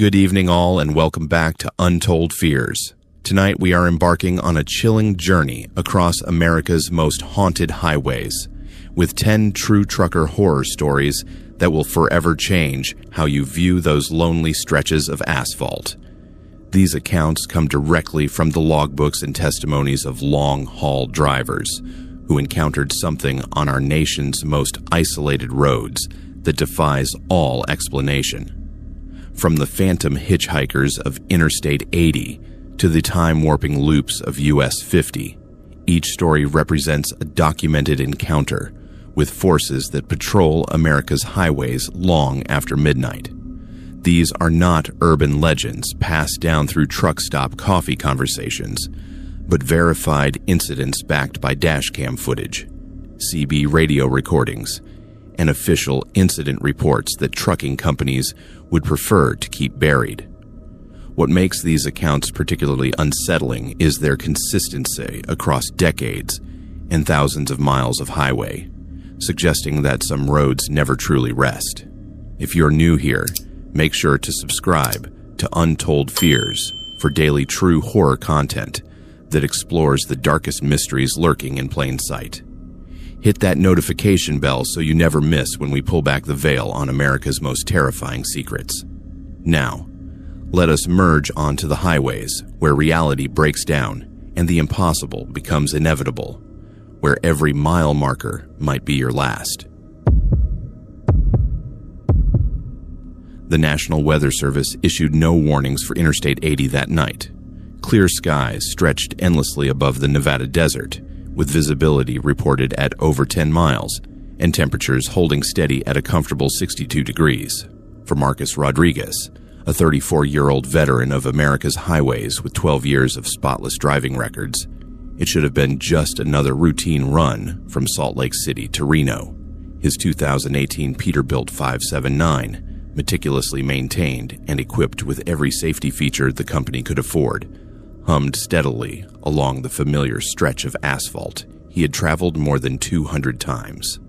Good evening all, and welcome back to Untold Fears. Tonight we are embarking on a chilling journey across America's most haunted highways, with 10 true trucker horror stories that will forever change how you view those lonely stretches of asphalt. These accounts come directly from the logbooks and testimonies of long-haul drivers who encountered something on our nation's most isolated roads that defies all explanation. From the phantom hitchhikers of Interstate 80 to the time-warping loops of US 50, each story represents a documented encounter with forces that patrol America's highways long after midnight. These are not urban legends passed down through truck stop coffee conversations, but verified incidents backed by dashcam footage, CB radio recordings, and official incident reports that trucking companies would prefer to keep buried. What makes these accounts particularly unsettling is their consistency across decades and thousands of miles of highway, suggesting that some roads never truly rest. If you're new here, make sure to subscribe to Untold Fears for daily true horror content that explores the darkest mysteries lurking in plain sight. Hit that notification bell so you never miss when we pull back the veil on America's most terrifying secrets. Now, let us merge onto the highways where reality breaks down and the impossible becomes inevitable, where every mile marker might be your last. The National Weather Service issued no warnings for Interstate 80 that night. Clear skies stretched endlessly above the Nevada desert, with visibility reported at over 10 miles and temperatures holding steady at a comfortable 62 degrees. For Marcus Rodriguez, a 34-year-old veteran of America's highways with 12 years of spotless driving records, it should have been just another routine run from Salt Lake City to Reno. His 2018 Peterbilt 579, meticulously maintained and equipped with every safety feature the company could afford, hummed steadily along the familiar stretch of asphalt he had traveled more than 200 times.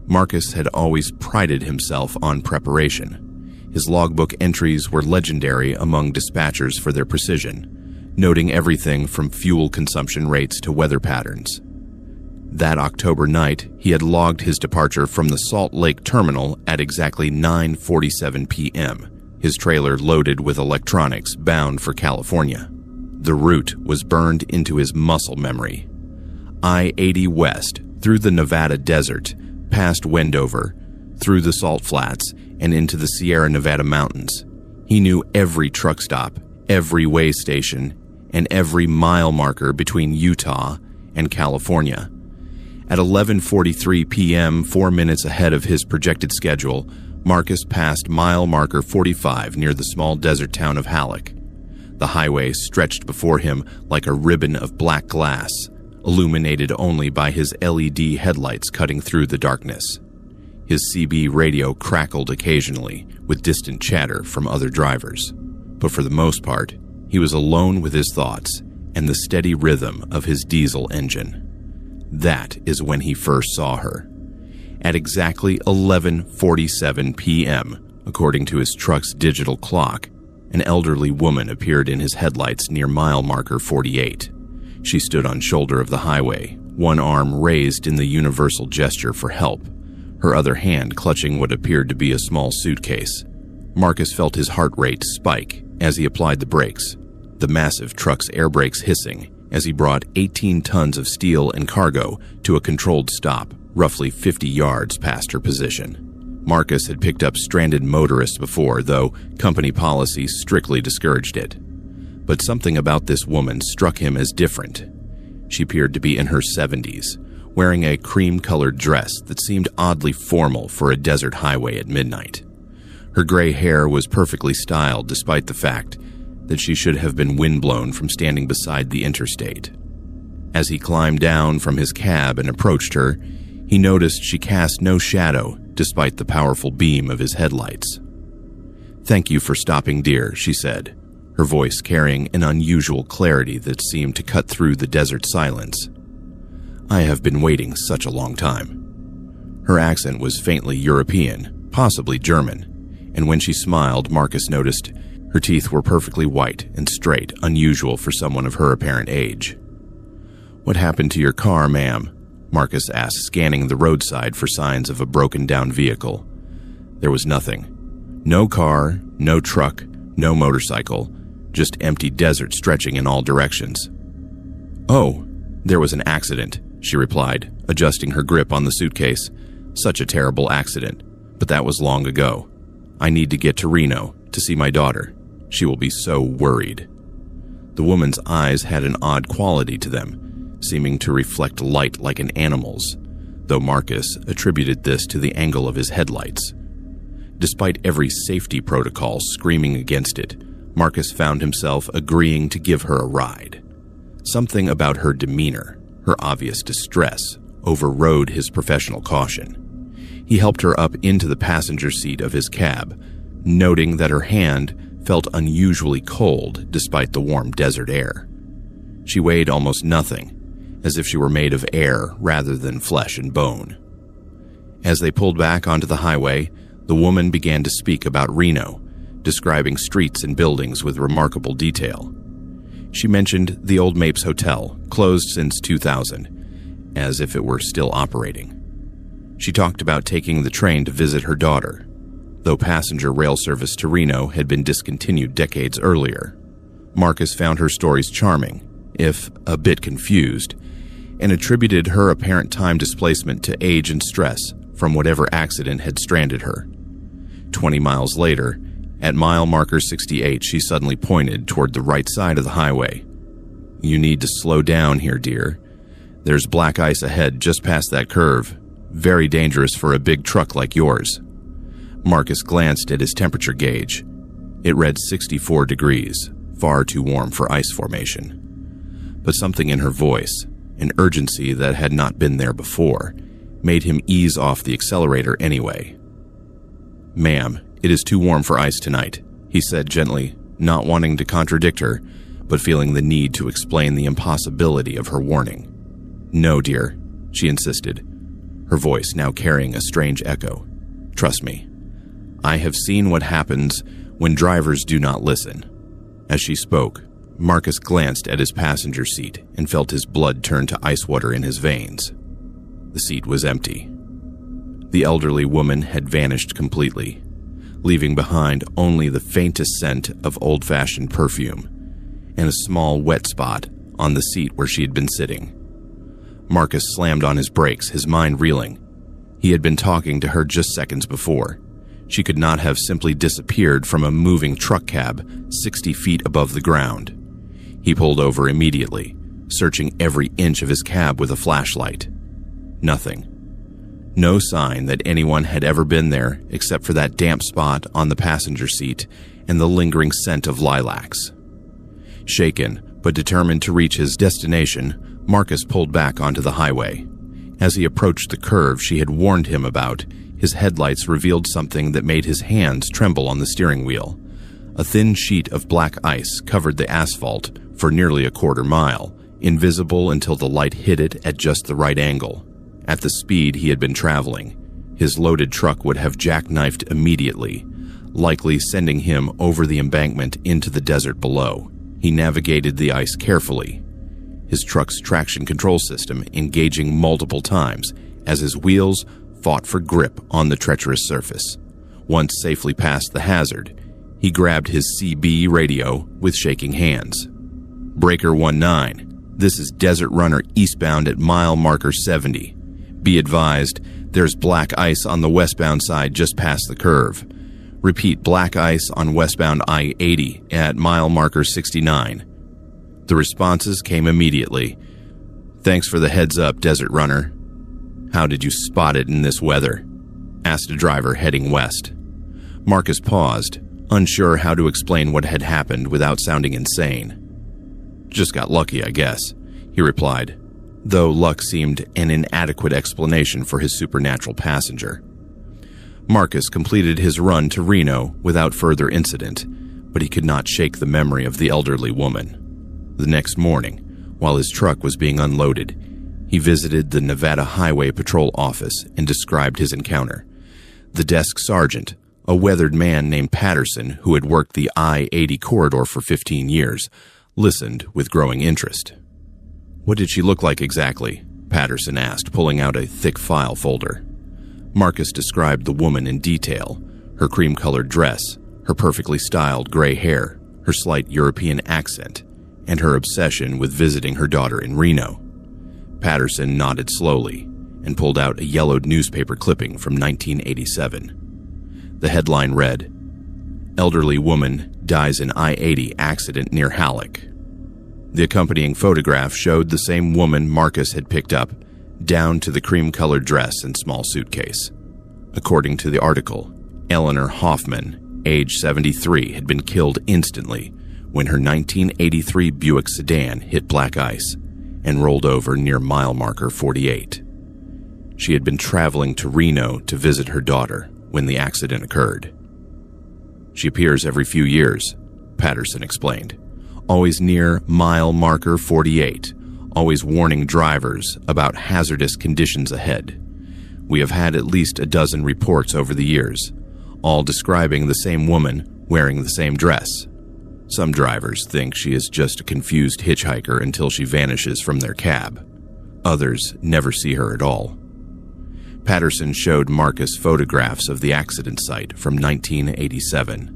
Marcus had always prided himself on preparation. His logbook entries were legendary among dispatchers for their precision, noting everything from fuel consumption rates to weather patterns. That October night, he had logged his departure from the Salt Lake terminal at exactly 9:47 p.m., his trailer loaded with electronics bound for California. The route was burned into his muscle memory. I-80 west, through the Nevada desert, past Wendover, through the Salt Flats, and into the Sierra Nevada mountains. He knew every truck stop, every way station, and every mile marker between Utah and California. At 11:43 p.m., 4 minutes ahead of his projected schedule, Marcus passed mile marker 45 near the small desert town of Halleck. The highway stretched before him like a ribbon of black glass, illuminated only by his LED headlights cutting through the darkness. His CB radio crackled occasionally with distant chatter from other drivers, but for the most part, he was alone with his thoughts and the steady rhythm of his diesel engine. That is when he first saw her. At exactly 11:47 p.m., according to his truck's digital clock, an elderly woman appeared in his headlights near mile marker 48. She stood on shoulder of the highway, one arm raised in the universal gesture for help, her other hand clutching what appeared to be a small suitcase. Marcus felt his heart rate spike as he applied the brakes, the massive truck's air brakes hissing as he brought 18 tons of steel and cargo to a controlled stop, roughly 50 yards past her position. Marcus had picked up stranded motorists before, though company policy strictly discouraged it. But something about this woman struck him as different. She appeared to be in her 70s, wearing a cream-colored dress that seemed oddly formal for a desert highway at midnight. Her gray hair was perfectly styled despite the fact that she should have been windblown from standing beside the interstate. As he climbed down from his cab and approached her, he noticed she cast no shadow despite the powerful beam of his headlights. "Thank you for stopping, dear," she said, her voice carrying an unusual clarity that seemed to cut through the desert silence. "I have been waiting such a long time." Her accent was faintly European, possibly German, and when she smiled, Marcus noticed Her teeth were perfectly white and straight, unusual for someone of her apparent age. "What happened to your car, ma'am?" Marcus asked, scanning the roadside for signs of a broken-down vehicle. There was nothing. No car, no truck, no motorcycle, just empty desert stretching in all directions. "Oh, there was an accident," she replied, adjusting her grip on the suitcase. "Such a terrible accident, but that was long ago. I need to get to Reno to see my daughter. She will be so worried." The woman's eyes had an odd quality to them, seeming to reflect light like an animal's, though Marcus attributed this to the angle of his headlights. Despite every safety protocol screaming against it, Marcus found himself agreeing to give her a ride. Something about her demeanor, her obvious distress, overrode his professional caution. He helped her up into the passenger seat of his cab, noting that her hand felt unusually cold despite the warm desert air. She weighed almost nothing, as if she were made of air rather than flesh and bone. As they pulled back onto the highway, the woman began to speak about Reno, describing streets and buildings with remarkable detail. She mentioned the Old Mapes Hotel, closed since 2000, as if it were still operating. She talked about taking the train to visit her daughter, though passenger rail service to Reno had been discontinued decades earlier. Marcus found her stories charming, if a bit confused, and attributed her apparent time displacement to age and stress from whatever accident had stranded her. 20 miles later, at mile marker 68, she suddenly pointed toward the right side of the highway. "You need to slow down here, dear. There's black ice ahead just past that curve. Very dangerous for a big truck like yours." Marcus glanced at his temperature gauge. It read 64 degrees, far too warm for ice formation. But something in her voice, an urgency that had not been there before, made him ease off the accelerator anyway. "Ma'am, it is too warm for ice tonight," he said gently, not wanting to contradict her, but feeling the need to explain the impossibility of her warning. "No, dear," she insisted, her voice now carrying a strange echo. "Trust me. I have seen what happens when drivers do not listen." As she spoke, Marcus glanced at his passenger seat and felt his blood turn to ice water in his veins. The seat was empty. The elderly woman had vanished completely, leaving behind only the faintest scent of old-fashioned perfume and a small wet spot on the seat where she had been sitting. Marcus slammed on his brakes, his mind reeling. He had been talking to her just seconds before. She could not have simply disappeared from a moving truck cab 60 feet above the ground. He pulled over immediately, searching every inch of his cab with a flashlight. Nothing. No sign that anyone had ever been there except for that damp spot on the passenger seat and the lingering scent of lilacs. Shaken, but determined to reach his destination, Marcus pulled back onto the highway. As he approached the curve she had warned him about, his headlights revealed something that made his hands tremble on the steering wheel. A thin sheet of black ice covered the asphalt for nearly a quarter mile, invisible until the light hit it at just the right angle. At the speed he had been traveling, his loaded truck would have jackknifed immediately, likely sending him over the embankment into the desert below. He navigated the ice carefully, his truck's traction control system engaging multiple times as his wheels fought for grip on the treacherous surface. Once safely past the hazard, he grabbed his CB radio with shaking hands. "Breaker 19, this is Desert Runner eastbound at mile marker 70. Be advised, there's black ice on the westbound side just past the curve. Repeat, black ice on westbound I-80 at mile marker 69. The responses came immediately. "Thanks for the heads up, Desert Runner." "How did you spot it in this weather?" asked a driver heading west. Marcus paused, unsure how to explain what had happened without sounding insane. "Just got lucky, I guess," he replied, though luck seemed an inadequate explanation for his supernatural passenger. Marcus completed his run to Reno without further incident, but he could not shake the memory of the elderly woman. The next morning, while his truck was being unloaded, he visited the Nevada Highway Patrol office and described his encounter. The desk sergeant, A weathered man named Patterson, who had worked the I-80 corridor for 15 years, listened with growing interest. "What did she look like exactly?" Patterson asked, pulling out a thick file folder. Marcus described the woman in detail: her cream-colored dress, her perfectly styled gray hair, her slight European accent, and her obsession with visiting her daughter in Reno. Patterson nodded slowly and pulled out a yellowed newspaper clipping from 1987. The headline read, "Elderly woman dies in I-80 accident near Halleck." The accompanying photograph showed the same woman Marcus had picked up, down to the cream-colored dress and small suitcase. According to the article, Eleanor Hoffman, age 73, had been killed instantly when her 1983 Buick sedan hit black ice and rolled over near mile marker 48. She had been traveling to Reno to visit her daughter when the accident occurred. "She appears every few years," Patterson explained. "Always near mile marker 48, always warning drivers about hazardous conditions ahead. We have had at least a dozen reports over the years, all describing the same woman wearing the same dress. Some drivers think she is just a confused hitchhiker until she vanishes from their cab. Others never see her at all." Patterson showed Marcus photographs of the accident site from 1987.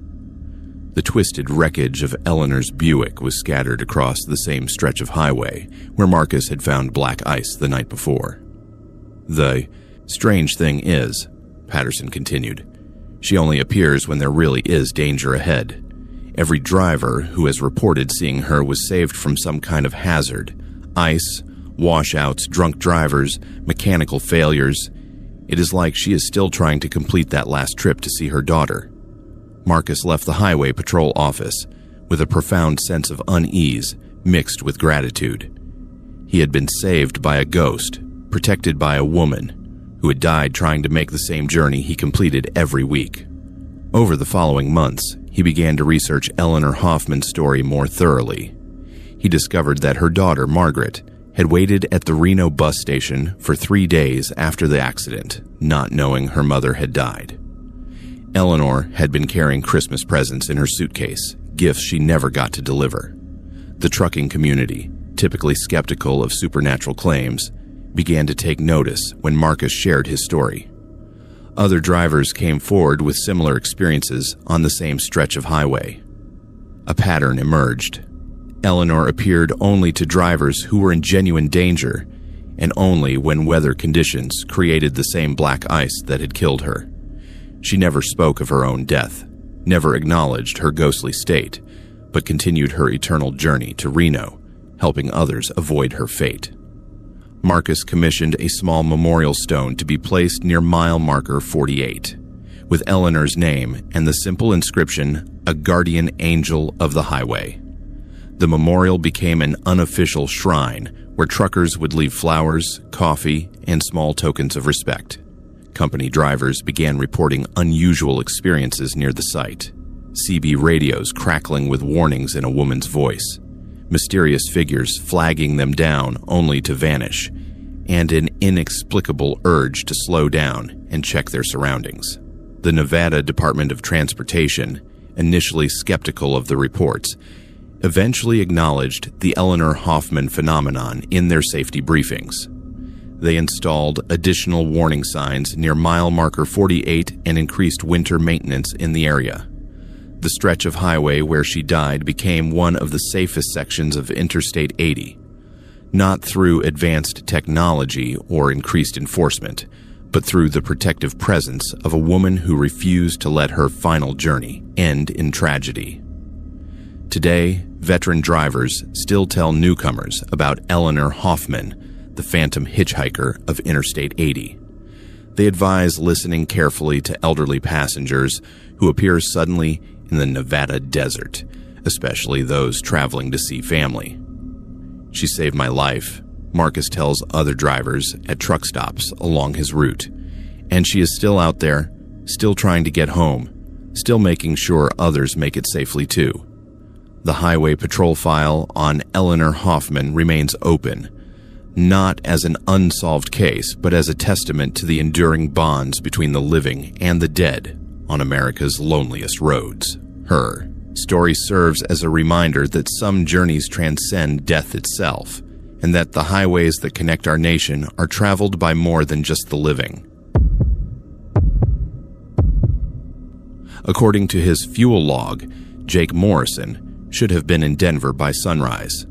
The twisted wreckage of Eleanor's Buick was scattered across the same stretch of highway where Marcus had found black ice the night before. "The strange thing is," Patterson continued, "she only appears when there really is danger ahead. Every driver who has reported seeing her was saved from some kind of hazard: ice, washouts, drunk drivers, mechanical failures. It is like she is still trying to complete that last trip to see her daughter." Marcus left the highway patrol office with a profound sense of unease mixed with gratitude. He had been saved by a ghost, protected by a woman who had died trying to make the same journey he completed every week. Over the following months, he began to research Eleanor Hoffman's story more thoroughly. He discovered that her daughter, Margaret, had waited at the Reno bus station for 3 days after the accident, not knowing her mother had died. Eleanor had been carrying Christmas presents in her suitcase, gifts she never got to deliver. The trucking community, typically skeptical of supernatural claims, began to take notice when Marcus shared his story. Other drivers came forward with similar experiences on the same stretch of highway. A pattern emerged. Eleanor appeared only to drivers who were in genuine danger, and only when weather conditions created the same black ice that had killed her. She never spoke of her own death, never acknowledged her ghostly state, but continued her eternal journey to Reno, helping others avoid her fate. Marcus commissioned a small memorial stone to be placed near mile marker 48, with Eleanor's name and the simple inscription, "A Guardian Angel of the Highway." The memorial became an unofficial shrine where truckers would leave flowers, coffee, and small tokens of respect. Company drivers began reporting unusual experiences near the site. CB radios crackling with warnings in a woman's voice, mysterious figures flagging them down only to vanish, and an inexplicable urge to slow down and check their surroundings. The Nevada Department of Transportation, initially skeptical of the reports, eventually acknowledged the Eleanor Hoffman phenomenon in their safety briefings. They installed additional warning signs near mile marker 48 and increased winter maintenance in the area. The stretch of highway where she died became one of the safest sections of Interstate 80, not through advanced technology or increased enforcement, but through the protective presence of a woman who refused to let her final journey end in tragedy. Today, veteran drivers still tell newcomers about Eleanor Hoffman, the phantom hitchhiker of Interstate 80. They advise listening carefully to elderly passengers who appear suddenly in the Nevada desert, especially those traveling to see family. "She saved my life," Marcus tells other drivers at truck stops along his route, "and she is still out there, still trying to get home, still making sure others make it safely too." The highway patrol file on Eleanor Hoffman remains open, not as an unsolved case, but as a testament to the enduring bonds between the living and the dead on America's loneliest roads. Her story serves as a reminder that some journeys transcend death itself, and that the highways that connect our nation are traveled by more than just the living. According to his fuel log, Jake Morrison should have been in Denver by sunrise.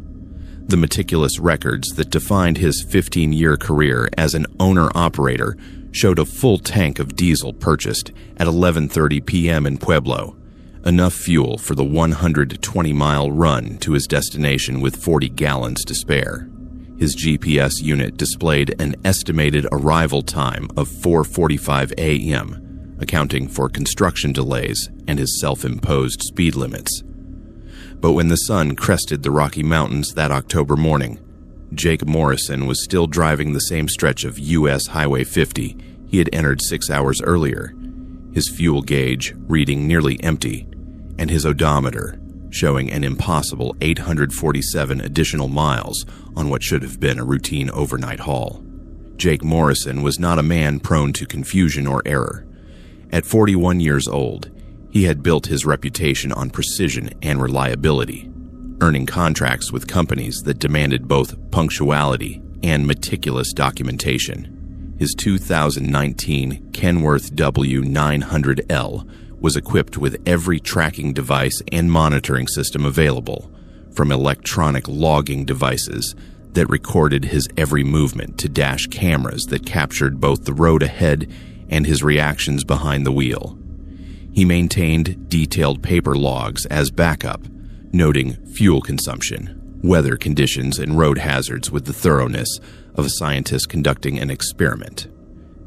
The meticulous records that defined his 15-year career as an owner-operator showed a full tank of diesel purchased at 11:30 p.m. in Pueblo, enough fuel for the 120-mile run to his destination with 40 gallons to spare. His GPS unit displayed an estimated arrival time of 4:45 a.m., accounting for construction delays and his self-imposed speed limits. But when the sun crested the Rocky Mountains that October morning, Jake Morrison was still driving the same stretch of U.S. Highway 50 he had entered 6 hours earlier, his fuel gauge reading nearly empty, and his odometer showing an impossible 847 additional miles on what should have been a routine overnight haul. Jake Morrison was not a man prone to confusion or error. At 41 years old, he had built his reputation on precision and reliability, earning contracts with companies that demanded both punctuality and meticulous documentation. His 2019 Kenworth W900L was equipped with every tracking device and monitoring system available, from electronic logging devices that recorded his every movement to dash cameras that captured both the road ahead and his reactions behind the wheel. He maintained detailed paper logs as backup, noting fuel consumption, weather conditions, and road hazards with the thoroughness of a scientist conducting an experiment.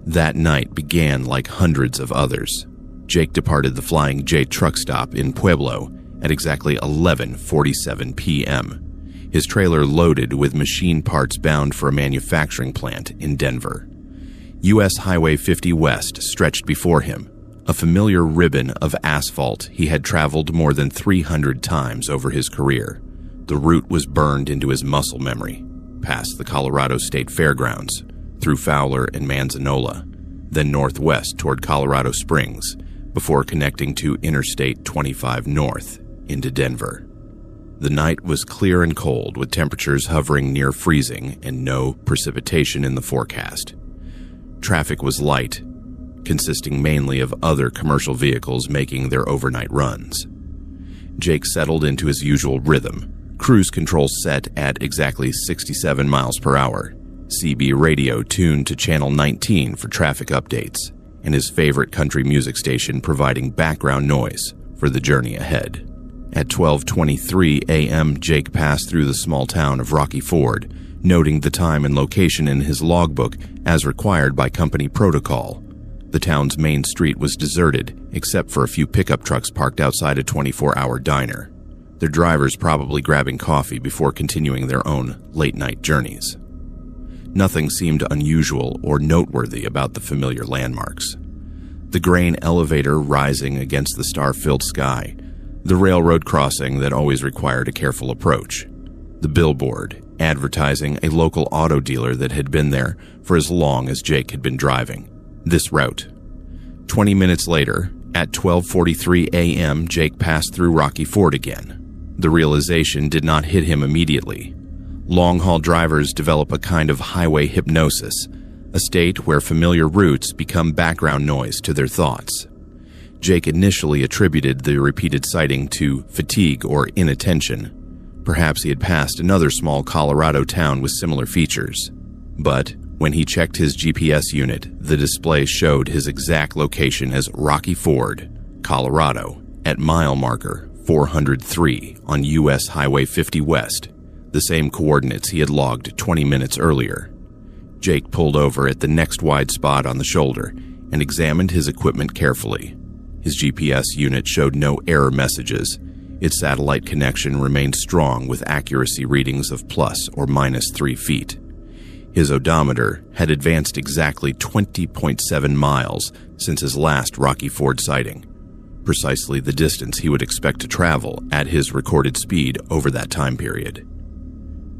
That night began like hundreds of others. Jake departed the Flying J truck stop in Pueblo at exactly 11:47 p.m., his trailer loaded with machine parts bound for a manufacturing plant in Denver. U.S. Highway 50 West stretched before him, a familiar ribbon of asphalt he had traveled more than 300 times over his career. The route was burned into his muscle memory, past the Colorado State Fairgrounds, through Fowler and Manzanola, then northwest toward Colorado Springs, before connecting to Interstate 25 North into Denver. The night was clear and cold, with temperatures hovering near freezing and no precipitation in the forecast. Traffic was light, consisting mainly of other commercial vehicles making their overnight runs. Jake settled into his usual rhythm, cruise control set at exactly 67 miles per hour, CB radio tuned to channel 19 for traffic updates, and his favorite country music station providing background noise for the journey ahead. At 12:23 a.m., Jake passed through the small town of Rocky Ford, noting the time and location in his logbook as required by company protocol. The town's main street was deserted, except for a few pickup trucks parked outside a 24-hour diner, their drivers probably grabbing coffee before continuing their own late-night journeys. Nothing seemed unusual or noteworthy about the familiar landmarks. The grain elevator rising against the star-filled sky, the railroad crossing that always required a careful approach, the billboard advertising a local auto dealer that had been there for as long as Jake had been driving this route. 20 minutes later, at 12:43 a.m., Jake passed through Rocky Ford again. The realization did not hit him immediately. Long-haul drivers develop a kind of highway hypnosis, a state where familiar routes become background noise to their thoughts. Jake initially attributed the repeated sighting to fatigue or inattention. Perhaps he had passed another small Colorado town with similar features. But when he checked his GPS unit, the display showed his exact location as Rocky Ford, Colorado, at mile marker 403 on U.S. Highway 50 West, the same coordinates he had logged 20 minutes earlier. Jake pulled over at the next wide spot on the shoulder and examined his equipment carefully. His GPS unit showed no error messages. Its satellite connection remained strong with accuracy readings of plus or minus 3 feet. His odometer had advanced exactly 20.7 miles since his last Rocky Ford sighting, precisely the distance he would expect to travel at his recorded speed over that time period.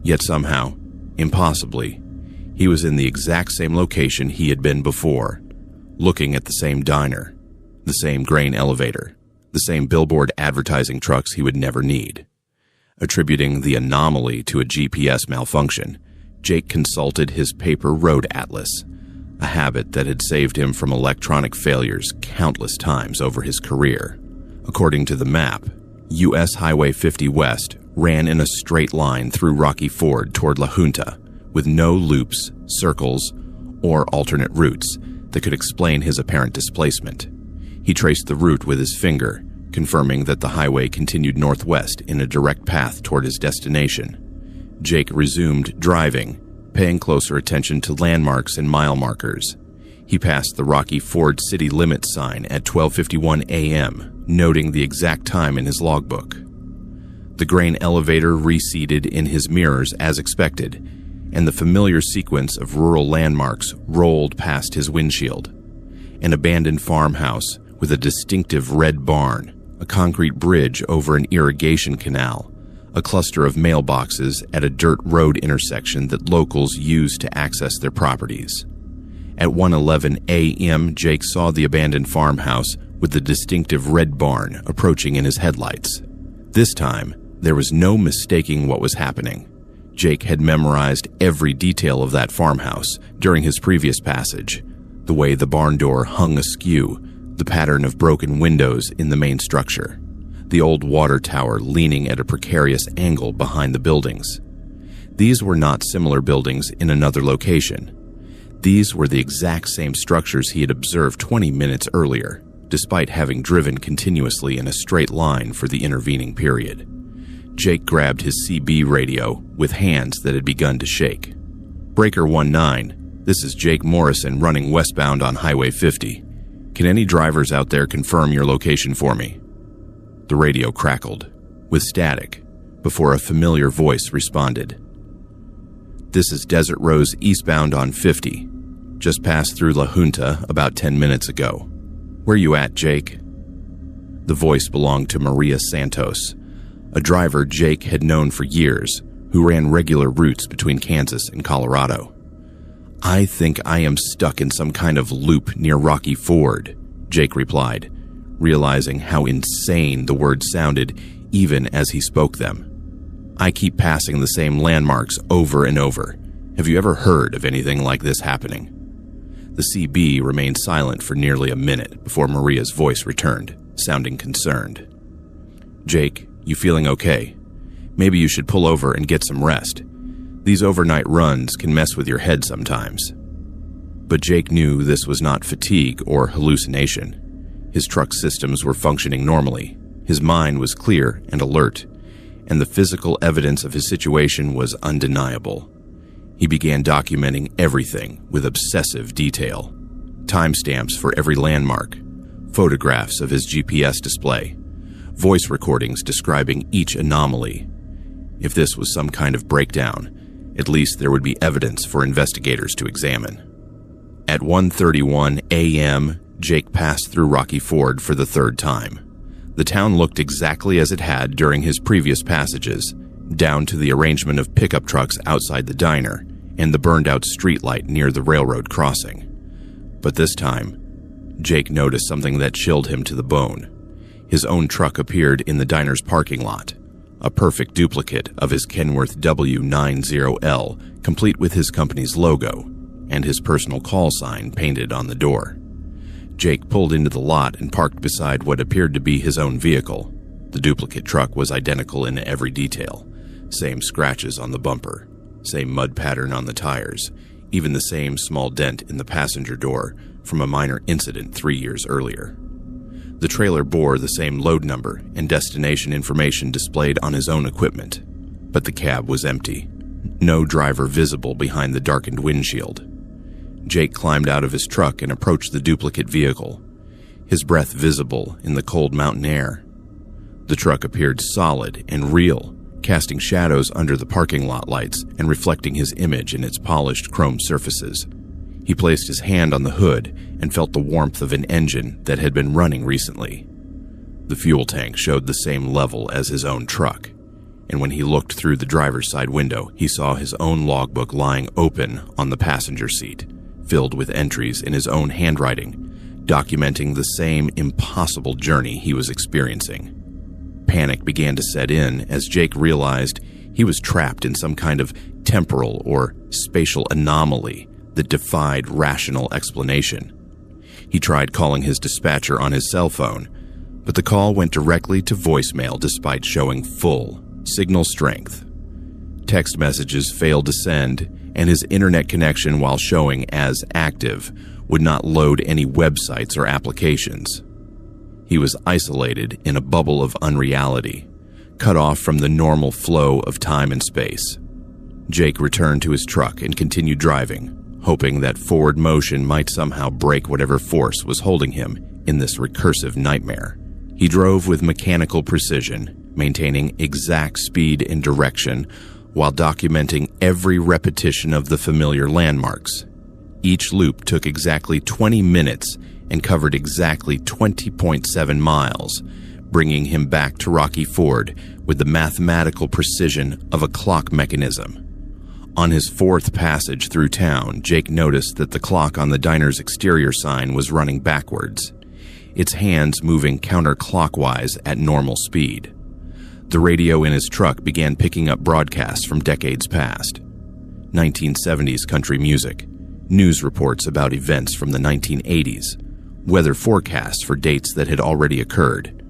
Yet somehow, impossibly, he was in the exact same location he had been before, looking at the same diner, the same grain elevator, the same billboard advertising trucks he would never need. Attributing the anomaly to a GPS malfunction, Jake consulted his paper road atlas, a habit that had saved him from electronic failures countless times over his career. According to the map, U.S. Highway 50 West ran in a straight line through Rocky Ford toward La Junta, with no loops, circles, or alternate routes that could explain his apparent displacement. He traced the route with his finger, confirming that the highway continued northwest in a direct path toward his destination. Jake resumed driving, paying closer attention to landmarks and mile markers. He passed the Rocky Ford city limits sign at 12:51 a.m., noting the exact time in his logbook. The grain elevator receded in his mirrors as expected, and the familiar sequence of rural landmarks rolled past his windshield. An abandoned farmhouse with a distinctive red barn, a concrete bridge over an irrigation canal, a cluster of mailboxes at a dirt road intersection that locals use to access their properties. At 1:11 a.m., Jake saw the abandoned farmhouse with the distinctive red barn approaching in his headlights. This time, there was no mistaking what was happening. Jake had memorized every detail of that farmhouse during his previous passage: the way the barn door hung askew, the pattern of broken windows in the main structure, the old water tower leaning at a precarious angle behind the buildings. These were not similar buildings in another location. These were the exact same structures he had observed 20 minutes earlier, despite having driven continuously in a straight line for the intervening period. Jake grabbed his CB radio with hands that had begun to shake. "Breaker 19, this is Jake Morrison running westbound on Highway 50. Can any drivers out there confirm your location for me?" The radio crackled, with static, before a familiar voice responded. "This is Desert Rose eastbound on 50. Just passed through La Junta about 10 minutes ago. Where you at, Jake?" The voice belonged to Maria Santos, a driver Jake had known for years, who ran regular routes between Kansas and Colorado. "I think I am stuck in some kind of loop near Rocky Ford," Jake replied, realizing how insane the words sounded even as he spoke them. "I keep passing the same landmarks over and over. Have you ever heard of anything like this happening?" The CB remained silent for nearly a minute before Maria's voice returned, sounding concerned. "Jake, you feeling okay? Maybe you should pull over and get some rest. These overnight runs can mess with your head sometimes." But Jake knew this was not fatigue or hallucination. His truck systems were functioning normally, his mind was clear and alert, and the physical evidence of his situation was undeniable. He began documenting everything with obsessive detail. Timestamps for every landmark, photographs of his GPS display, voice recordings describing each anomaly. If this was some kind of breakdown, at least there would be evidence for investigators to examine. At 1:31 a.m., Jake passed through Rocky Ford for the third time. The town looked exactly as it had during his previous passages, down to the arrangement of pickup trucks outside the diner and the burned-out streetlight near the railroad crossing. But this time, Jake noticed something that chilled him to the bone. His own truck appeared in the diner's parking lot, a perfect duplicate of his Kenworth W90L, complete with his company's logo and his personal call sign painted on the door. Jake pulled into the lot and parked beside what appeared to be his own vehicle. The duplicate truck was identical in every detail. Same scratches on the bumper, same mud pattern on the tires, even the same small dent in the passenger door from a minor incident 3 years earlier. The trailer bore the same load number and destination information displayed on his own equipment, but the cab was empty. No driver visible behind the darkened windshield. Jake climbed out of his truck and approached the duplicate vehicle, his breath visible in the cold mountain air. The truck appeared solid and real, casting shadows under the parking lot lights and reflecting his image in its polished chrome surfaces. He placed his hand on the hood and felt the warmth of an engine that had been running recently. The fuel tank showed the same level as his own truck, and when he looked through the driver's side window, he saw his own logbook lying open on the passenger seat, filled with entries in his own handwriting, documenting the same impossible journey he was experiencing. Panic began to set in as Jake realized he was trapped in some kind of temporal or spatial anomaly that defied rational explanation. He tried calling his dispatcher on his cell phone, but the call went directly to voicemail despite showing full signal strength. Text messages failed to send, and his internet connection, while showing as active, would not load any websites or applications. He was isolated in a bubble of unreality, cut off from the normal flow of time and space. Jake returned to his truck and continued driving, hoping that forward motion might somehow break whatever force was holding him in this recursive nightmare. He drove with mechanical precision, maintaining exact speed and direction while documenting every repetition of the familiar landmarks. Each loop took exactly 20 minutes and covered exactly 20.7 miles, bringing him back to Rocky Ford with the mathematical precision of a clock mechanism. On his fourth passage through town, Jake noticed that the clock on the diner's exterior sign was running backwards, its hands moving counterclockwise at normal speed. The radio in his truck began picking up broadcasts from decades past. 1970s country music, news reports about events from the 1980s, weather forecasts for dates that had already occurred.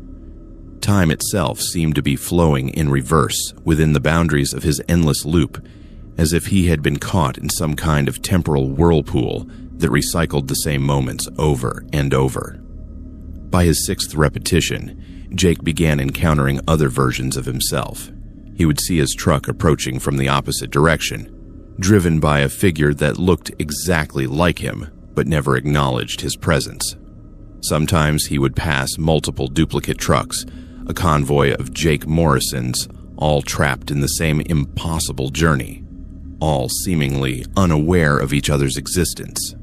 Time itself seemed to be flowing in reverse within the boundaries of his endless loop, as if he had been caught in some kind of temporal whirlpool that recycled the same moments over and over. By his sixth repetition, Jake began encountering other versions of himself. He would see his truck approaching from the opposite direction, driven by a figure that looked exactly like him, but never acknowledged his presence. Sometimes he would pass multiple duplicate trucks, a convoy of Jake Morrisons, all trapped in the same impossible journey, all seemingly unaware of each other's existence.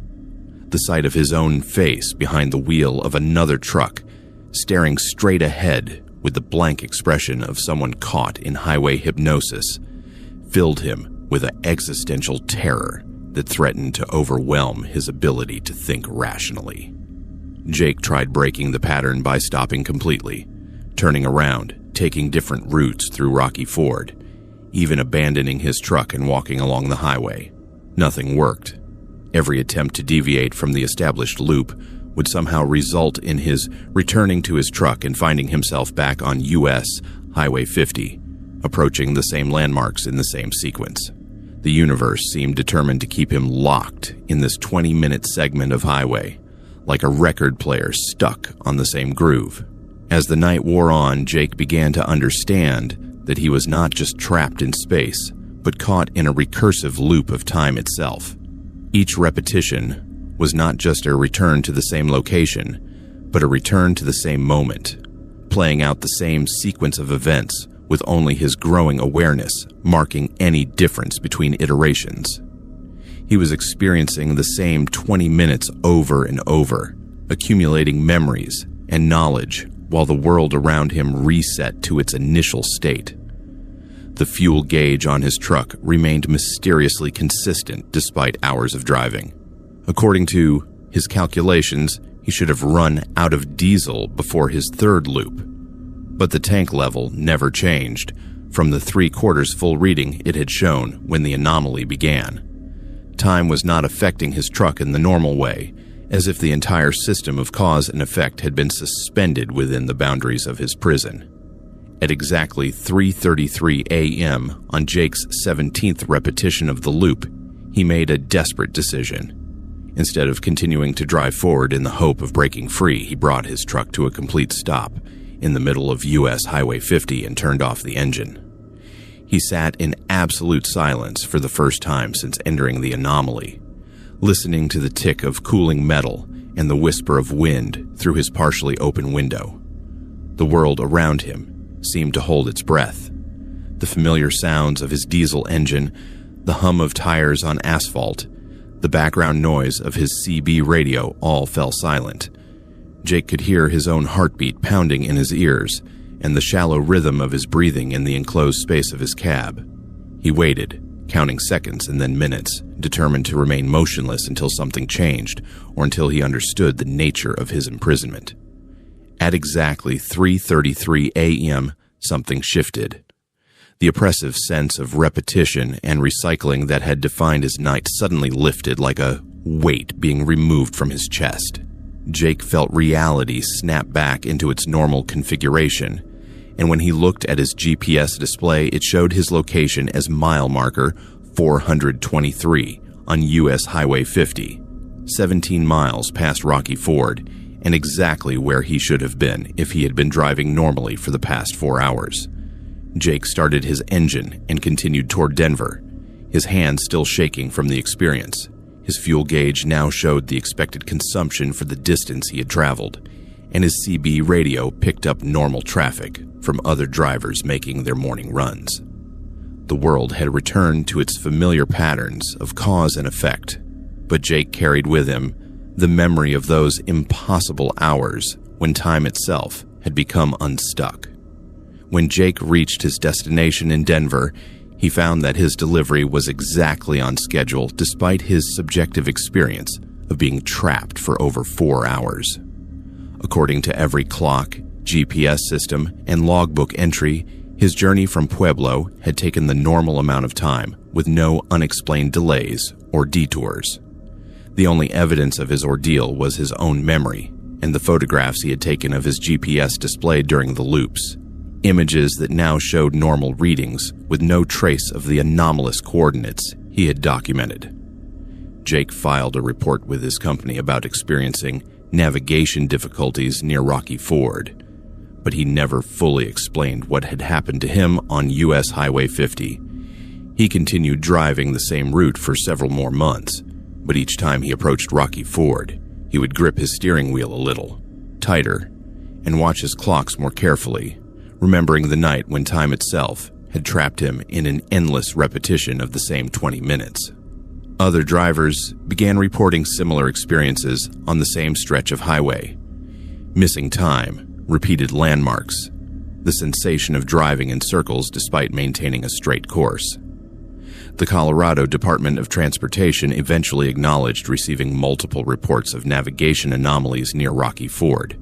The sight of his own face behind the wheel of another truck, staring straight ahead with the blank expression of someone caught in highway hypnosis, filled him with an existential terror that threatened to overwhelm his ability to think rationally. Jake tried breaking the pattern by stopping completely, turning around, taking different routes through Rocky Ford, even abandoning his truck and walking along the highway. Nothing worked. Every attempt to deviate from the established loop would somehow result in his returning to his truck and finding himself back on U.S. Highway 50, approaching the same landmarks in the same sequence. The universe seemed determined to keep him locked in this 20-minute segment of highway, like a record player stuck on the same groove. As the night wore on, Jake began to understand that he was not just trapped in space, but caught in a recursive loop of time itself. Each repetition was not just a return to the same location, but a return to the same moment, playing out the same sequence of events with only his growing awareness marking any difference between iterations. He was experiencing the same 20 minutes over and over, accumulating memories and knowledge while the world around him reset to its initial state. The fuel gauge on his truck remained mysteriously consistent despite hours of driving. According to his calculations, he should have run out of diesel before his third loop. But the tank level never changed from the 3/4 full reading it had shown when the anomaly began. Time was not affecting his truck in the normal way, as if the entire system of cause and effect had been suspended within the boundaries of his prison. At exactly 3:33 a.m. on Jake's 17th repetition of the loop, he made a desperate decision. Instead of continuing to drive forward in the hope of breaking free, he brought his truck to a complete stop in the middle of U.S. Highway 50 and turned off the engine. He sat in absolute silence for the first time since entering the anomaly, listening to the tick of cooling metal and the whisper of wind through his partially open window. The world around him seemed to hold its breath. The familiar sounds of his diesel engine, the hum of tires on asphalt, the background noise of his CB radio all fell silent. Jake could hear his own heartbeat pounding in his ears and the shallow rhythm of his breathing in the enclosed space of his cab. He waited, counting seconds and then minutes, determined to remain motionless until something changed or until he understood the nature of his imprisonment. At exactly 3:33 a.m., something shifted. The oppressive sense of repetition and recycling that had defined his night suddenly lifted like a weight being removed from his chest. Jake felt reality snap back into its normal configuration, and when he looked at his GPS display, it showed his location as mile marker 423 on U.S. Highway 50, 17 miles past Rocky Ford, and exactly where he should have been if he had been driving normally for the past 4 hours. Jake started his engine and continued toward Denver, his hands still shaking from the experience. His fuel gauge now showed the expected consumption for the distance he had traveled, and his CB radio picked up normal traffic from other drivers making their morning runs. The world had returned to its familiar patterns of cause and effect, but Jake carried with him the memory of those impossible hours when time itself had become unstuck. When Jake reached his destination in Denver, he found that his delivery was exactly on schedule despite his subjective experience of being trapped for over 4 hours. According to every clock, GPS system, and logbook entry, his journey from Pueblo had taken the normal amount of time with no unexplained delays or detours. The only evidence of his ordeal was his own memory and the photographs he had taken of his GPS display during the loops. Images that now showed normal readings with no trace of the anomalous coordinates he had documented. Jake filed a report with his company about experiencing navigation difficulties near Rocky Ford, but he never fully explained what had happened to him on U.S. Highway 50. He continued driving the same route for several more months, but each time he approached Rocky Ford, he would grip his steering wheel a little tighter and watch his clocks more carefully, remembering the night when time itself had trapped him in an endless repetition of the same 20 minutes. Other drivers began reporting similar experiences on the same stretch of highway. Missing time, repeated landmarks, the sensation of driving in circles despite maintaining a straight course. The Colorado Department of Transportation eventually acknowledged receiving multiple reports of navigation anomalies near Rocky Ford,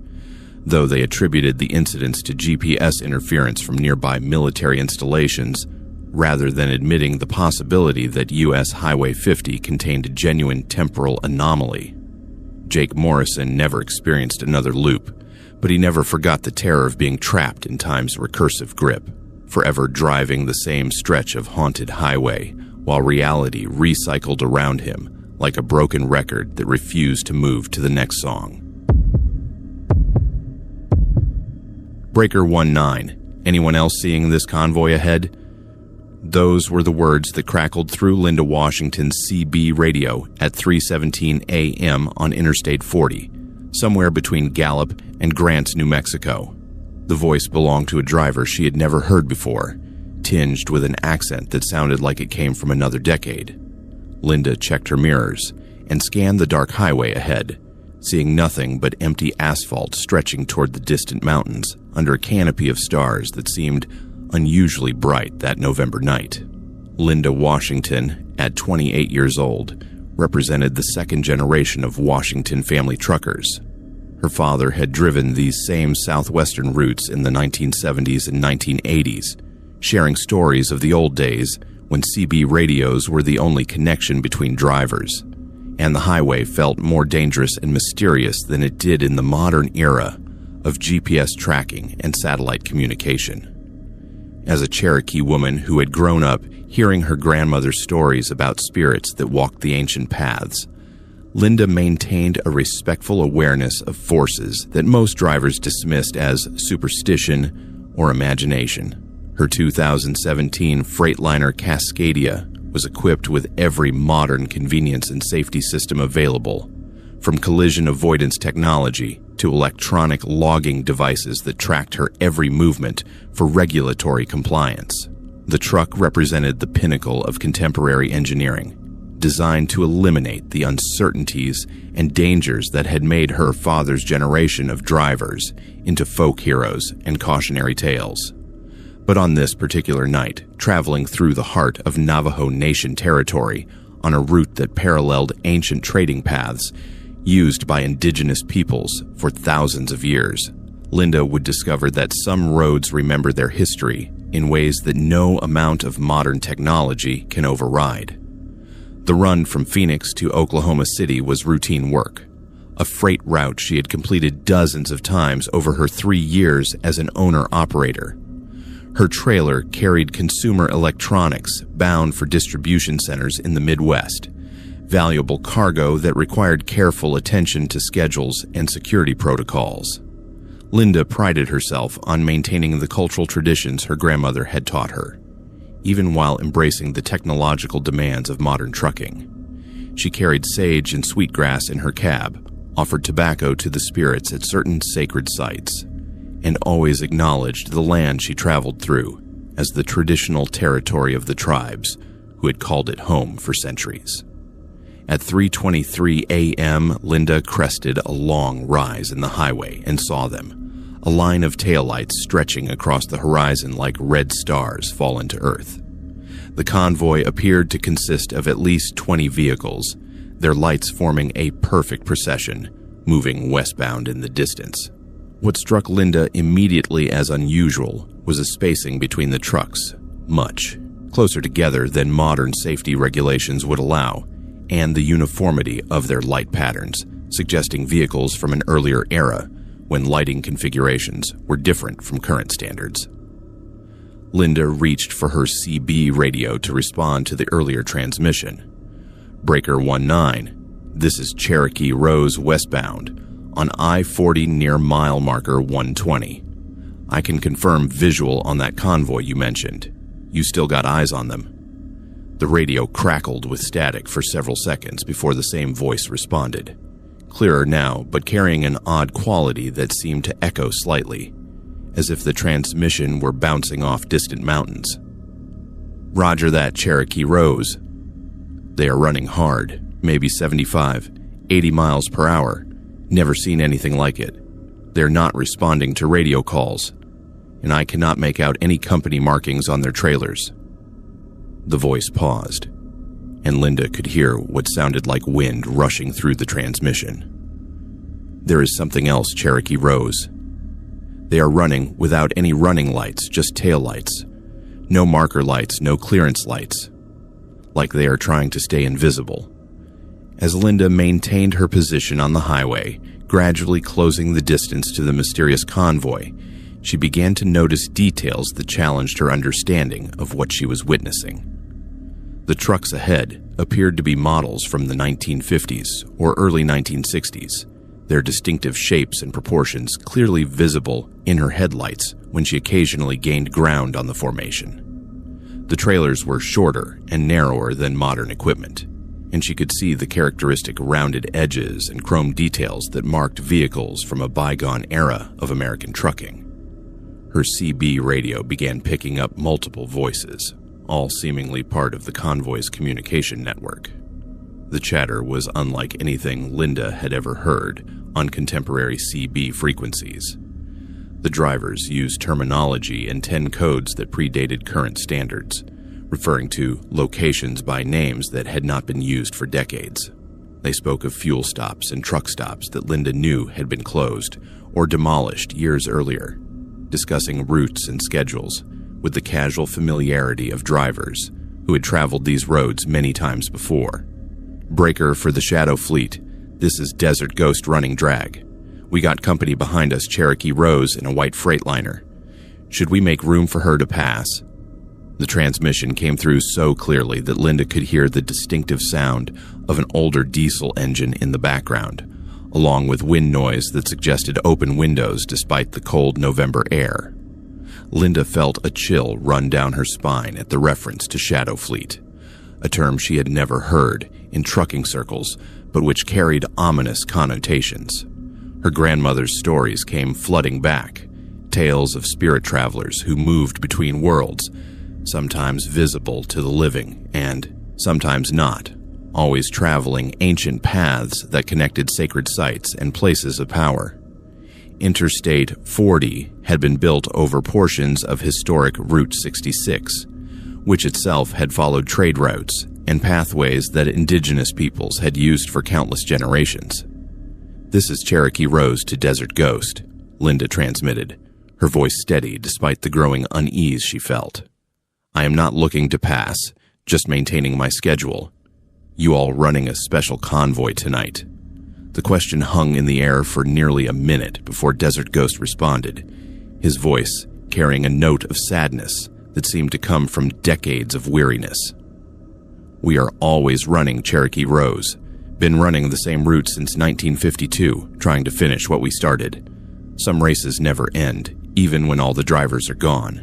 though they attributed the incidents to GPS interference from nearby military installations rather than admitting the possibility that U.S. Highway 50 contained a genuine temporal anomaly. Jake Morrison never experienced another loop, but he never forgot the terror of being trapped in time's recursive grip, forever driving the same stretch of haunted highway while reality recycled around him like a broken record that refused to move to the next song. Breaker 19. Anyone else seeing this convoy ahead? Those were the words that crackled through Linda Washington's CB radio at 3:17 a.m. on Interstate 40, somewhere between Gallup and Grants, New Mexico. The voice belonged to a driver she had never heard before, tinged with an accent that sounded like it came from another decade. Linda checked her mirrors and scanned the dark highway ahead, seeing nothing but empty asphalt stretching toward the distant mountains under a canopy of stars that seemed unusually bright that November night. Linda Washington, at 28 years old, represented the second generation of Washington family truckers. Her father had driven these same southwestern routes in the 1970s and 1980s, sharing stories of the old days when CB radios were the only connection between drivers, and the highway felt more dangerous and mysterious than it did in the modern era of GPS tracking and satellite communication. As a Cherokee woman who had grown up hearing her grandmother's stories about spirits that walked the ancient paths, Linda maintained a respectful awareness of forces that most drivers dismissed as superstition or imagination. Her 2017 Freightliner Cascadia was equipped with every modern convenience and safety system available, from collision avoidance technology to electronic logging devices that tracked her every movement for regulatory compliance. The truck represented the pinnacle of contemporary engineering, designed to eliminate the uncertainties and dangers that had made her father's generation of drivers into folk heroes and cautionary tales. But on this particular night, traveling through the heart of Navajo Nation territory on a route that paralleled ancient trading paths used by indigenous peoples for thousands of years, Linda would discover that some roads remember their history in ways that no amount of modern technology can override. The run from Phoenix to Oklahoma City was routine work, a freight route she had completed dozens of times over her 3 years as an owner-operator. Her trailer carried consumer electronics bound for distribution centers in the Midwest, valuable cargo that required careful attention to schedules and security protocols. Linda prided herself on maintaining the cultural traditions her grandmother had taught her, even while embracing the technological demands of modern trucking. She carried sage and sweetgrass in her cab, offered tobacco to the spirits at certain sacred sites, and always acknowledged the land she traveled through as the traditional territory of the tribes who had called it home for centuries. At 3:23 a.m., Linda crested a long rise in the highway and saw them, a line of taillights stretching across the horizon like red stars fallen to earth. The convoy appeared to consist of at least 20 vehicles, their lights forming a perfect procession, moving westbound in the distance. What struck Linda immediately as unusual was a spacing between the trucks, much closer together than modern safety regulations would allow, and the uniformity of their light patterns, suggesting vehicles from an earlier era when lighting configurations were different from current standards. Linda reached for her CB radio to respond to the earlier transmission. Breaker 19, this is Cherokee Rose westbound, on I-40 near mile marker 120. I can confirm visual on that convoy you mentioned. You still got eyes on them? The radio crackled with static for several seconds before the same voice responded. Clearer now, but carrying an odd quality that seemed to echo slightly, as if the transmission were bouncing off distant mountains. Roger that, Cherokee Rose. They are running hard, maybe 75, 80 miles per hour. Never seen anything like it. They're not responding to radio calls, and I cannot make out any company markings on their trailers. The voice paused, and Linda could hear what sounded like wind rushing through the transmission. There is something else, Cherokee Rose. They are running without any running lights, just tail lights. No marker lights, no clearance lights. Like they are trying to stay invisible. As Linda maintained her position on the highway, gradually closing the distance to the mysterious convoy, she began to notice details that challenged her understanding of what she was witnessing. The trucks ahead appeared to be models from the 1950s or early 1960s, their distinctive shapes and proportions clearly visible in her headlights when she occasionally gained ground on the formation. The trailers were shorter and narrower than modern equipment, and she could see the characteristic rounded edges and chrome details that marked vehicles from a bygone era of American trucking. Her CB radio began picking up multiple voices, all seemingly part of the convoy's communication network. The chatter was unlike anything Linda had ever heard on contemporary CB frequencies. The drivers used terminology and 10 codes that predated current standards, referring to locations by names that had not been used for decades. They spoke of fuel stops and truck stops that Linda knew had been closed or demolished years earlier, discussing routes and schedules with the casual familiarity of drivers who had traveled these roads many times before. Breaker for the Shadow Fleet, this is Desert Ghost running drag. We got company behind us, Cherokee Rose in a white Freightliner. Should we make room for her to pass? The transmission came through so clearly that Linda could hear the distinctive sound of an older diesel engine in the background, along with wind noise that suggested open windows despite the cold November air. Linda felt a chill run down her spine at the reference to Shadow Fleet, a term she had never heard in trucking circles, but which carried ominous connotations. Her grandmother's stories came flooding back, tales of spirit travelers who moved between worlds, sometimes visible to the living and sometimes not, always traveling ancient paths that connected sacred sites and places of power. Interstate 40 had been built over portions of historic Route 66, which itself had followed trade routes and pathways that indigenous peoples had used for countless generations. "This is Cherokee Rose to Desert Ghost," Linda transmitted, her voice steady despite the growing unease she felt. "I am not looking to pass, just maintaining my schedule. You all running a special convoy tonight?" The question hung in the air for nearly a minute before Desert Ghost responded, his voice carrying a note of sadness that seemed to come from decades of weariness. "We are always running Cherokee Rose. Been running the same route since 1952, trying to finish what we started. Some races never end, even when all the drivers are gone."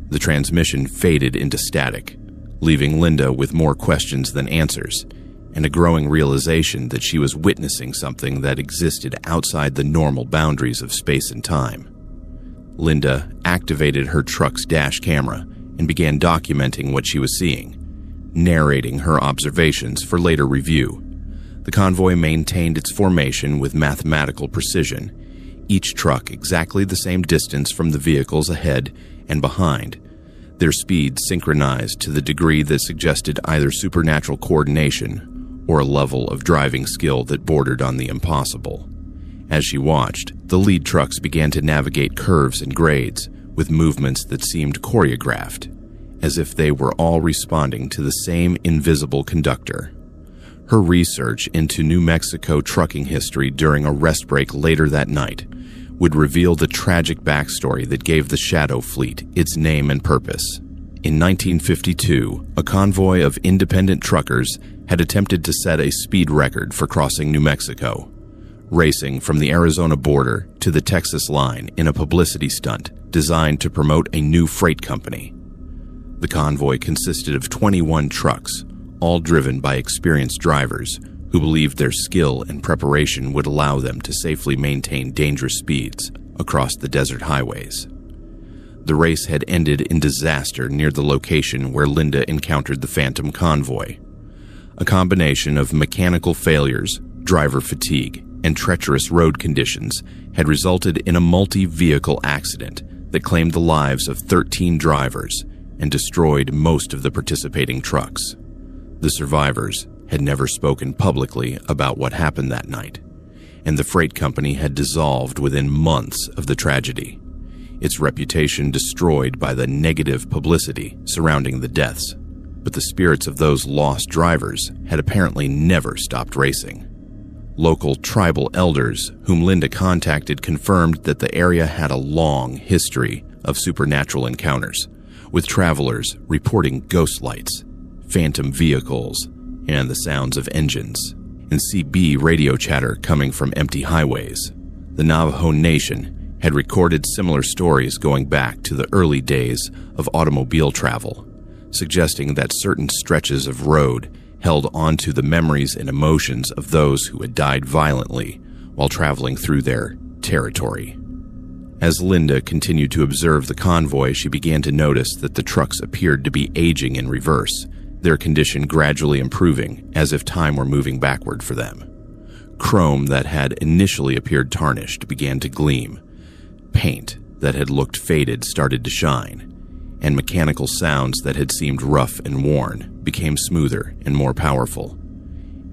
The transmission faded into static, leaving Linda with more questions than answers, and a growing realization that she was witnessing something that existed outside the normal boundaries of space and time. Linda activated her truck's dash camera and began documenting what she was seeing, narrating her observations for later review. The convoy maintained its formation with mathematical precision, each truck exactly the same distance from the vehicles ahead and behind, their speeds synchronized to the degree that suggested either supernatural coordination or a level of driving skill that bordered on the impossible. As she watched, the lead trucks began to navigate curves and grades with movements that seemed choreographed, as if they were all responding to the same invisible conductor. Her research into New Mexico trucking history during a rest break later that night would reveal the tragic backstory that gave the Shadow Fleet its name and purpose. In 1952, a convoy of independent truckers had attempted to set a speed record for crossing New Mexico, racing from the Arizona border to the Texas line in a publicity stunt designed to promote a new freight company. The convoy consisted of 21 trucks, all driven by experienced drivers who believed their skill and preparation would allow them to safely maintain dangerous speeds across the desert highways. The race had ended in disaster near the location where Linda encountered the Phantom convoy. A combination of mechanical failures, driver fatigue, and treacherous road conditions had resulted in a multi-vehicle accident that claimed the lives of 13 drivers and destroyed most of the participating trucks. The survivors had never spoken publicly about what happened that night, and the freight company had dissolved within months of the tragedy, its reputation destroyed by the negative publicity surrounding the deaths. But the spirits of those lost drivers had apparently never stopped racing. Local tribal elders whom Linda contacted confirmed that the area had a long history of supernatural encounters, with travelers reporting ghost lights, phantom vehicles, and the sounds of engines, and CB radio chatter coming from empty highways. The Navajo Nation had recorded similar stories going back to the early days of automobile travel, suggesting that certain stretches of road held onto the memories and emotions of those who had died violently while traveling through their territory. As Linda continued to observe the convoy, she began to notice that the trucks appeared to be aging in reverse, their condition gradually improving as if time were moving backward for them. Chrome that had initially appeared tarnished began to gleam. Paint that had looked faded started to shine, and mechanical sounds that had seemed rough and worn became smoother and more powerful.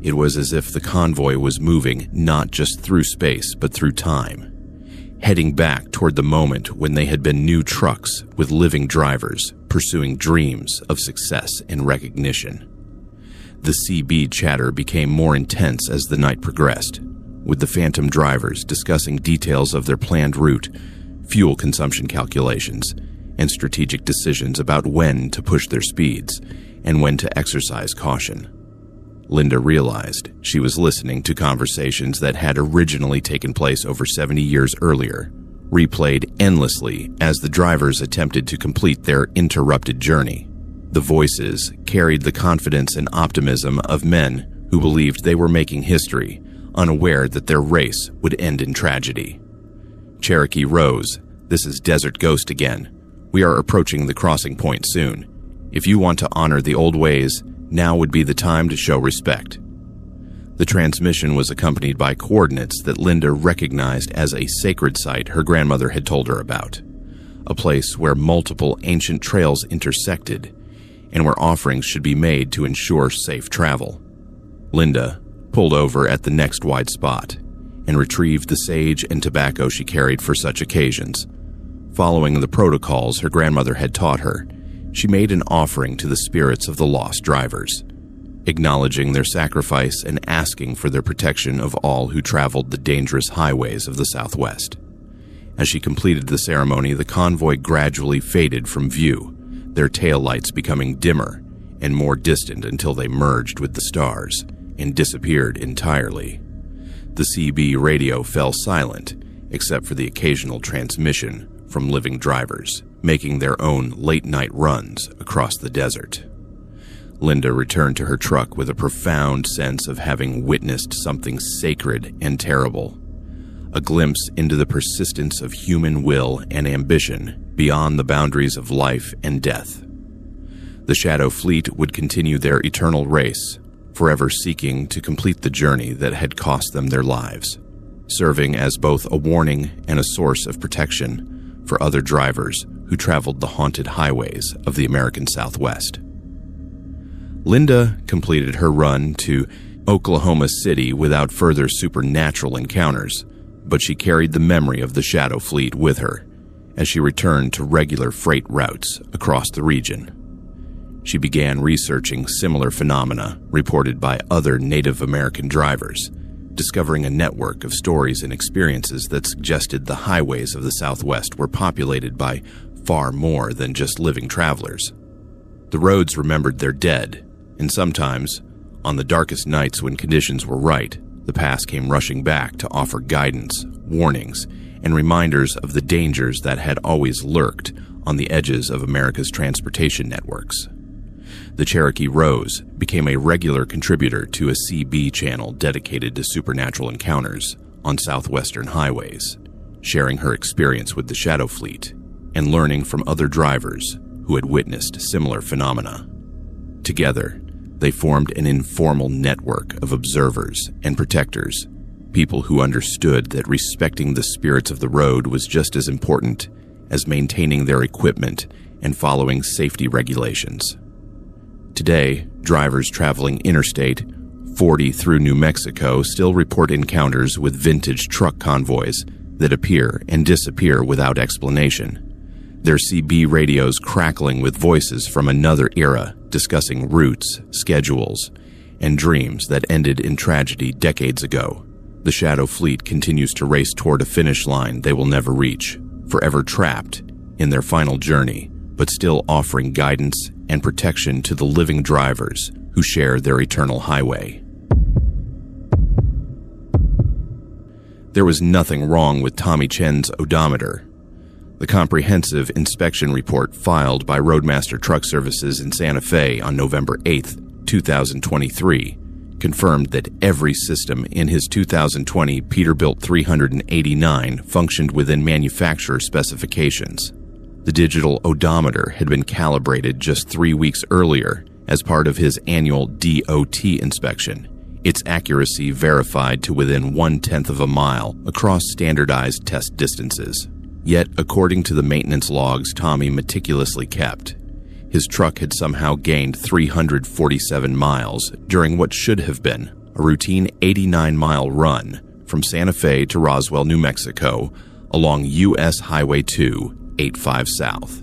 It was as if the convoy was moving not just through space but through time, heading back toward the moment when they had been new trucks with living drivers pursuing dreams of success and recognition. The CB chatter became more intense as the night progressed, with the Phantom drivers discussing details of their planned route, fuel consumption calculations, and strategic decisions about when to push their speeds and when to exercise caution. Linda realized she was listening to conversations that had originally taken place over 70 years earlier, replayed endlessly as the drivers attempted to complete their interrupted journey. The voices carried the confidence and optimism of men who believed they were making history, unaware that their race would end in tragedy. "Cherokee Rose, this is Desert Ghost again. We are approaching the crossing point soon. If you want to honor the old ways, now would be the time to show respect." The transmission was accompanied by coordinates that Linda recognized as a sacred site her grandmother had told her about, a place where multiple ancient trails intersected and where offerings should be made to ensure safe travel. Linda pulled over at the next wide spot and retrieved the sage and tobacco she carried for such occasions. Following the protocols her grandmother had taught her, she made an offering to the spirits of the lost drivers, acknowledging their sacrifice and asking for their protection of all who traveled the dangerous highways of the Southwest. As she completed the ceremony, the convoy gradually faded from view, their taillights becoming dimmer and more distant until they merged with the stars and disappeared entirely. The CB radio fell silent, except for the occasional transmission from living drivers, making their own late-night runs across the desert. Linda returned to her truck with a profound sense of having witnessed something sacred and terrible, a glimpse into the persistence of human will and ambition beyond the boundaries of life and death. The Shadow Fleet would continue their eternal race, forever seeking to complete the journey that had cost them their lives, serving as both a warning and a source of protection for other drivers who traveled the haunted highways of the American Southwest. Linda completed her run to Oklahoma City without further supernatural encounters, but she carried the memory of the Shadow Fleet with her as she returned to regular freight routes across the region. She began researching similar phenomena reported by other Native American drivers, discovering a network of stories and experiences that suggested the highways of the Southwest were populated by far more than just living travelers. The roads remembered their dead, and sometimes, on the darkest nights when conditions were right, the past came rushing back to offer guidance, warnings, and reminders of the dangers that had always lurked on the edges of America's transportation networks. The Cherokee Rose became a regular contributor to a CB channel dedicated to supernatural encounters on southwestern highways, sharing her experience with the Shadow Fleet and learning from other drivers who had witnessed similar phenomena. Together, they formed an informal network of observers and protectors, people who understood that respecting the spirits of the road was just as important as maintaining their equipment and following safety regulations. Today, drivers traveling Interstate 40 through New Mexico still report encounters with vintage truck convoys that appear and disappear without explanation, their CB radios crackling with voices from another era discussing routes, schedules, and dreams that ended in tragedy decades ago. The Shadow Fleet continues to race toward a finish line they will never reach, forever trapped in their final journey, but still offering guidance and protection to the living drivers who share their eternal highway. There was nothing wrong with Tommy Chen's odometer. The comprehensive inspection report filed by Roadmaster Truck Services in Santa Fe on November 8, 2023, confirmed that every system in his 2020 Peterbilt 389 functioned within manufacturer specifications. The digital odometer had been calibrated just 3 weeks earlier as part of his annual DOT inspection, its accuracy verified to within 1/10 of a mile across standardized test distances. Yet, according to the maintenance logs Tommy meticulously kept, his truck had somehow gained 347 miles during what should have been a routine 89-mile run from Santa Fe to Roswell, New Mexico, along U.S. Highway 285 South.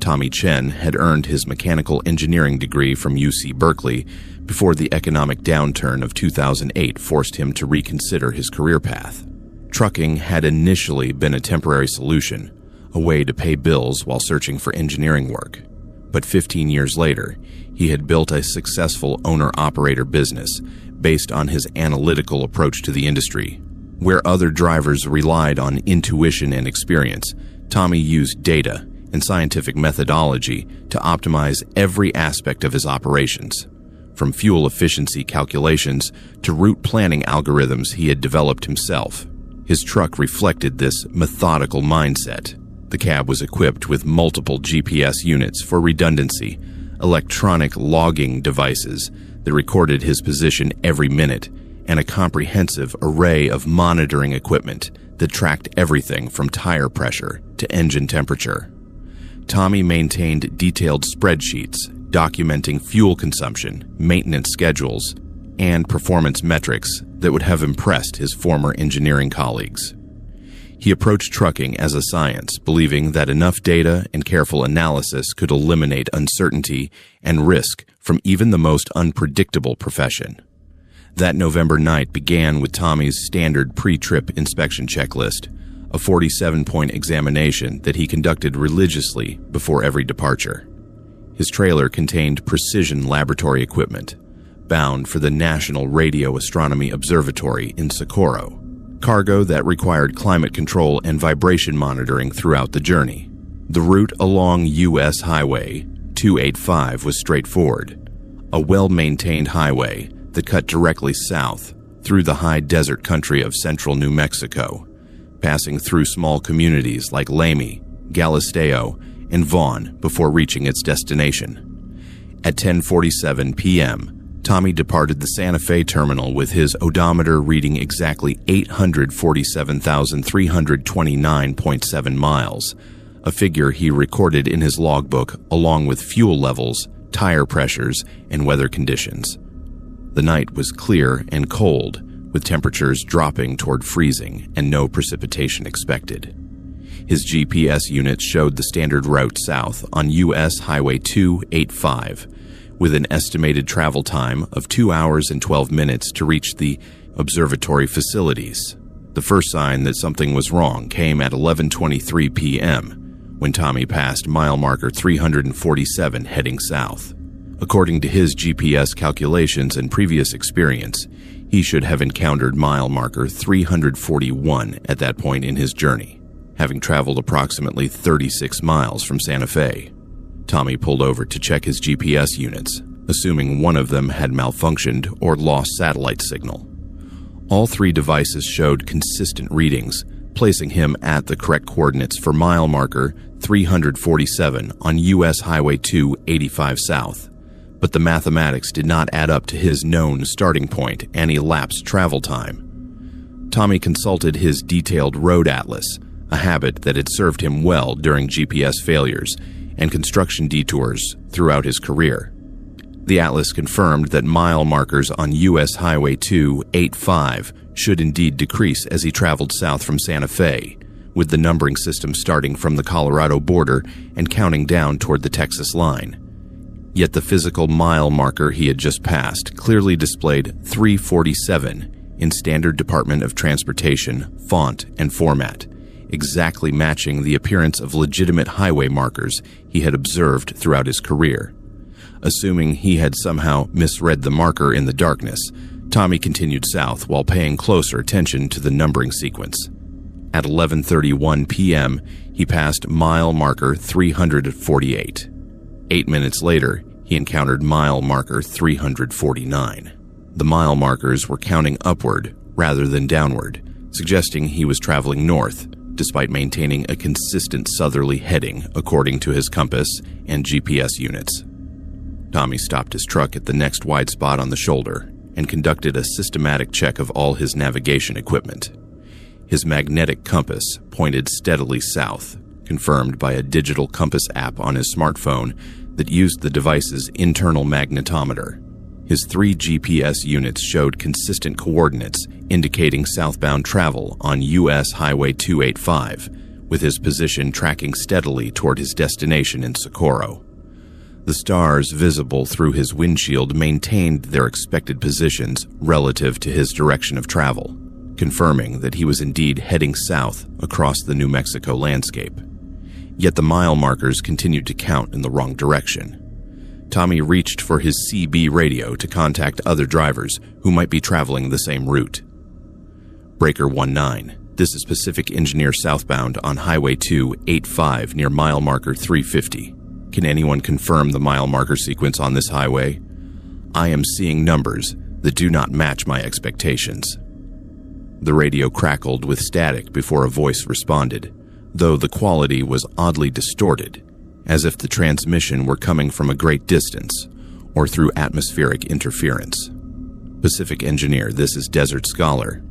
Tommy Chen had earned his mechanical engineering degree from UC Berkeley before the economic downturn of 2008 forced him to reconsider his career path. Trucking had initially been a temporary solution, a way to pay bills while searching for engineering work. But 15 years later, he had built a successful owner-operator business based on his analytical approach to the industry. Where other drivers relied on intuition and experience, Tommy used data and scientific methodology to optimize every aspect of his operations, from fuel efficiency calculations to route planning algorithms he had developed himself. His truck reflected this methodical mindset. The cab was equipped with multiple GPS units for redundancy, electronic logging devices that recorded his position every minute, and a comprehensive array of monitoring equipment that tracked everything from tire pressure to engine temperature. Tommy maintained detailed spreadsheets documenting fuel consumption, maintenance schedules, and performance metrics that would have impressed his former engineering colleagues. He approached trucking as a science, believing that enough data and careful analysis could eliminate uncertainty and risk from even the most unpredictable profession. That November night began with Tommy's standard pre-trip inspection checklist, a 47-point examination that he conducted religiously before every departure. His trailer contained precision laboratory equipment, bound for the National Radio Astronomy Observatory in Socorro, cargo that required climate control and vibration monitoring throughout the journey. The route along U.S. Highway 285 was straightforward, a well-maintained highway that cut directly south through the high desert country of central New Mexico, passing through small communities like Lamy, Galisteo, and Vaughn before reaching its destination. At 10:47 p.m., Tommy departed the Santa Fe terminal with his odometer reading exactly 847,329.7 miles, a figure he recorded in his logbook along with fuel levels, tire pressures, and weather conditions. The night was clear and cold, with temperatures dropping toward freezing and no precipitation expected. His GPS units showed the standard route south on U.S. Highway 285, with an estimated travel time of 2 hours and 12 minutes to reach the observatory facilities. The first sign that something was wrong came at 11:23 p.m., when Tommy passed mile marker 347 heading south. According to his GPS calculations and previous experience, he should have encountered mile marker 341 at that point in his journey, having traveled approximately 36 miles from Santa Fe. Tommy pulled over to check his GPS units, assuming one of them had malfunctioned or lost satellite signal. All three devices showed consistent readings, placing him at the correct coordinates for mile marker 347 on U.S. Highway 285 South, but the mathematics did not add up to his known starting point and elapsed travel time. Tommy consulted his detailed road atlas, a habit that had served him well during GPS failures and construction detours throughout his career. The atlas confirmed that mile markers on U.S. Highway 285 should indeed decrease as he traveled south from Santa Fe, with the numbering system starting from the Colorado border and counting down toward the Texas line. Yet the physical mile marker he had just passed clearly displayed 347 in Standard Department of Transportation font and format, exactly matching the appearance of legitimate highway markers he had observed throughout his career. Assuming he had somehow misread the marker in the darkness, Tommy continued south while paying closer attention to the numbering sequence. At 11:31 p.m., he passed mile marker 348. 8 minutes later, he encountered mile marker 349. The mile markers were counting upward rather than downward, suggesting he was traveling north, despite maintaining a consistent southerly heading according to his compass and GPS units. Tommy stopped his truck at the next wide spot on the shoulder and conducted a systematic check of all his navigation equipment. His magnetic compass pointed steadily south, confirmed by a digital compass app on his smartphone that used the device's internal magnetometer. His 3 GPS units showed consistent coordinates indicating southbound travel on U.S. Highway 285, with his position tracking steadily toward his destination in Socorro. The stars visible through his windshield maintained their expected positions relative to his direction of travel, confirming that he was indeed heading south across the New Mexico landscape. Yet the mile markers continued to count in the wrong direction. Tommy reached for his CB radio to contact other drivers who might be traveling the same route. Breaker 19, this is Pacific Engineer southbound on Highway 285 near mile marker 350. Can anyone confirm the mile marker sequence on this highway? I am seeing numbers that do not match my expectations. The radio crackled with static before a voice responded, though the quality was oddly distorted, as if the transmission were coming from a great distance or through atmospheric interference. Pacific Engineer, this is Desert Scholar.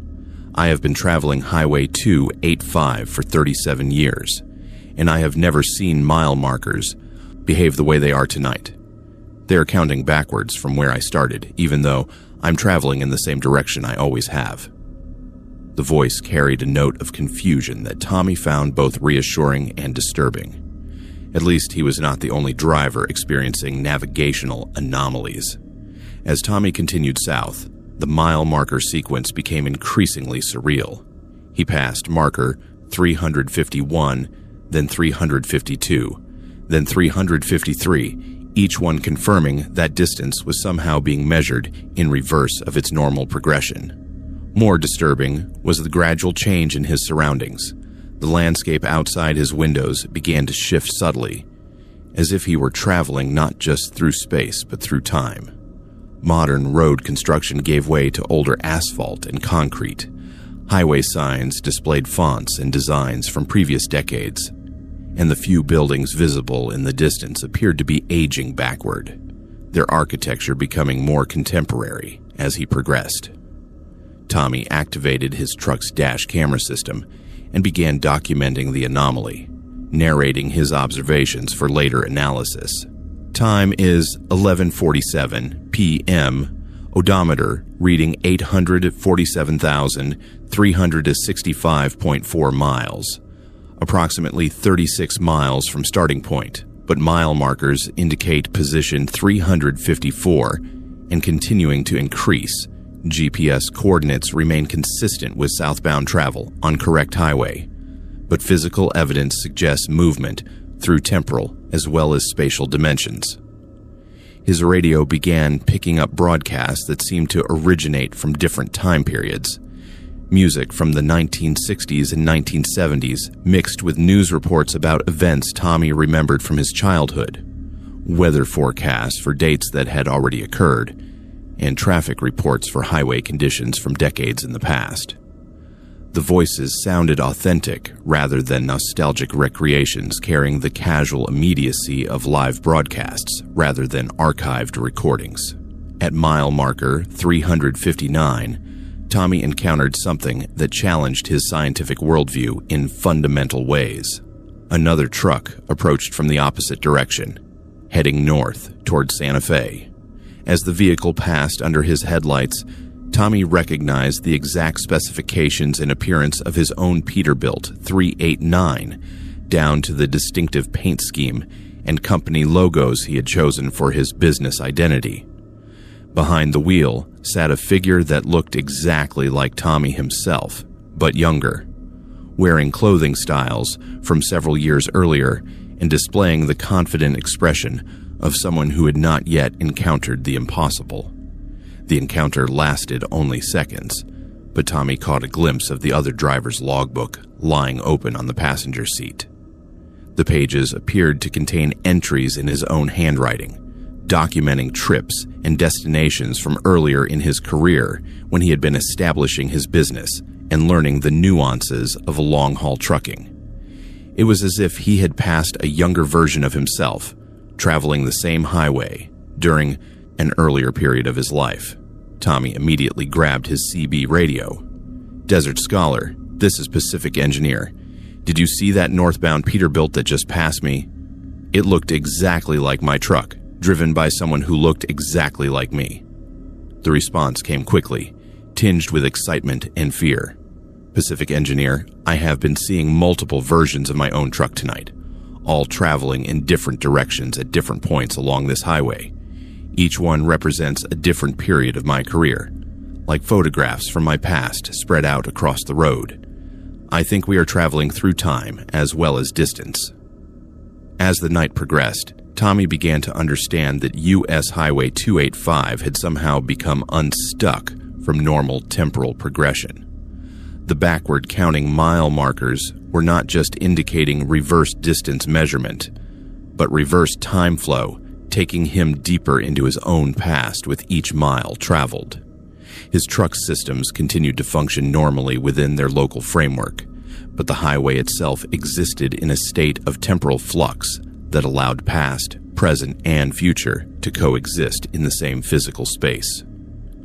I have been traveling Highway 285 for 37 years, and I have never seen mile markers behave the way they are tonight. They are counting backwards from where I started, even though I'm traveling in the same direction I always have. The voice carried a note of confusion that Tommy found both reassuring and disturbing. At least he was not the only driver experiencing navigational anomalies. As Tommy continued south, the mile marker sequence became increasingly surreal. He passed marker 351, then 352, then 353, each one confirming that distance was somehow being measured in reverse of its normal progression. More disturbing was the gradual change in his surroundings. The landscape outside his windows began to shift subtly, as if he were traveling not just through space but through time. Modern road construction gave way to older asphalt and concrete. Highway signs displayed fonts and designs from previous decades, and the few buildings visible in the distance appeared to be aging backward, their architecture becoming more contemporary as he progressed. Tommy activated his truck's dash camera system and began documenting the anomaly, narrating his observations for later analysis. Time is 11:47 p.m., odometer reading 847,365.4 miles, approximately 36 miles from starting point, but mile markers indicate position 354 and continuing to increase. GPS coordinates remain consistent with southbound travel on correct highway, but physical evidence suggests movement through temporal as well as spatial dimensions. His radio began picking up broadcasts that seemed to originate from different time periods. Music from the 1960s and 1970s mixed with news reports about events Tommy remembered from his childhood, weather forecasts for dates that had already occurred, and traffic reports for highway conditions from decades in the past. The voices sounded authentic rather than nostalgic recreations carrying the casual immediacy of live broadcasts rather than archived recordings. At mile marker 359, Tommy encountered something that challenged his scientific worldview in fundamental ways. Another truck approached from the opposite direction, heading north toward Santa Fe. As the vehicle passed under his headlights, Tommy recognized the exact specifications and appearance of his own Peterbilt 389, down to the distinctive paint scheme and company logos he had chosen for his business identity. Behind the wheel sat a figure that looked exactly like Tommy himself, but younger, wearing clothing styles from several years earlier and displaying the confident expression of someone who had not yet encountered the impossible. The encounter lasted only seconds, but Tommy caught a glimpse of the other driver's logbook lying open on the passenger seat. The pages appeared to contain entries in his own handwriting, documenting trips and destinations from earlier in his career when he had been establishing his business and learning the nuances of long-haul trucking. It was as if he had passed a younger version of himself, traveling the same highway during an earlier period of his life. Tommy immediately grabbed his CB radio. Desert Scholar, this is Pacific Engineer. Did you see that northbound Peterbilt that just passed me? It looked exactly like my truck, driven by someone who looked exactly like me. The response came quickly, tinged with excitement and fear. Pacific Engineer, I have been seeing multiple versions of my own truck tonight, all traveling in different directions at different points along this highway. Each one represents a different period of my career, like photographs from my past spread out across the road. I think we are traveling through time as well as distance. As the night progressed, Tommy began to understand that U.S. Highway 285 had somehow become unstuck from normal temporal progression. The backward counting mile markers were not just indicating reverse distance measurement, but reverse time flow, taking him deeper into his own past with each mile traveled. His truck systems continued to function normally within their local framework, but the highway itself existed in a state of temporal flux that allowed past, present, and future to coexist in the same physical space.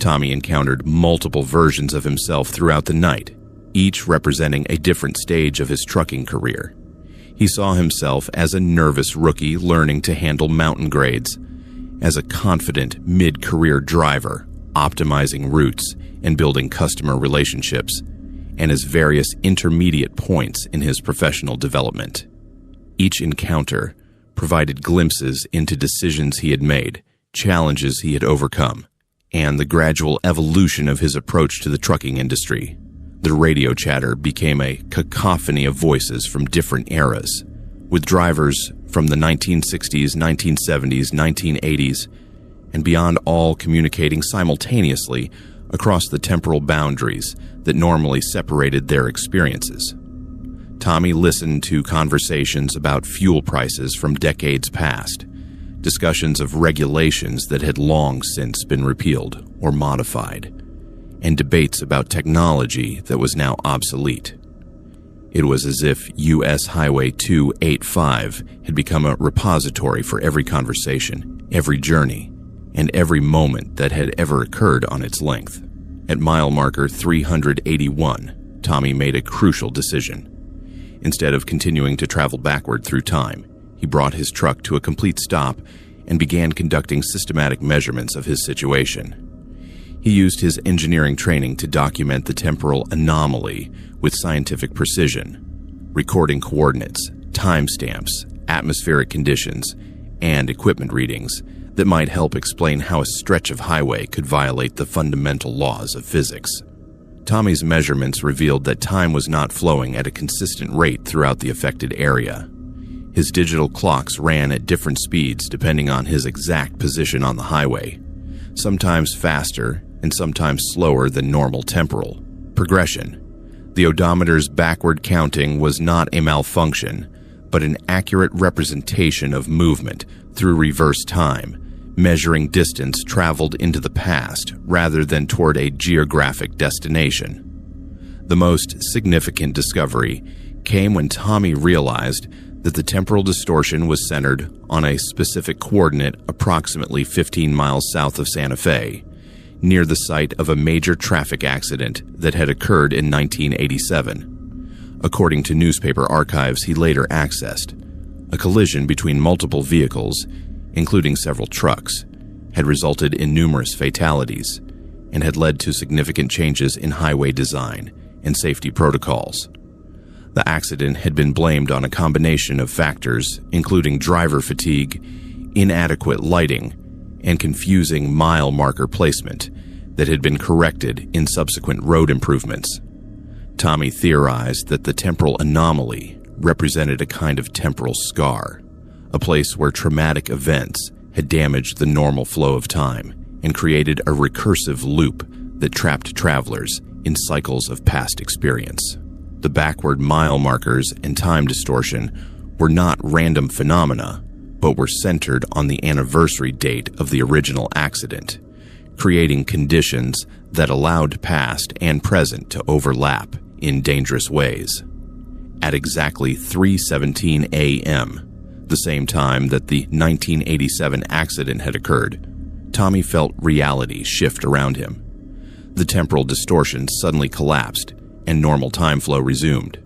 Tommy encountered multiple versions of himself throughout the night, each representing a different stage of his trucking career. He saw himself as a nervous rookie learning to handle mountain grades, as a confident mid-career driver optimizing routes and building customer relationships, and as various intermediate points in his professional development. Each encounter provided glimpses into decisions he had made, challenges he had overcome, and the gradual evolution of his approach to the trucking industry. The radio chatter became a cacophony of voices from different eras, with drivers from the 1960s, 1970s, 1980s, and beyond, all communicating simultaneously across the temporal boundaries that normally separated their experiences. Tommy listened to conversations about fuel prices from decades past, discussions of regulations that had long since been repealed or modified, and debates about technology that was now obsolete. It was as if U.S. Highway 285 had become a repository for every conversation, every journey, and every moment that had ever occurred on its length. At mile marker 381, Tommy made a crucial decision. Instead of continuing to travel backward through time, he brought his truck to a complete stop and began conducting systematic measurements of his situation. He used his engineering training to document the temporal anomaly with scientific precision, recording coordinates, timestamps, atmospheric conditions, and equipment readings that might help explain how a stretch of highway could violate the fundamental laws of physics. Tommy's measurements revealed that time was not flowing at a consistent rate throughout the affected area. His digital clocks ran at different speeds depending on his exact position on the highway, sometimes faster and sometimes slower than normal temporal progression. The odometer's backward counting was not a malfunction, but an accurate representation of movement through reverse time, measuring distance traveled into the past rather than toward a geographic destination. The most significant discovery came when Tommy realized that the temporal distortion was centered on a specific coordinate approximately 15 miles south of Santa Fe, near the site of a major traffic accident that had occurred in 1987. According to newspaper archives he later accessed, a collision between multiple vehicles, including several trucks, had resulted in numerous fatalities and had led to significant changes in highway design and safety protocols. The accident had been blamed on a combination of factors, including driver fatigue, inadequate lighting, and confusing mile marker placement that had been corrected in subsequent road improvements. Tommy theorized that the temporal anomaly represented a kind of temporal scar, a place where traumatic events had damaged the normal flow of time and created a recursive loop that trapped travelers in cycles of past experience. The backward mile markers and time distortion were not random phenomena, but were centered on the anniversary date of the original accident, creating conditions that allowed past and present to overlap in dangerous ways. At exactly 3:17 a.m., the same time that the 1987 accident had occurred, Tommy felt reality shift around him. The temporal distortion suddenly collapsed and normal time flow resumed.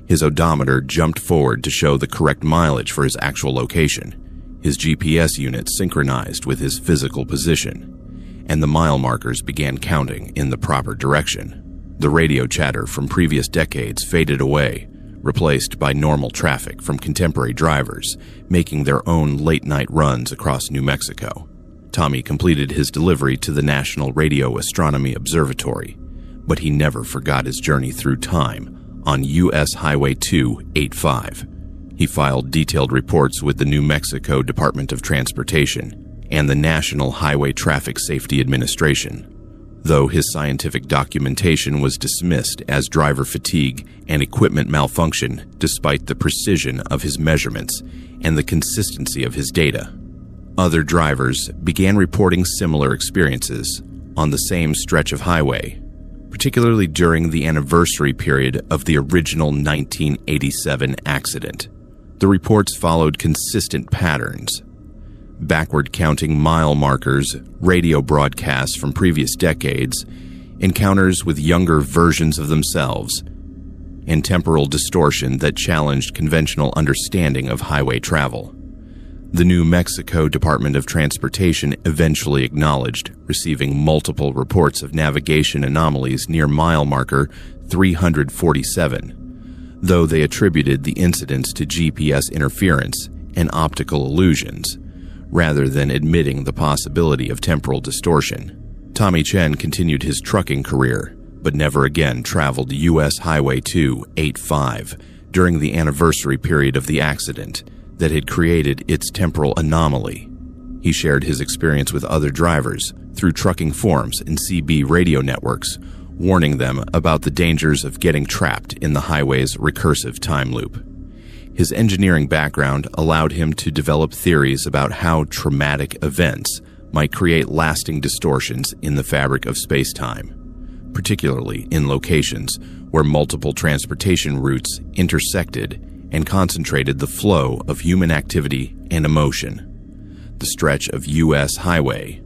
His odometer jumped forward to show the correct mileage for his actual location. His GPS unit synchronized with his physical position, and the mile markers began counting in the proper direction. The radio chatter from previous decades faded away, replaced by normal traffic from contemporary drivers making their own late-night runs across New Mexico. Tommy completed his delivery to the National Radio Astronomy Observatory, but he never forgot his journey through time on U.S. Highway 285. He filed detailed reports with the New Mexico Department of Transportation and the National Highway Traffic Safety Administration, though his scientific documentation was dismissed as driver fatigue and equipment malfunction despite the precision of his measurements and the consistency of his data. Other drivers began reporting similar experiences on the same stretch of highway, particularly during the anniversary period of the original 1987 accident. The reports followed consistent patterns. backward-counting mile markers, radio broadcasts from previous decades, encounters with younger versions of themselves, and temporal distortion that challenged conventional understanding of highway travel. The New Mexico Department of Transportation eventually acknowledged receiving multiple reports of navigation anomalies near mile marker 347, though they attributed the incidents to GPS interference and optical illusions, rather than admitting the possibility of temporal distortion. Tommy Chen continued his trucking career, but never again traveled U.S. Highway 285 during the anniversary period of the accident that had created its temporal anomaly. He shared his experience with other drivers through trucking forums and CB radio networks, warning them about the dangers of getting trapped in the highway's recursive time loop. His engineering background allowed him to develop theories about how traumatic events might create lasting distortions in the fabric of space-time, particularly in locations where multiple transportation routes intersected and concentrated the flow of human activity and emotion. The stretch of U.S. Highway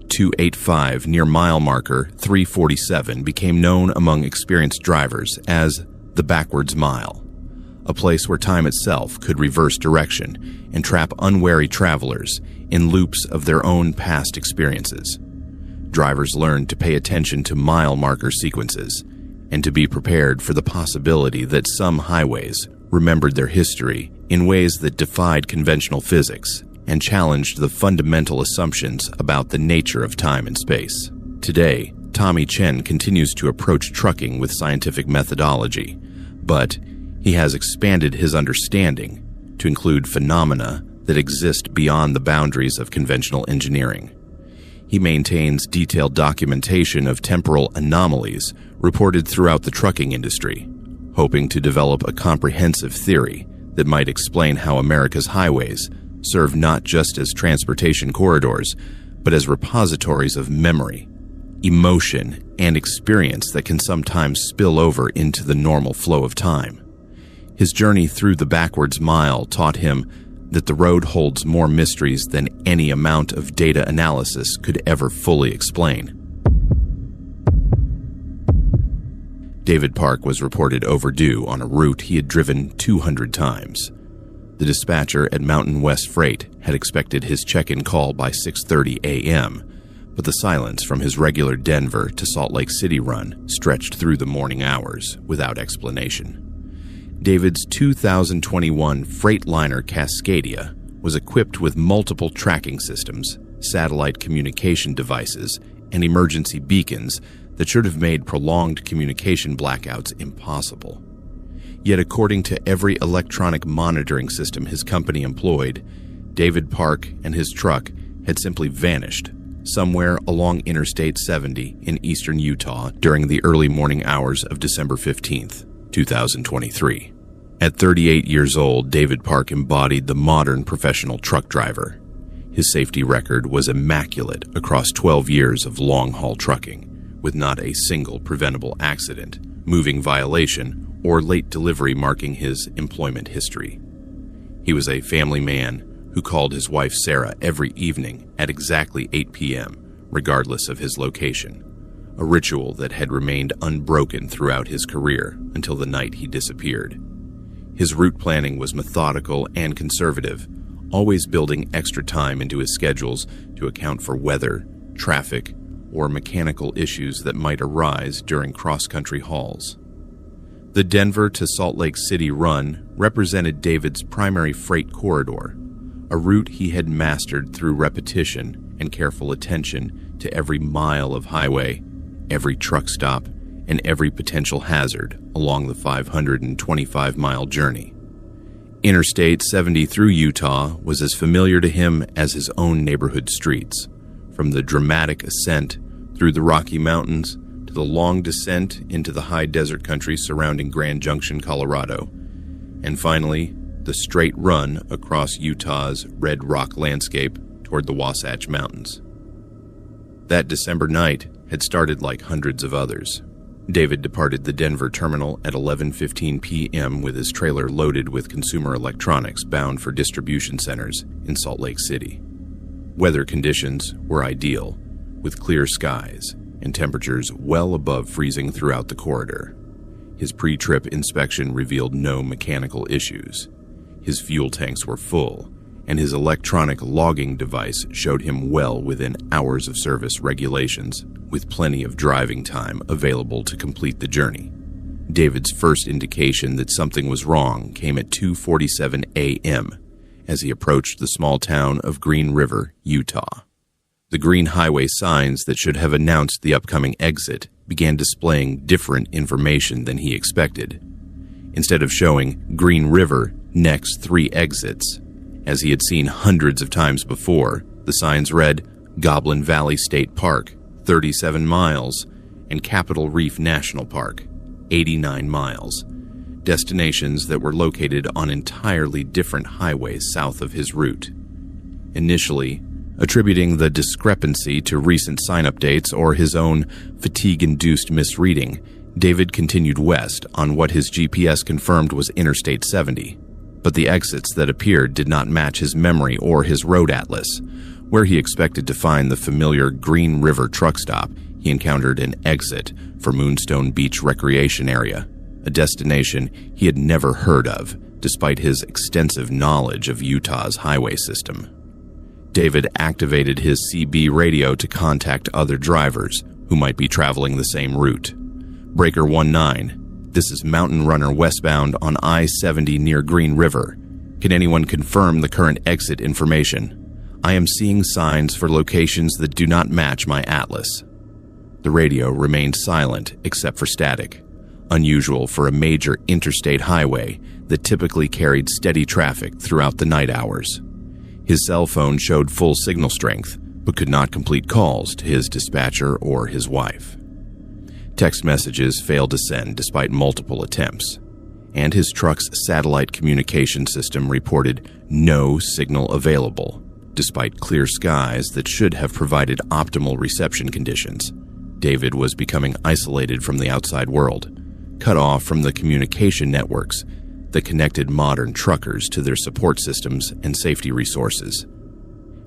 285 near mile marker 347 became known among experienced drivers as the backwards mile, a place where time itself could reverse direction and trap unwary travelers in loops of their own past experiences. Drivers learned to pay attention to mile marker sequences and to be prepared for the possibility that some highways remembered their history in ways that defied conventional physics and challenged the fundamental assumptions about the nature of time and space. Today, Tommy Chen continues to approach trucking with scientific methodology, but he has expanded his understanding to include phenomena that exist beyond the boundaries of conventional engineering. He maintains detailed documentation of temporal anomalies reported throughout the trucking industry, hoping to develop a comprehensive theory that might explain how America's highways serve not just as transportation corridors, but as repositories of memory, emotion, and experience that can sometimes spill over into the normal flow of time. His journey through the backwards mile taught him that the road holds more mysteries than any amount of data analysis could ever fully explain. David Park was reported overdue on a route he had driven 200 times. The dispatcher at Mountain West Freight had expected his check-in call by 6:30 a.m., but the silence from his regular Denver to Salt Lake City run stretched through the morning hours without explanation. David's 2021 Freightliner Cascadia was equipped with multiple tracking systems, satellite communication devices, and emergency beacons that should have made prolonged communication blackouts impossible. Yet according to every electronic monitoring system his company employed, David Park and his truck had simply vanished somewhere along Interstate 70 in eastern Utah during the early morning hours of December 15th, 2023. At 38 years old, David Park embodied the modern professional truck driver. His safety record was immaculate across 12 years of long-haul trucking, with not a single preventable accident, moving violation, or late delivery marking his employment history. He was a family man who called his wife Sarah every evening at exactly 8 p.m., regardless of his location, a ritual that had remained unbroken throughout his career until the night he disappeared. His route planning was methodical and conservative, always building extra time into his schedules to account for weather, traffic, or mechanical issues that might arise during cross-country hauls. The Denver to Salt Lake City run represented David's primary freight corridor, a route he had mastered through repetition and careful attention to every mile of highway, every truck stop, and every potential hazard along the 525-mile journey. Interstate 70 through Utah was as familiar to him as his own neighborhood streets, from the dramatic ascent through the Rocky Mountains to the long descent into the high desert country surrounding Grand Junction, Colorado, and finally, the straight run across Utah's red rock landscape toward the Wasatch Mountains. That December night had started like hundreds of others. David departed the Denver terminal at 11:15 p.m. with his trailer loaded with consumer electronics bound for distribution centers in Salt Lake City. Weather conditions were ideal, with clear skies and temperatures well above freezing throughout the corridor. His pre-trip inspection revealed no mechanical issues. His fuel tanks were full, and his electronic logging device showed him well within hours of service regulations, with plenty of driving time available to complete the journey. David's first indication that something was wrong came at 2:47 a.m. as he approached the small town of Green River, Utah. The green highway signs that should have announced the upcoming exit began displaying different information than he expected. Instead of showing Green River, next 3 exits, as he had seen hundreds of times before, the signs read Goblin Valley State Park, 37 miles, and Capitol Reef National Park, 89 miles, destinations that were located on entirely different highways south of his route. Initially, attributing the discrepancy to recent sign updates or his own fatigue-induced misreading, David continued west on what his GPS confirmed was Interstate 70. But the exits that appeared did not match his memory or his road atlas. Where he expected to find the familiar Green River truck stop, he encountered an exit for Moonstone Beach Recreation Area, a destination he had never heard of, despite his extensive knowledge of Utah's highway system. David activated his CB radio to contact other drivers who might be traveling the same route. Breaker 19, this is Mountain Runner westbound on I-70 near Green River. Can anyone confirm the current exit information? I am seeing signs for locations that do not match my atlas. The radio remained silent except for static, unusual for a major interstate highway that typically carried steady traffic throughout the night hours. His cell phone showed full signal strength, but could not complete calls to his dispatcher or his wife. Text messages failed to send despite multiple attempts, and his truck's satellite communication system reported no signal available, despite clear skies that should have provided optimal reception conditions. David was becoming isolated from the outside world, cut off from the communication networks that connected modern truckers to their support systems and safety resources.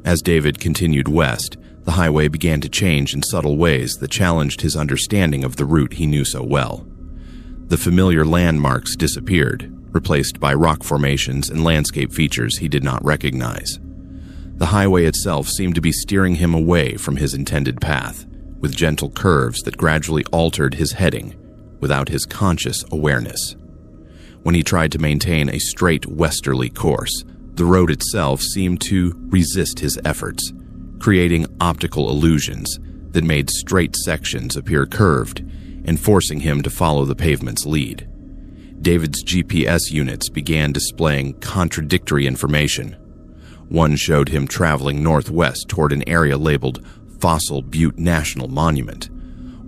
As David continued west, the highway began to change in subtle ways that challenged his understanding of the route he knew so well. The familiar landmarks disappeared, replaced by rock formations and landscape features he did not recognize. The highway itself seemed to be steering him away from his intended path, with gentle curves that gradually altered his heading without his conscious awareness. When he tried to maintain a straight westerly course, the road itself seemed to resist his efforts, creating optical illusions that made straight sections appear curved and forcing him to follow the pavement's lead. David's GPS units began displaying contradictory information. One showed him traveling northwest toward an area labeled Fossil Butte National Monument,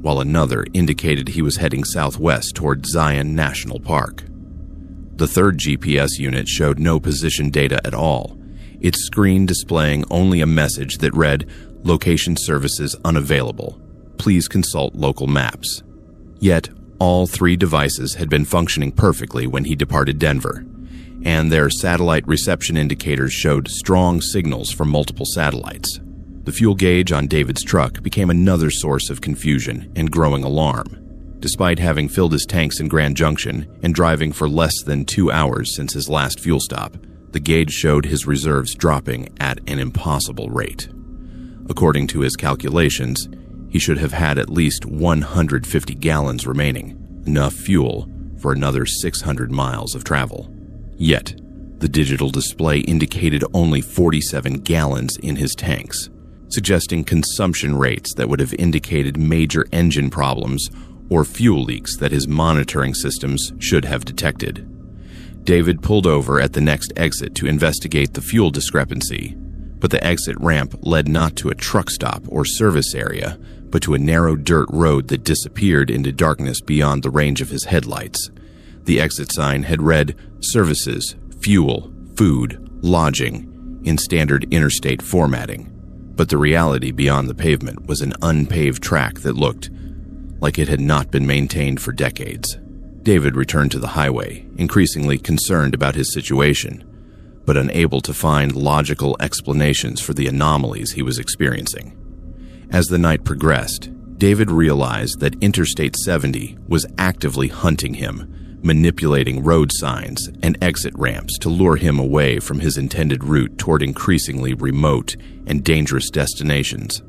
while another indicated he was heading southwest toward Zion National Park. The third GPS unit showed no position data at all, its screen displaying only a message that read, "Location services unavailable. Please consult local maps." Yet, all 3 devices had been functioning perfectly when he departed Denver, and their satellite reception indicators showed strong signals from multiple satellites. The fuel gauge on David's truck became another source of confusion and growing alarm. Despite having filled his tanks in Grand Junction and driving for less than 2 hours since his last fuel stop, the gauge showed his reserves dropping at an impossible rate. According to his calculations, he should have had at least 150 gallons remaining, enough fuel for another 600 miles of travel. Yet, the digital display indicated only 47 gallons in his tanks, suggesting consumption rates that would have indicated major engine problems or fuel leaks that his monitoring systems should have detected. David pulled over at the next exit to investigate the fuel discrepancy, but the exit ramp led not to a truck stop or service area, but to a narrow dirt road that disappeared into darkness beyond the range of his headlights. The exit sign had read, "Services, Fuel, Food, Lodging," in standard interstate formatting, but the reality beyond the pavement was an unpaved track that looked like it had not been maintained for decades. David returned to the highway, increasingly concerned about his situation, but unable to find logical explanations for the anomalies he was experiencing. As the night progressed, David realized that Interstate 70 was actively hunting him, manipulating road signs and exit ramps to lure him away from his intended route toward increasingly remote and dangerous destinations.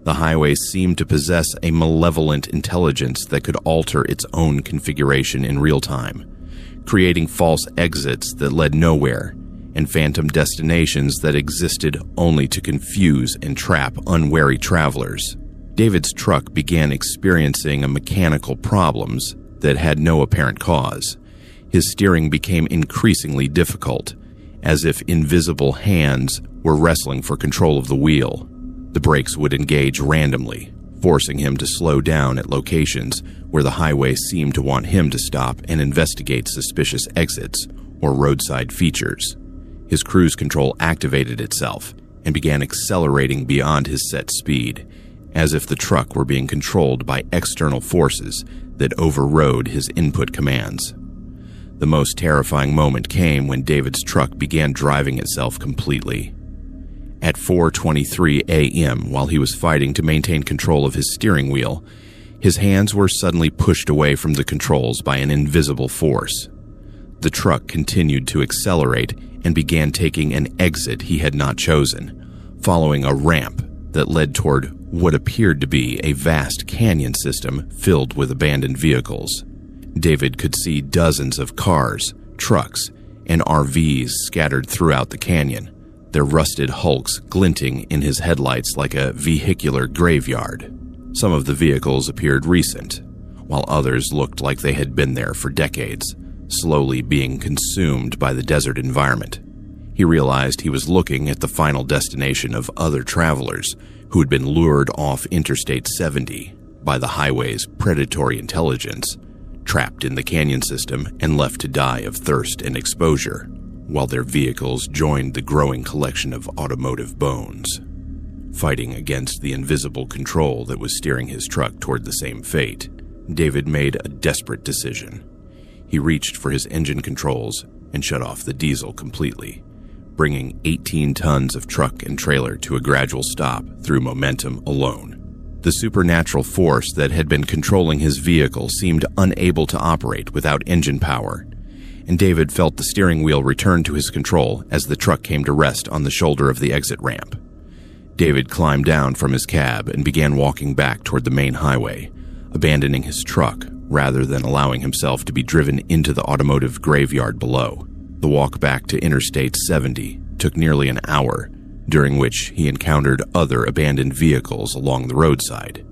The highway seemed to possess a malevolent intelligence that could alter its own configuration in real time, creating false exits that led nowhere and phantom destinations that existed only to confuse and trap unwary travelers. David's truck began experiencing mechanical problems that had no apparent cause. His steering became increasingly difficult, as if invisible hands were wrestling for control of the wheel. The brakes would engage randomly, forcing him to slow down at locations where the highway seemed to want him to stop and investigate suspicious exits or roadside features. His cruise control activated itself and began accelerating beyond his set speed, as if the truck were being controlled by external forces that overrode his input commands. The most terrifying moment came when David's truck began driving itself completely. At 4:23 a.m., while he was fighting to maintain control of his steering wheel, his hands were suddenly pushed away from the controls by an invisible force. The truck continued to accelerate and began taking an exit he had not chosen, following a ramp that led toward what appeared to be a vast canyon system filled with abandoned vehicles. David could see dozens of cars, trucks, and RVs scattered throughout the canyon, their rusted hulks glinting in his headlights like a vehicular graveyard. Some of the vehicles appeared recent, while others looked like they had been there for decades, slowly being consumed by the desert environment. He realized he was looking at the final destination of other travelers who had been lured off Interstate 70 by the highway's predatory intelligence, trapped in the canyon system and left to die of thirst and exposure, while their vehicles joined the growing collection of automotive bones. Fighting against the invisible control that was steering his truck toward the same fate, David made a desperate decision. He reached for his engine controls and shut off the diesel completely, bringing 18 tons of truck and trailer to a gradual stop through momentum alone. The supernatural force that had been controlling his vehicle seemed unable to operate without engine power, and David felt the steering wheel return to his control as the truck came to rest on the shoulder of the exit ramp. David climbed down from his cab and began walking back toward the main highway, abandoning his truck rather than allowing himself to be driven into the automotive graveyard below. The walk back to Interstate 70 took nearly an hour, during which he encountered other abandoned vehicles along the roadside.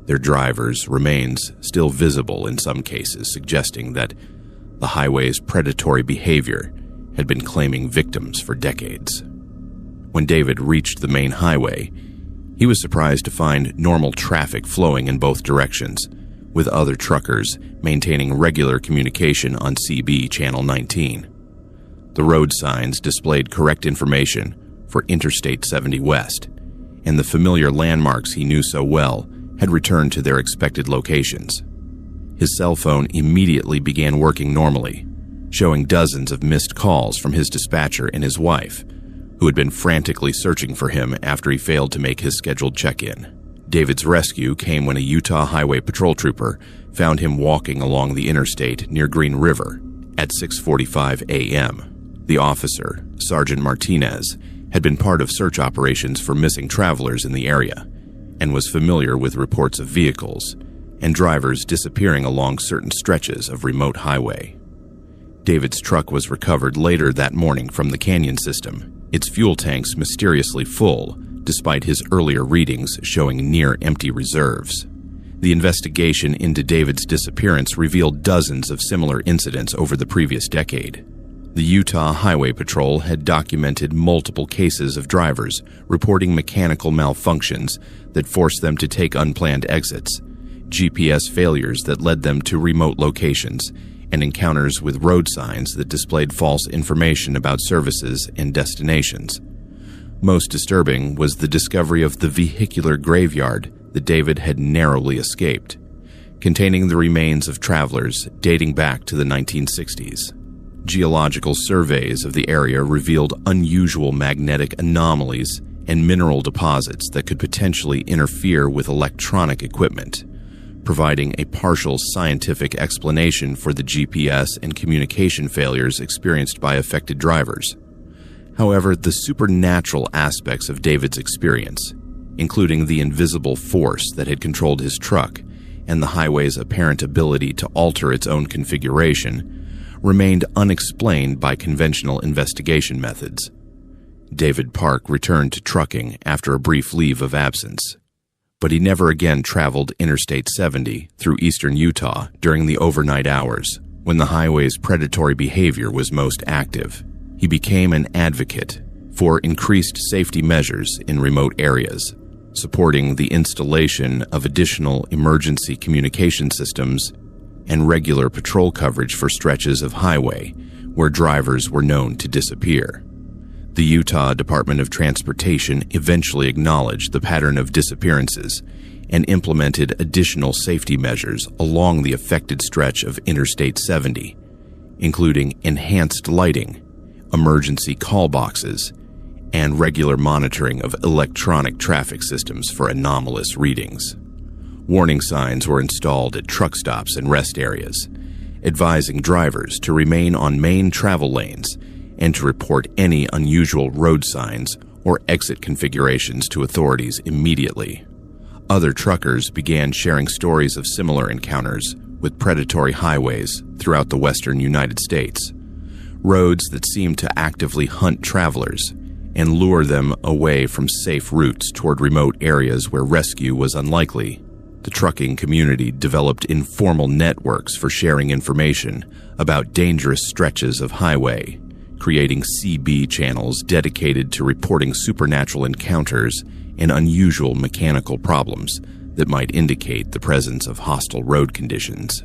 Their drivers' remains still visible in some cases, suggesting that the highway's predatory behavior had been claiming victims for decades. When David reached the main highway, he was surprised to find normal traffic flowing in both directions, with other truckers maintaining regular communication on CB Channel 19. The road signs displayed correct information for Interstate 70 West, and the familiar landmarks he knew so well had returned to their expected locations. His cell phone immediately began working normally, showing dozens of missed calls from his dispatcher and his wife, who had been frantically searching for him after he failed to make his scheduled check-in. David's rescue came when a Utah Highway Patrol trooper found him walking along the interstate near Green River at 6:45 a.m. The officer, Sergeant Martinez, had been part of search operations for missing travelers in the area and was familiar with reports of vehicles and drivers disappearing along certain stretches of remote highway. David's truck was recovered later that morning from the canyon system, its fuel tanks mysteriously full, despite his earlier readings showing near-empty reserves. The investigation into David's disappearance revealed dozens of similar incidents over the previous decade. The Utah Highway Patrol had documented multiple cases of drivers reporting mechanical malfunctions that forced them to take unplanned exits, GPS failures that led them to remote locations, and encounters with road signs that displayed false information about services and destinations. Most disturbing was the discovery of the vehicular graveyard that David had narrowly escaped, containing the remains of travelers dating back to the 1960s. Geological surveys of the area revealed unusual magnetic anomalies and mineral deposits that could potentially interfere with electronic equipment, providing a partial scientific explanation for the GPS and communication failures experienced by affected drivers. However, the supernatural aspects of David's experience, including the invisible force that had controlled his truck and the highway's apparent ability to alter its own configuration, remained unexplained by conventional investigation methods. David Park returned to trucking after a brief leave of absence, but he never again traveled Interstate 70 through eastern Utah during the overnight hours, when the highway's predatory behavior was most active. He became an advocate for increased safety measures in remote areas, supporting the installation of additional emergency communication systems and regular patrol coverage for stretches of highway where drivers were known to disappear. The Utah Department of Transportation eventually acknowledged the pattern of disappearances and implemented additional safety measures along the affected stretch of Interstate 70, including enhanced lighting, emergency call boxes, and regular monitoring of electronic traffic systems for anomalous readings. Warning signs were installed at truck stops and rest areas, advising drivers to remain on main travel lanes and to report any unusual road signs or exit configurations to authorities immediately. Other truckers began sharing stories of similar encounters with predatory highways throughout the western United States, roads that seemed to actively hunt travelers and lure them away from safe routes toward remote areas where rescue was unlikely. The trucking community developed informal networks for sharing information about dangerous stretches of highway, creating CB channels dedicated to reporting supernatural encounters and unusual mechanical problems that might indicate the presence of hostile road conditions.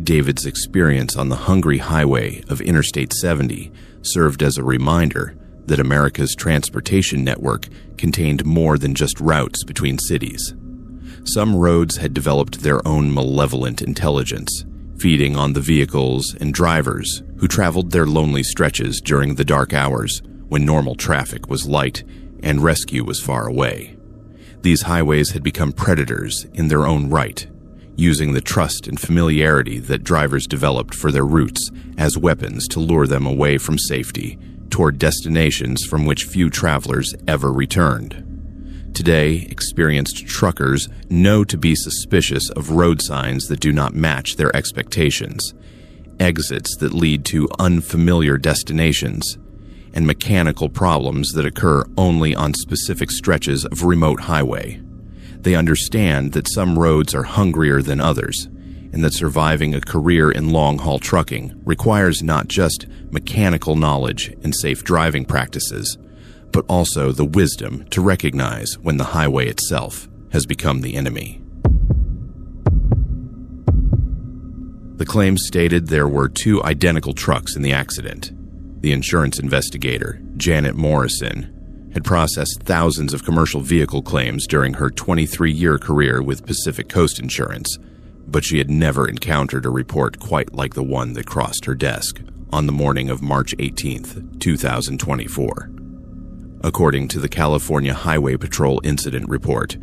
David's experience on the hungry highway of Interstate 70 served as a reminder that America's transportation network contained more than just routes between cities. Some roads had developed their own malevolent intelligence, feeding on the vehicles and drivers who traveled their lonely stretches during the dark hours when normal traffic was light and rescue was far away. These highways had become predators in their own right, using the trust and familiarity that drivers developed for their routes as weapons to lure them away from safety toward destinations from which few travelers ever returned. Today, experienced truckers know to be suspicious of road signs that do not match their expectations, exits that lead to unfamiliar destinations, and mechanical problems that occur only on specific stretches of remote highway. They understand that some roads are hungrier than others, and that surviving a career in long-haul trucking requires not just mechanical knowledge and safe driving practices, but also the wisdom to recognize when the highway itself has become the enemy. The claims stated there were two identical trucks in the accident. The insurance investigator, Janet Morrison, had processed thousands of commercial vehicle claims during her 23-year career with Pacific Coast Insurance, but she had never encountered a report quite like the one that crossed her desk on the morning of March 18, 2024. According to the California Highway Patrol Incident Report,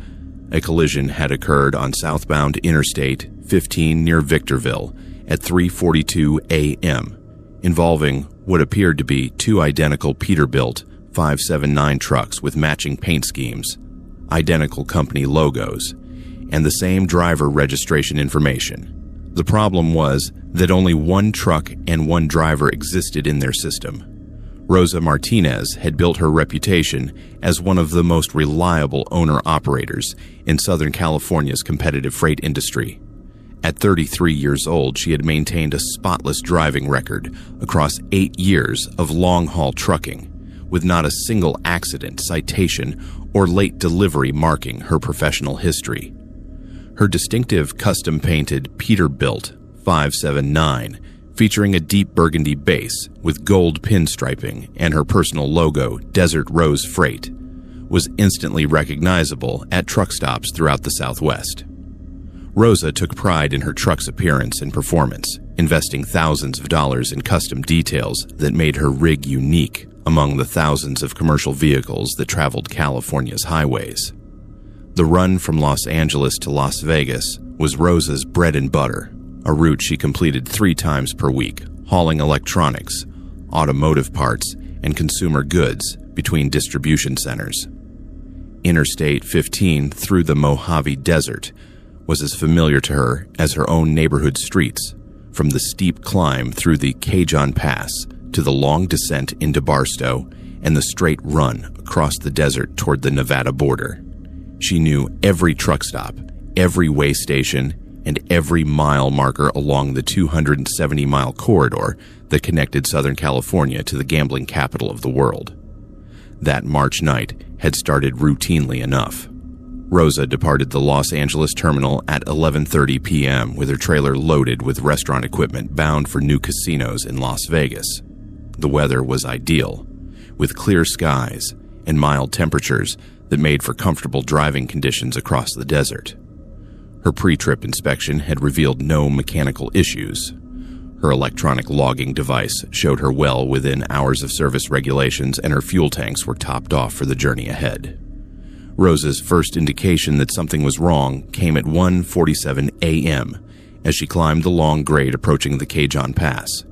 a collision had occurred on southbound Interstate 15 near Victorville at 3:42 a.m., involving what appeared to be two identical Peterbilt 579 trucks with matching paint schemes, identical company logos, and the same driver registration information. The problem was that only one truck and one driver existed in their system. Rosa Martinez had built her reputation as one of the most reliable owner-operators in Southern California's competitive freight industry. At 33 years old, she had maintained a spotless driving record across 8 years of long-haul trucking, with not a single accident, citation, or late delivery marking her professional history. Her distinctive custom-painted Peterbilt 579, featuring a deep burgundy base with gold pinstriping and her personal logo, Desert Rose Freight, was instantly recognizable at truck stops throughout the Southwest. Rosa took pride in her truck's appearance and performance, investing thousands of dollars in custom details that made her rig unique among the thousands of commercial vehicles that traveled California's highways. The run from Los Angeles to Las Vegas was Rosa's bread and butter, a route she completed 3 times per week, hauling electronics, automotive parts, and consumer goods between distribution centers. Interstate 15 through the Mojave Desert was as familiar to her as her own neighborhood streets, from the steep climb through the Cajun Pass to the long descent into Barstow and the straight run across the desert toward the Nevada border. She knew every truck stop, every way station, and every mile marker along the 270-mile corridor that connected Southern California to the gambling capital of the world. That March night had started routinely enough. Rosa departed the Los Angeles terminal at 11:30 p.m. with her trailer loaded with restaurant equipment bound for new casinos in Las Vegas. The weather was ideal, with clear skies and mild temperatures that made for comfortable driving conditions across the desert. Her pre-trip inspection had revealed no mechanical issues. Her electronic logging device showed her well within hours of service regulations, and her fuel tanks were topped off for the journey ahead. Rosa's first indication that something was wrong came at 1:47 a.m. as she climbed the long grade approaching the Cajun Pass.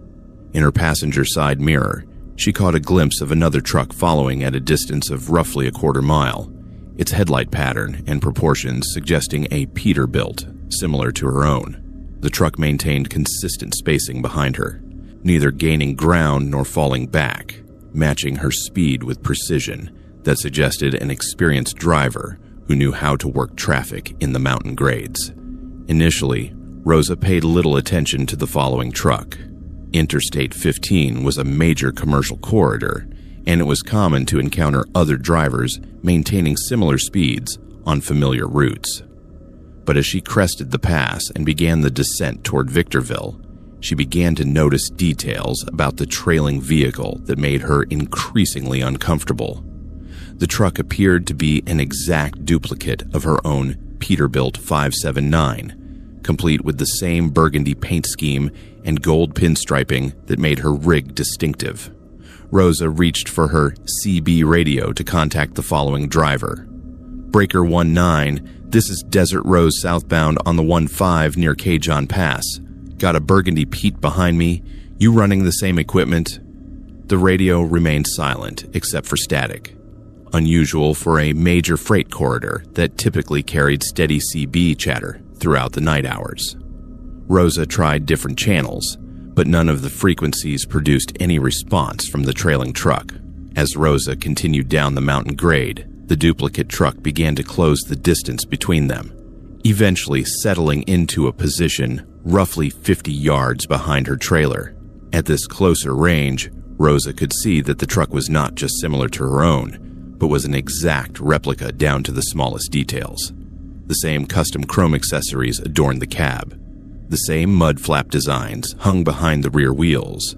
In her passenger side mirror, she caught a glimpse of another truck following at a distance of roughly a quarter mile, its headlight pattern and proportions suggesting a Peterbilt, similar to her own. The truck maintained consistent spacing behind her, neither gaining ground nor falling back, matching her speed with precision that suggested an experienced driver who knew how to work traffic in the mountain grades. Initially, Rosa paid little attention to the following truck. Interstate 15 was a major commercial corridor, and it was common to encounter other drivers maintaining similar speeds on familiar routes. But as she crested the pass and began the descent toward Victorville, she began to notice details about the trailing vehicle that made her increasingly uncomfortable. The truck appeared to be an exact duplicate of her own Peterbilt 579, complete with the same burgundy paint scheme and gold pinstriping that made her rig distinctive. Rosa reached for her CB radio to contact the following driver. Breaker 19, this is Desert Rose southbound on the 15 near Cajun Pass. Got a burgundy Pete behind me. You running the same equipment? The radio remained silent except for static, unusual for a major freight corridor that typically carried steady CB chatter throughout the night hours. Rosa tried different channels, but none of the frequencies produced any response from the trailing truck. As Rosa continued down the mountain grade, the duplicate truck began to close the distance between them, eventually settling into a position roughly 50 yards behind her trailer. At this closer range, Rosa could see that the truck was not just similar to her own, but was an exact replica down to the smallest details. The same custom chrome accessories adorned the cab. The same mud flap designs hung behind the rear wheels,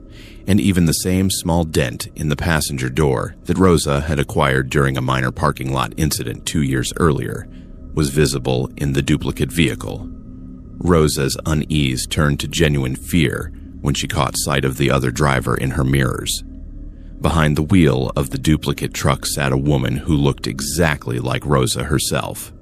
and even the same small dent in the passenger door that Rosa had acquired during a minor parking lot incident 2 years earlier was visible in the duplicate vehicle. Rosa's unease turned to genuine fear when she caught sight of the other driver in her mirrors. Behind the wheel of the duplicate truck sat a woman who looked exactly like Rosa herself,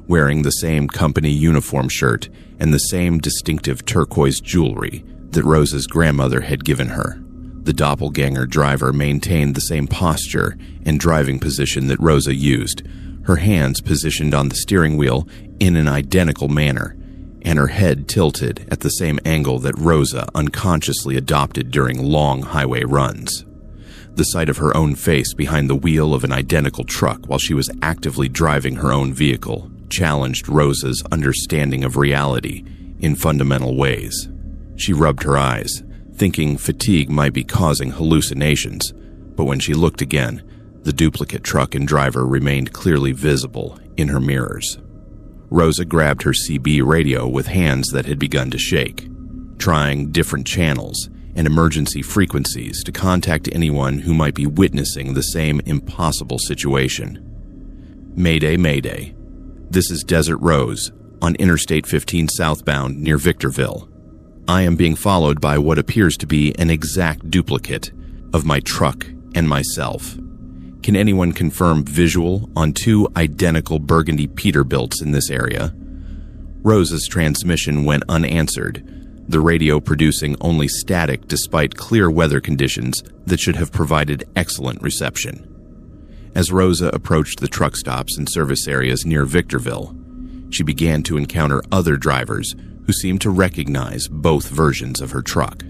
wearing the same company uniform shirt and the same distinctive turquoise jewelry that Rosa's grandmother had given her. The doppelganger driver maintained the same posture and driving position that Rosa used, her hands positioned on the steering wheel in an identical manner, and her head tilted at the same angle that Rosa unconsciously adopted during long highway runs. The sight of her own face behind the wheel of an identical truck while she was actively driving her own vehicle challenged Rosa's understanding of reality in fundamental ways. She rubbed her eyes, thinking fatigue might be causing hallucinations, but when she looked again, the duplicate truck and driver remained clearly visible in her mirrors. Rosa grabbed her CB radio with hands that had begun to shake, trying different channels and emergency frequencies to contact anyone who might be witnessing the same impossible situation. Mayday, Mayday. This is Desert Rose on Interstate 15 southbound near Victorville. I am being followed by what appears to be an exact duplicate of my truck and myself. Can anyone confirm visual on two identical burgundy Peterbilts in this area? Rosa's transmission went unanswered, the radio producing only static despite clear weather conditions that should have provided excellent reception. As Rosa approached the truck stops and service areas near Victorville, she began to encounter other drivers who seemed to recognize both versions of her truck.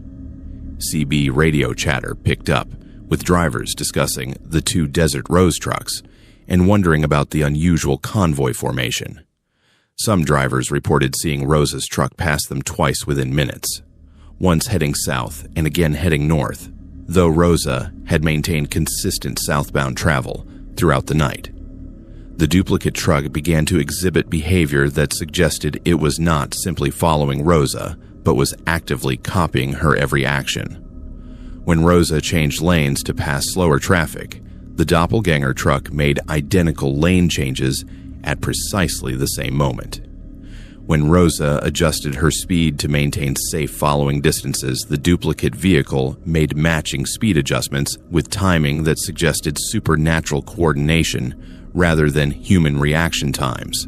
CB radio chatter picked up, with drivers discussing the two Desert Rose trucks and wondering about the unusual convoy formation. Some drivers reported seeing Rosa's truck pass them twice within minutes, once heading south and again heading north, though Rosa had maintained consistent southbound travel throughout the night. The duplicate truck began to exhibit behavior that suggested it was not simply following Rosa, but was actively copying her every action. When Rosa changed lanes to pass slower traffic, the doppelganger truck made identical lane changes at precisely the same moment. When Rosa adjusted her speed to maintain safe following distances, the duplicate vehicle made matching speed adjustments with timing that suggested supernatural coordination rather than human reaction times.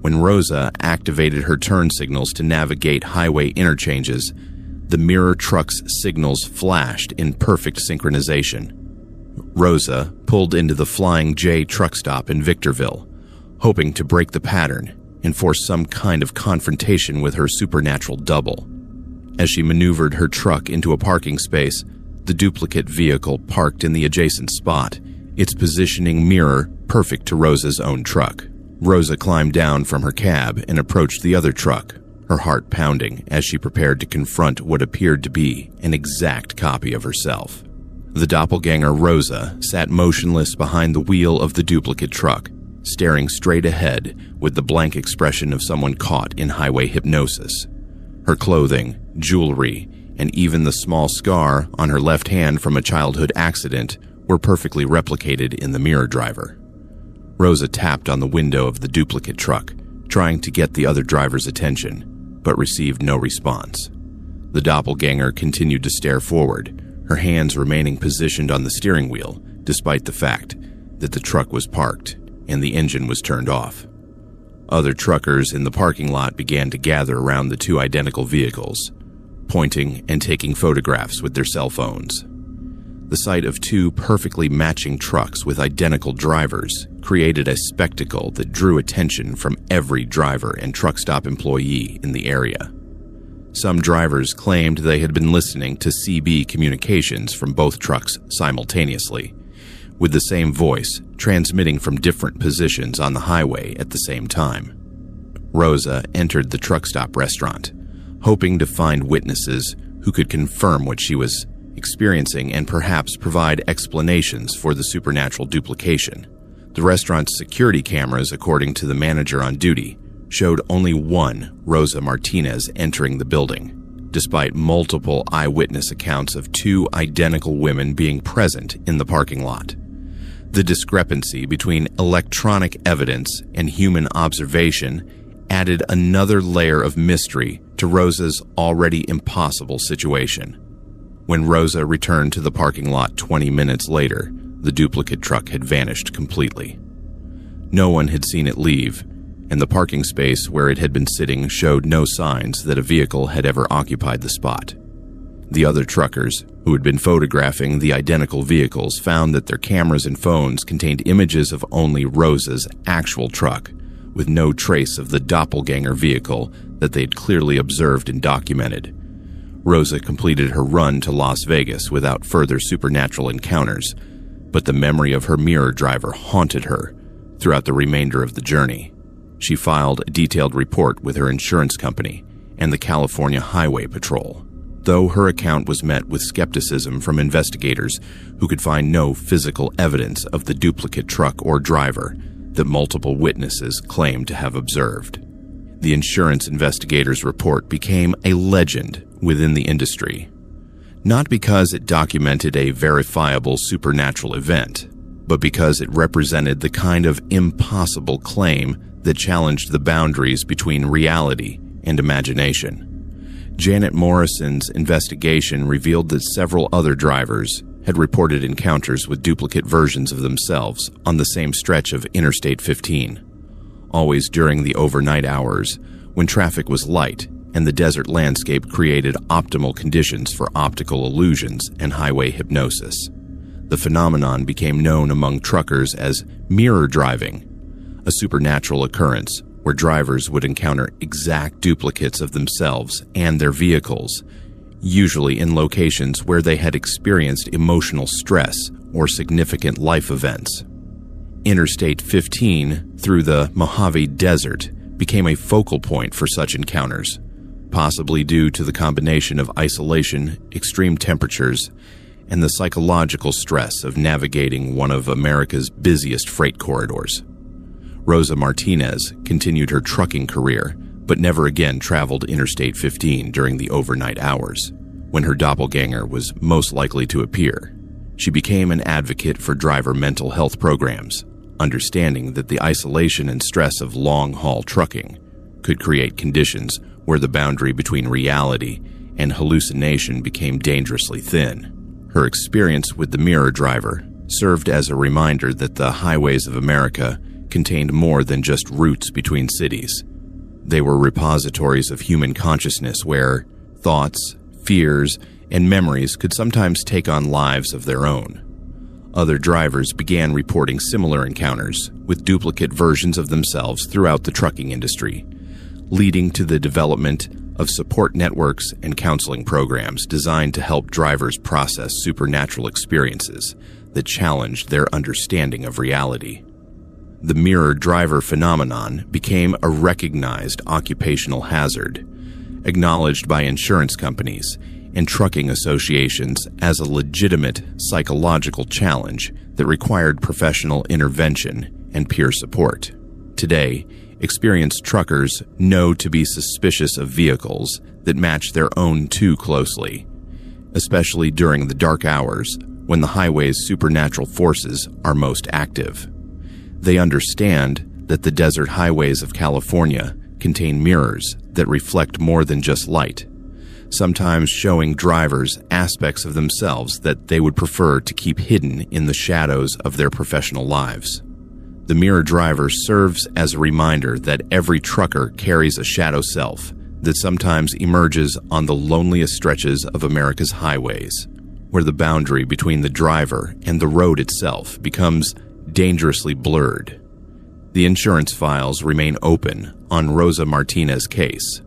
When Rosa activated her turn signals to navigate highway interchanges, the mirror truck's signals flashed in perfect synchronization. Rosa pulled into the Flying J truck stop in Victorville, hoping to break the pattern and force some kind of confrontation with her supernatural double. As she maneuvered her truck into a parking space, the duplicate vehicle parked in the adjacent spot, its positioning mirror perfect to Rosa's own truck. Rosa climbed down from her cab and approached the other truck, her heart pounding as she prepared to confront what appeared to be an exact copy of herself. The doppelganger Rosa sat motionless behind the wheel of the duplicate truck, staring straight ahead with the blank expression of someone caught in highway hypnosis. Her clothing, jewelry, and even the small scar on her left hand from a childhood accident were perfectly replicated in the mirror driver. Rosa tapped on the window of the duplicate truck, trying to get the other driver's attention, but received no response. The doppelganger continued to stare forward, her hands remaining positioned on the steering wheel, despite the fact that the truck was parked and the engine was turned off. Other truckers in the parking lot began to gather around the two identical vehicles, pointing and taking photographs with their cell phones. The sight of two perfectly matching trucks with identical drivers created a spectacle that drew attention from every driver and truck stop employee in the area. Some drivers claimed they had been listening to CB communications from both trucks simultaneously, with the same voice transmitting from different positions on the highway at the same time. Rosa entered the truck stop restaurant, hoping to find witnesses who could confirm what she was experiencing and perhaps provide explanations for the supernatural duplication. The restaurant's security cameras, according to the manager on duty, showed only one Rosa Martinez entering the building, despite multiple eyewitness accounts of two identical women being present in the parking lot. The discrepancy between electronic evidence and human observation added another layer of mystery to Rosa's already impossible situation. When Rosa returned to the parking lot 20 minutes later, the duplicate truck had vanished completely. No one had seen it leave, and the parking space where it had been sitting showed no signs that a vehicle had ever occupied the spot. The other truckers, who had been photographing the identical vehicles, found that their cameras and phones contained images of only Rosa's actual truck, with no trace of the doppelganger vehicle that they'd clearly observed and documented. Rosa completed her run to Las Vegas without further supernatural encounters, but the memory of her mirror driver haunted her throughout the remainder of the journey. She filed a detailed report with her insurance company and the California Highway Patrol, though her account was met with skepticism from investigators who could find no physical evidence of the duplicate truck or driver that multiple witnesses claimed to have observed. The insurance investigators' report became a legend within the industry, not because it documented a verifiable supernatural event, but because it represented the kind of impossible claim that challenged the boundaries between reality and imagination. Janet Morrison's investigation revealed that several other drivers had reported encounters with duplicate versions of themselves on the same stretch of Interstate 15, always during the overnight hours when traffic was light and the desert landscape created optimal conditions for optical illusions and highway hypnosis. The phenomenon became known among truckers as mirror driving, a supernatural occurrence where drivers would encounter exact duplicates of themselves and their vehicles, usually in locations where they had experienced emotional stress or significant life events. Interstate 15 through the Mojave Desert became a focal point for such encounters, possibly due to the combination of isolation, extreme temperatures, and the psychological stress of navigating one of America's busiest freight corridors. Rosa Martinez continued her trucking career, but never again traveled Interstate 15 during the overnight hours, when her doppelganger was most likely to appear. She became an advocate for driver mental health programs, understanding that the isolation and stress of long-haul trucking could create conditions where the boundary between reality and hallucination became dangerously thin. Her experience with the mirror driver served as a reminder that the highways of America contained more than just routes between cities. They were repositories of human consciousness where thoughts, fears, and memories could sometimes take on lives of their own. Other drivers began reporting similar encounters with duplicate versions of themselves throughout the trucking industry, leading to the development of support networks and counseling programs designed to help drivers process supernatural experiences that challenged their understanding of reality. The mirror driver phenomenon became a recognized occupational hazard, acknowledged by insurance companies and trucking associations as a legitimate psychological challenge that required professional intervention and peer support. Today, experienced truckers know to be suspicious of vehicles that match their own too closely, especially during the dark hours when the highway's supernatural forces are most active. They understand that the desert highways of California contain mirrors that reflect more than just light, sometimes showing drivers aspects of themselves that they would prefer to keep hidden in the shadows of their professional lives. The mirror driver serves as a reminder that every trucker carries a shadow self that sometimes emerges on the loneliest stretches of America's highways, where the boundary between the driver and the road itself becomes dangerously blurred. The insurance files remain open on Rosa Martinez's case,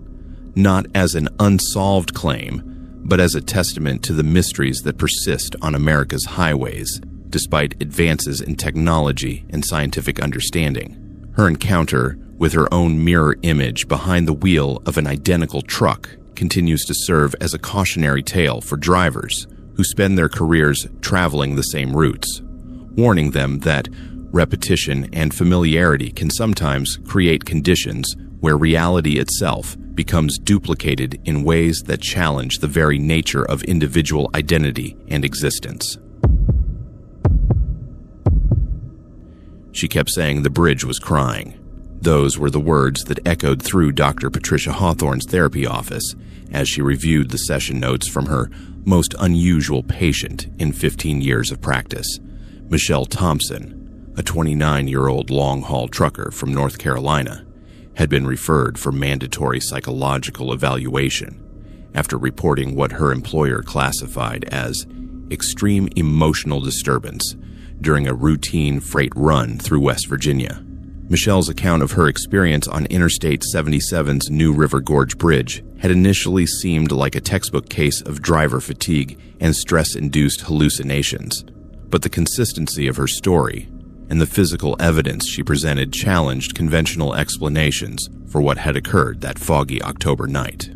not as an unsolved claim, but as a testament to the mysteries that persist on America's highways, despite advances in technology and scientific understanding. Her encounter with her own mirror image behind the wheel of an identical truck continues to serve as a cautionary tale for drivers who spend their careers traveling the same routes, warning them that repetition and familiarity can sometimes create conditions where reality itself becomes duplicated in ways that challenge the very nature of individual identity and existence. She kept saying the bridge was crying. Those were the words that echoed through Dr. Patricia Hawthorne's therapy office as she reviewed the session notes from her most unusual patient in 15 years of practice, Michelle Thompson, a 29-year-old long-haul trucker from North Carolina, had been referred for mandatory psychological evaluation after reporting what her employer classified as extreme emotional disturbance during a routine freight run through West Virginia. Michelle's account of her experience on Interstate 77's New River Gorge Bridge had initially seemed like a textbook case of driver fatigue and stress-induced hallucinations, but the consistency of her story and the physical evidence she presented challenged conventional explanations for what had occurred that foggy October night.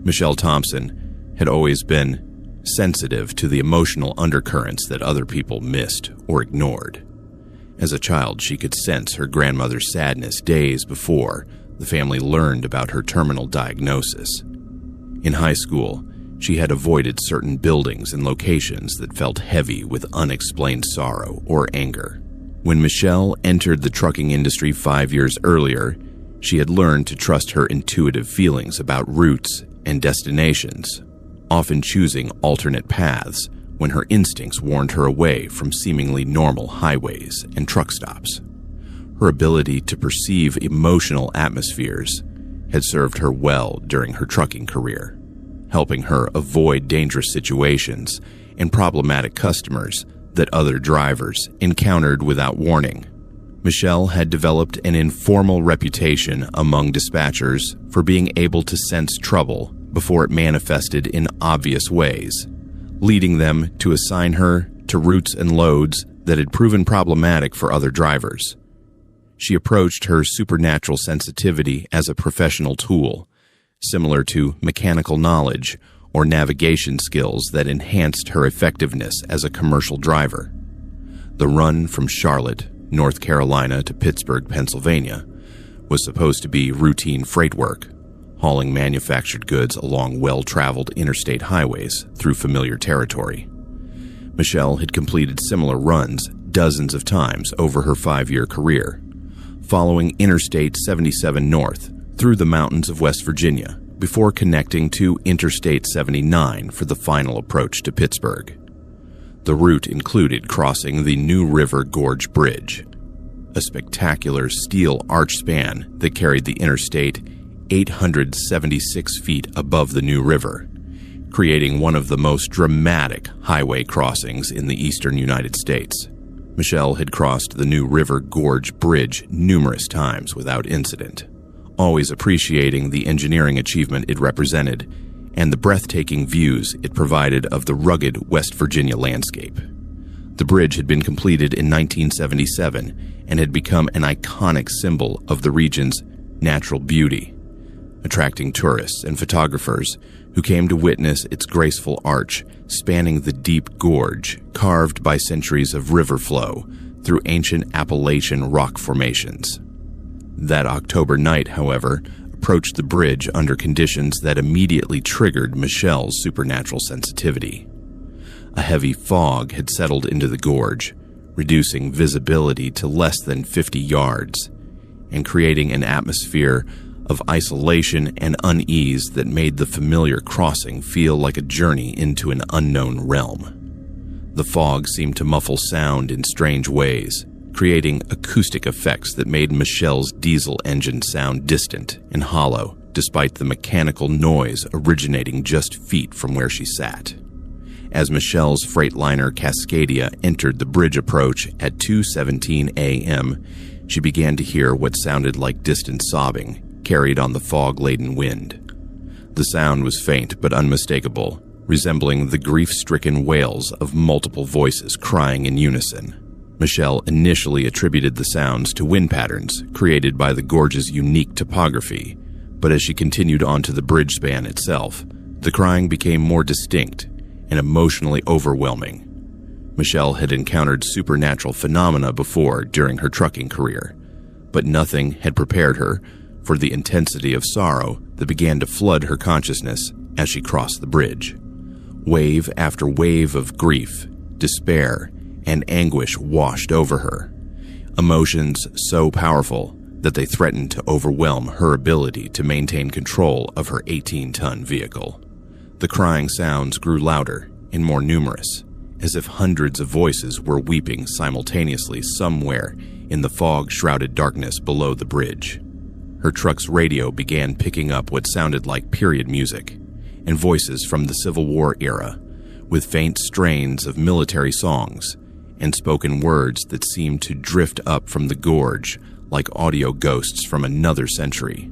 Michelle Thompson had always been sensitive to the emotional undercurrents that other people missed or ignored. As a child, she could sense her grandmother's sadness days before the family learned about her terminal diagnosis. In high school, she had avoided certain buildings and locations that felt heavy with unexplained sorrow or anger. When Michelle entered the trucking industry 5 years earlier, She had learned to trust her intuitive feelings about routes and destinations, often choosing alternate paths when her instincts warned her away from seemingly normal highways and truck stops. Her ability to perceive emotional atmospheres had served her well during her trucking career, helping her avoid dangerous situations and problematic customers that other drivers encountered without warning. Michelle had developed an informal reputation among dispatchers for being able to sense trouble before it manifested in obvious ways, leading them to assign her to routes and loads that had proven problematic for other drivers. She approached her supernatural sensitivity as a professional tool, similar to mechanical knowledge or navigation skills that enhanced her effectiveness as a commercial driver. The run from Charlotte, North Carolina to Pittsburgh, Pennsylvania, was supposed to be routine freight work, hauling manufactured goods along well-traveled interstate highways through familiar territory. Michelle had completed similar runs dozens of times over her 5-year career, following Interstate 77 north through the mountains of West Virginia before connecting to Interstate 79 for the final approach to Pittsburgh. The route included crossing the New River Gorge Bridge, a spectacular steel arch span that carried the interstate 876 feet above the New River, creating one of the most dramatic highway crossings in the eastern United States. Michelle had crossed the New River Gorge Bridge numerous times without incident, always appreciating the engineering achievement it represented and the breathtaking views it provided of the rugged West Virginia landscape. The bridge had been completed in 1977 and had become an iconic symbol of the region's natural beauty, attracting tourists and photographers who came to witness its graceful arch spanning the deep gorge carved by centuries of river flow through ancient Appalachian rock formations. That October night, however, approached the bridge under conditions that immediately triggered Michelle's supernatural sensitivity. A heavy fog had settled into the gorge, reducing visibility to less than 50 yards, and creating an atmosphere of isolation and unease that made the familiar crossing feel like a journey into an unknown realm. The fog seemed to muffle sound in strange ways, creating acoustic effects that made Michelle's diesel engine sound distant and hollow, despite the mechanical noise originating just feet from where she sat. As Michelle's Freightliner Cascadia entered the bridge approach at 2:17 a.m., she began to hear what sounded like distant sobbing, carried on the fog-laden wind. The sound was faint but unmistakable, resembling the grief-stricken wails of multiple voices crying in unison. Michelle initially attributed the sounds to wind patterns created by the gorge's unique topography, but as she continued onto the bridge span itself, the crying became more distinct and emotionally overwhelming. Michelle had encountered supernatural phenomena before during her trucking career, but nothing had prepared her for the intensity of sorrow that began to flood her consciousness as she crossed the bridge. Wave after wave of grief, despair, and anguish washed over her, emotions so powerful that they threatened to overwhelm her ability to maintain control of her 18-ton vehicle. The crying sounds grew louder and more numerous, as if hundreds of voices were weeping simultaneously somewhere in the fog-shrouded darkness below the bridge. Her truck's radio began picking up what sounded like period music and voices from the Civil War era, with faint strains of military songs and spoken words that seemed to drift up from the gorge like audio ghosts from another century.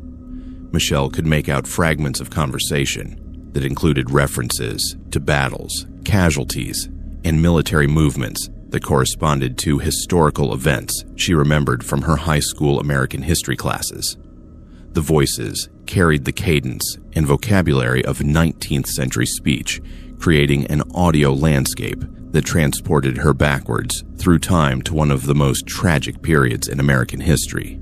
Michelle could make out fragments of conversation that included references to battles, casualties, and military movements that corresponded to historical events she remembered from her high school American history classes. The voices carried the cadence and vocabulary of 19th century speech, creating an audio landscape that transported her backwards through time to one of the most tragic periods in American history.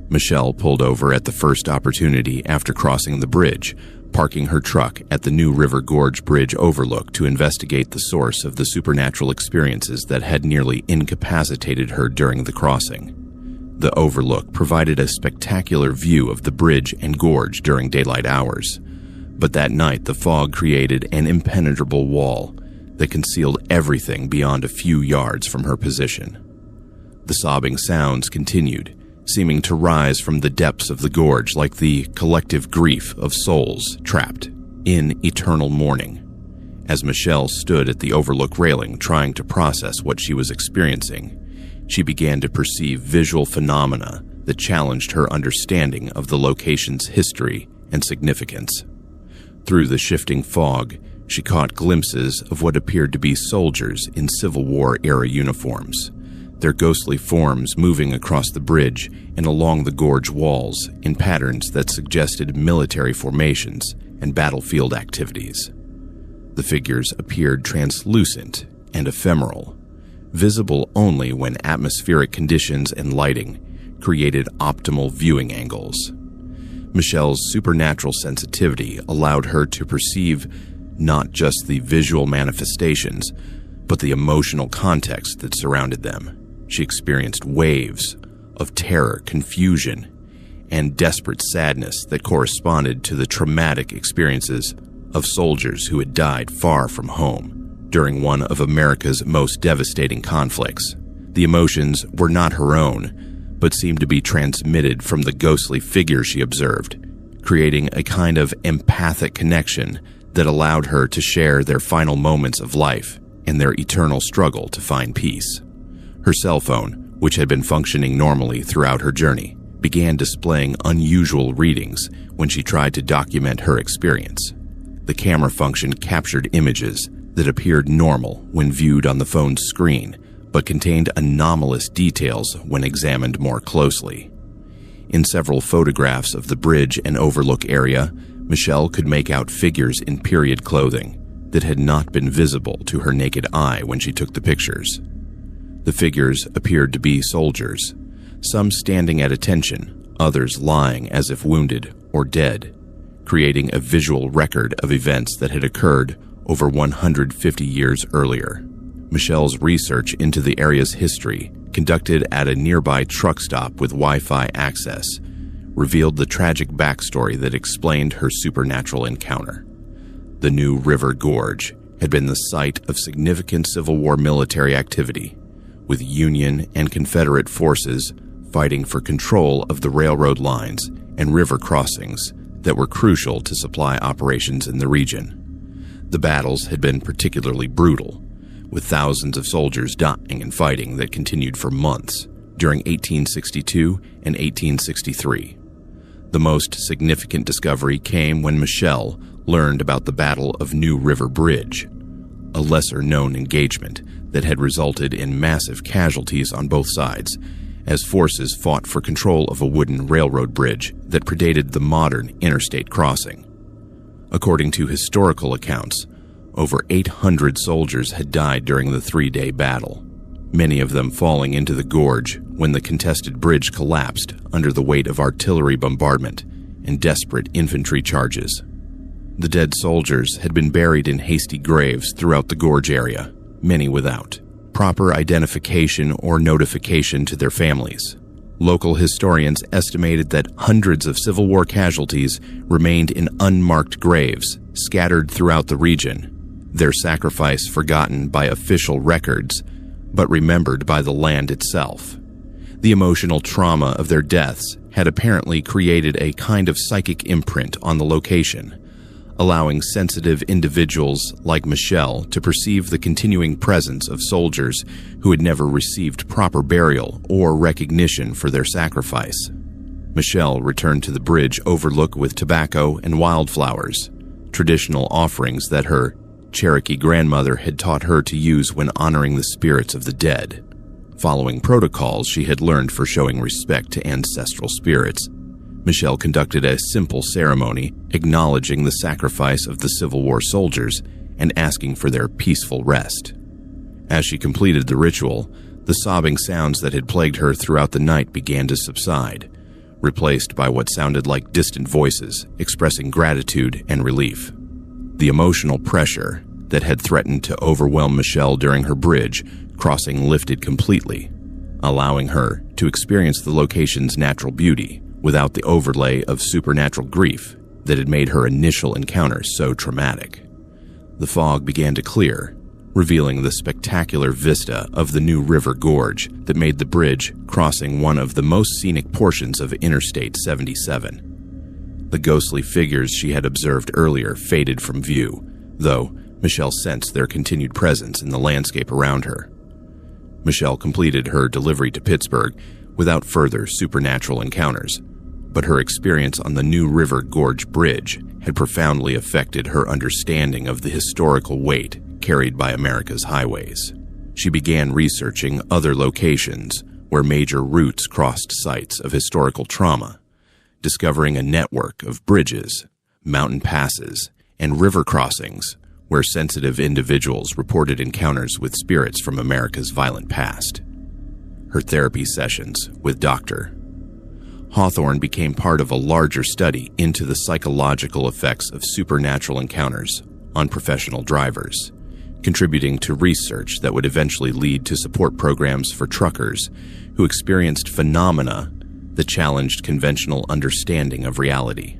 Michelle pulled over at the first opportunity after crossing the bridge, parking her truck at the New River Gorge Bridge overlook to investigate the source of the supernatural experiences that had nearly incapacitated her during the crossing. The overlook provided a spectacular view of the bridge and gorge during daylight hours, but that night the fog created an impenetrable wall that concealed everything beyond a few yards from her position. The sobbing sounds continued, seeming to rise from the depths of the gorge like the collective grief of souls trapped in eternal mourning. As Michelle stood at the overlook railing trying to process what she was experiencing, she began to perceive visual phenomena that challenged her understanding of the location's history and significance. Through the shifting fog, she caught glimpses of what appeared to be soldiers in Civil War-era uniforms, their ghostly forms moving across the bridge and along the gorge walls in patterns that suggested military formations and battlefield activities. The figures appeared translucent and ephemeral, visible only when atmospheric conditions and lighting created optimal viewing angles. Michelle's supernatural sensitivity allowed her to perceive not just the visual manifestations, but the emotional context that surrounded them. She experienced waves of terror, confusion, and desperate sadness that corresponded to the traumatic experiences of soldiers who had died far from home during one of America's most devastating conflicts. The emotions were not her own, but seemed to be transmitted from the ghostly figure she observed, creating a kind of empathic connection that allowed her to share their final moments of life and their eternal struggle to find peace. Her cell phone, which had been functioning normally throughout her journey, began displaying unusual readings when she tried to document her experience. The camera function captured images that appeared normal when viewed on the phone's screen, but contained anomalous details when examined more closely. In several photographs of the bridge and overlook area, Michelle could make out figures in period clothing that had not been visible to her naked eye when she took the pictures. The figures appeared to be soldiers, some standing at attention, others lying as if wounded or dead, creating a visual record of events that had occurred over 150 years earlier. Michelle's research into the area's history, conducted at a nearby truck stop with Wi-Fi access, revealed the tragic backstory that explained her supernatural encounter. The New River Gorge had been the site of significant Civil War military activity, with Union and Confederate forces fighting for control of the railroad lines and river crossings that were crucial to supply operations in the region. The battles had been particularly brutal, with thousands of soldiers dying and fighting that continued for months during 1862 and 1863. The most significant discovery came when Michelle learned about the Battle of New River Bridge, a lesser-known engagement that had resulted in massive casualties on both sides, as forces fought for control of a wooden railroad bridge that predated the modern interstate crossing. According to historical accounts, over 800 soldiers had died during the three-day battle, many of them falling into the gorge when the contested bridge collapsed under the weight of artillery bombardment and desperate infantry charges. The dead soldiers had been buried in hasty graves throughout the gorge area, many without proper identification or notification to their families. Local historians estimated that hundreds of Civil War casualties remained in unmarked graves scattered throughout the region, their sacrifice forgotten by official records, but remembered by the land itself. The emotional trauma of their deaths had apparently created a kind of psychic imprint on the location, allowing sensitive individuals like Michelle to perceive the continuing presence of soldiers who had never received proper burial or recognition for their sacrifice. Michelle returned to the bridge overlook with tobacco and wildflowers, traditional offerings that her Cherokee grandmother had taught her to use when honoring the spirits of the dead. Following protocols she had learned for showing respect to ancestral spirits, Michelle conducted a simple ceremony acknowledging the sacrifice of the Civil War soldiers and asking for their peaceful rest. As she completed the ritual, the sobbing sounds that had plagued her throughout the night began to subside, replaced by what sounded like distant voices expressing gratitude and relief. The emotional pressure that had threatened to overwhelm Michelle during her bridge crossing lifted completely, allowing her to experience the location's natural beauty without the overlay of supernatural grief that had made her initial encounter so traumatic. The fog began to clear, revealing the spectacular vista of the New River Gorge that made the bridge crossing one of the most scenic portions of Interstate 77. The ghostly figures she had observed earlier faded from view, though Michelle sensed their continued presence in the landscape around her. Michelle completed her delivery to Pittsburgh without further supernatural encounters, but her experience on the New River Gorge Bridge had profoundly affected her understanding of the historical weight carried by America's highways. She began researching other locations where major routes crossed sites of historical trauma, discovering a network of bridges, mountain passes, and river crossings where sensitive individuals reported encounters with spirits from America's violent past. Her therapy sessions with Dr. Hawthorne became part of a larger study into the psychological effects of supernatural encounters on professional drivers, contributing to research that would eventually lead to support programs for truckers who experienced phenomena that challenged conventional understanding of reality.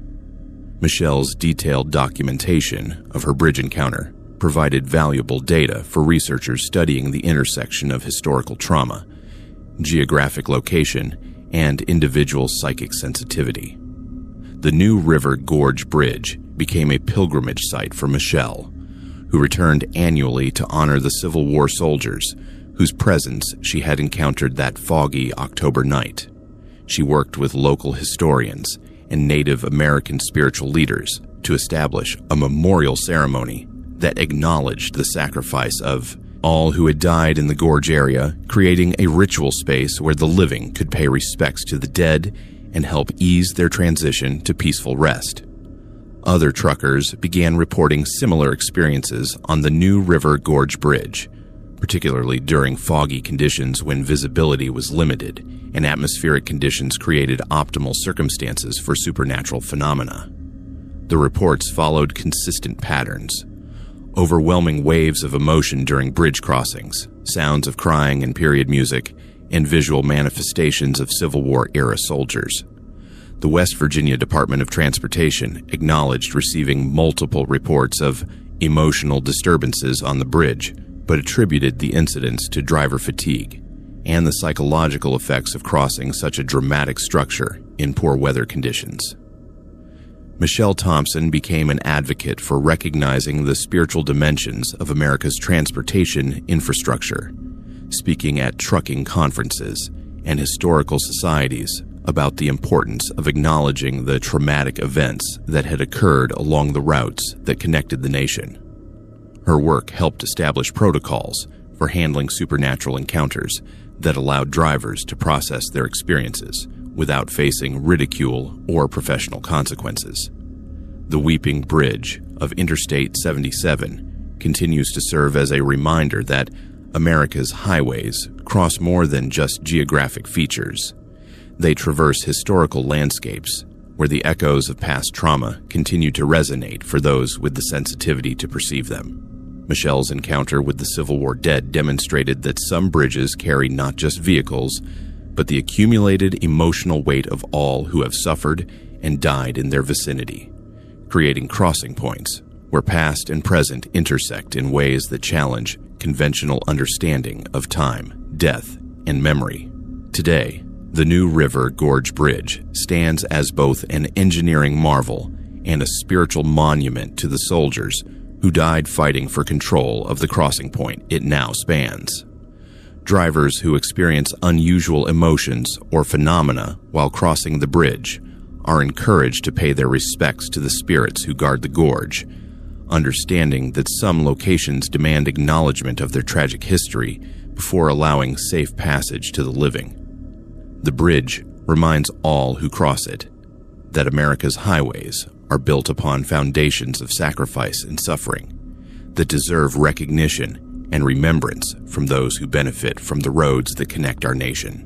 Michelle's detailed documentation of her bridge encounter provided valuable data for researchers studying the intersection of historical trauma, geographic location, and individual psychic sensitivity. The New River Gorge Bridge became a pilgrimage site for Michelle, who returned annually to honor the Civil War soldiers whose presence she had encountered that foggy October night. She worked with local historians and Native American spiritual leaders to establish a memorial ceremony that acknowledged the sacrifice of all who had died in the gorge area, creating a ritual space where the living could pay respects to the dead and help ease their transition to peaceful rest. Other truckers began reporting similar experiences on the New River Gorge Bridge, particularly during foggy conditions when visibility was limited and atmospheric conditions created optimal circumstances for supernatural phenomena. The reports followed consistent patterns: overwhelming waves of emotion during bridge crossings, sounds of crying and period music, and visual manifestations of Civil War-era soldiers. The West Virginia Department of Transportation acknowledged receiving multiple reports of emotional disturbances on the bridge, but attributed the incidents to driver fatigue and the psychological effects of crossing such a dramatic structure in poor weather conditions. Michelle Thompson became an advocate for recognizing the spiritual dimensions of America's transportation infrastructure, speaking at trucking conferences and historical societies about the importance of acknowledging the traumatic events that had occurred along the routes that connected the nation. Her work helped establish protocols for handling supernatural encounters that allowed drivers to process their experiences without facing ridicule or professional consequences. The Weeping Bridge of Interstate 77 continues to serve as a reminder that America's highways cross more than just geographic features. They traverse historical landscapes where the echoes of past trauma continue to resonate for those with the sensitivity to perceive them. Michelle's encounter with the Civil War dead demonstrated that some bridges carry not just vehicles, but the accumulated emotional weight of all who have suffered and died in their vicinity, creating crossing points where past and present intersect in ways that challenge conventional understanding of time, death, and memory. Today, the New River Gorge Bridge stands as both an engineering marvel and a spiritual monument to the soldiers who died fighting for control of the crossing point it now spans. Drivers who experience unusual emotions or phenomena while crossing the bridge are encouraged to pay their respects to the spirits who guard the gorge, understanding that some locations demand acknowledgement of their tragic history before allowing safe passage to the living. The bridge reminds all who cross it that America's highways are built upon foundations of sacrifice and suffering that deserve recognition and remembrance from those who benefit from the roads that connect our nation.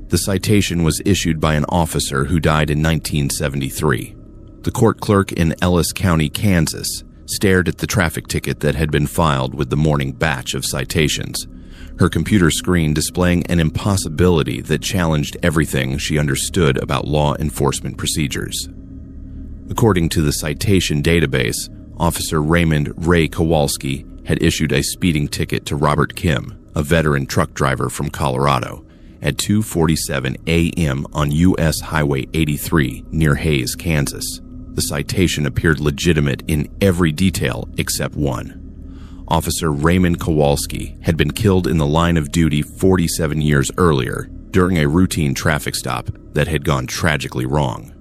The citation was issued by an officer who died in 1973. The court clerk in Ellis County, Kansas, stared at the traffic ticket that had been filed with the morning batch of citations, her computer screen displaying an impossibility that challenged everything she understood about law enforcement procedures. According to the citation database, Officer Raymond Ray Kowalski had issued a speeding ticket to Robert Kim, a veteran truck driver from Colorado, at 2:47 a.m. on U.S. Highway 83 near Hays, Kansas. The citation appeared legitimate in every detail except one. Officer Raymond Kowalski had been killed in the line of duty 47 years earlier during a routine traffic stop that had gone tragically wrong.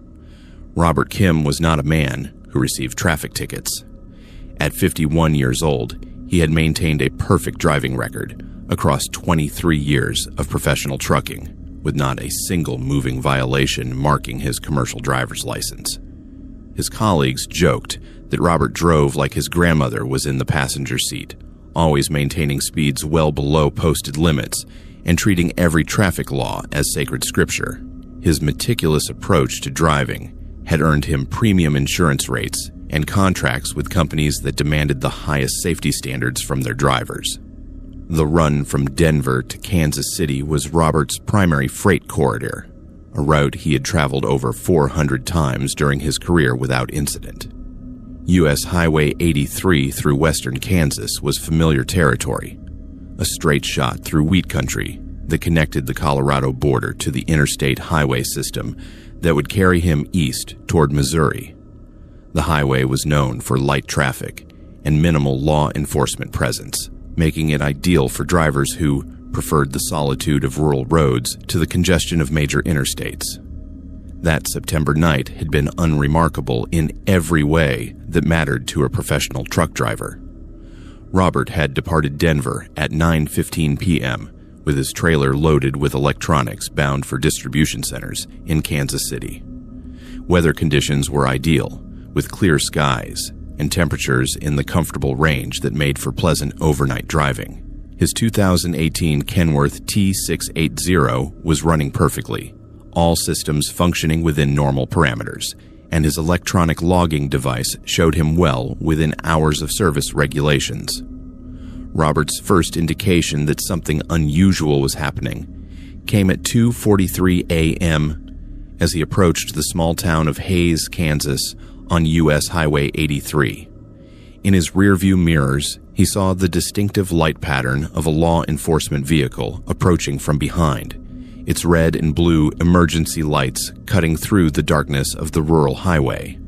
Robert Kim was not a man who received traffic tickets. At 51 years old, he had maintained a perfect driving record across 23 years of professional trucking, with not a single moving violation marking his commercial driver's license. His colleagues joked that Robert drove like his grandmother was in the passenger seat, always maintaining speeds well below posted limits and treating every traffic law as sacred scripture. His meticulous approach to driving had earned him premium insurance rates and contracts with companies that demanded the highest safety standards from their drivers. The run from Denver to Kansas City was Robert's primary freight corridor, a route he had traveled over 400 times during his career without incident. U.S. Highway 83 through western Kansas was familiar territory, a straight shot through wheat country that connected the Colorado border to the interstate highway system that would carry him east toward Missouri. The highway was known for light traffic and minimal law enforcement presence, making it ideal for drivers who preferred the solitude of rural roads to the congestion of major interstates. That September night had been unremarkable in every way that mattered to a professional truck driver. Robert had departed Denver at 9:15 p.m., with his trailer loaded with electronics bound for distribution centers in Kansas City. Weather conditions were ideal, with clear skies and temperatures in the comfortable range that made for pleasant overnight driving. His 2018 Kenworth T680 was running perfectly, all systems functioning within normal parameters, and his electronic logging device showed him well within hours of service regulations. Robert's first indication that something unusual was happening came at 2:43 a.m. as he approached the small town of Hays, Kansas, on U.S. Highway 83. In his rearview mirrors, he saw the distinctive light pattern of a law enforcement vehicle approaching from behind, its red and blue emergency lights cutting through the darkness of the rural highway.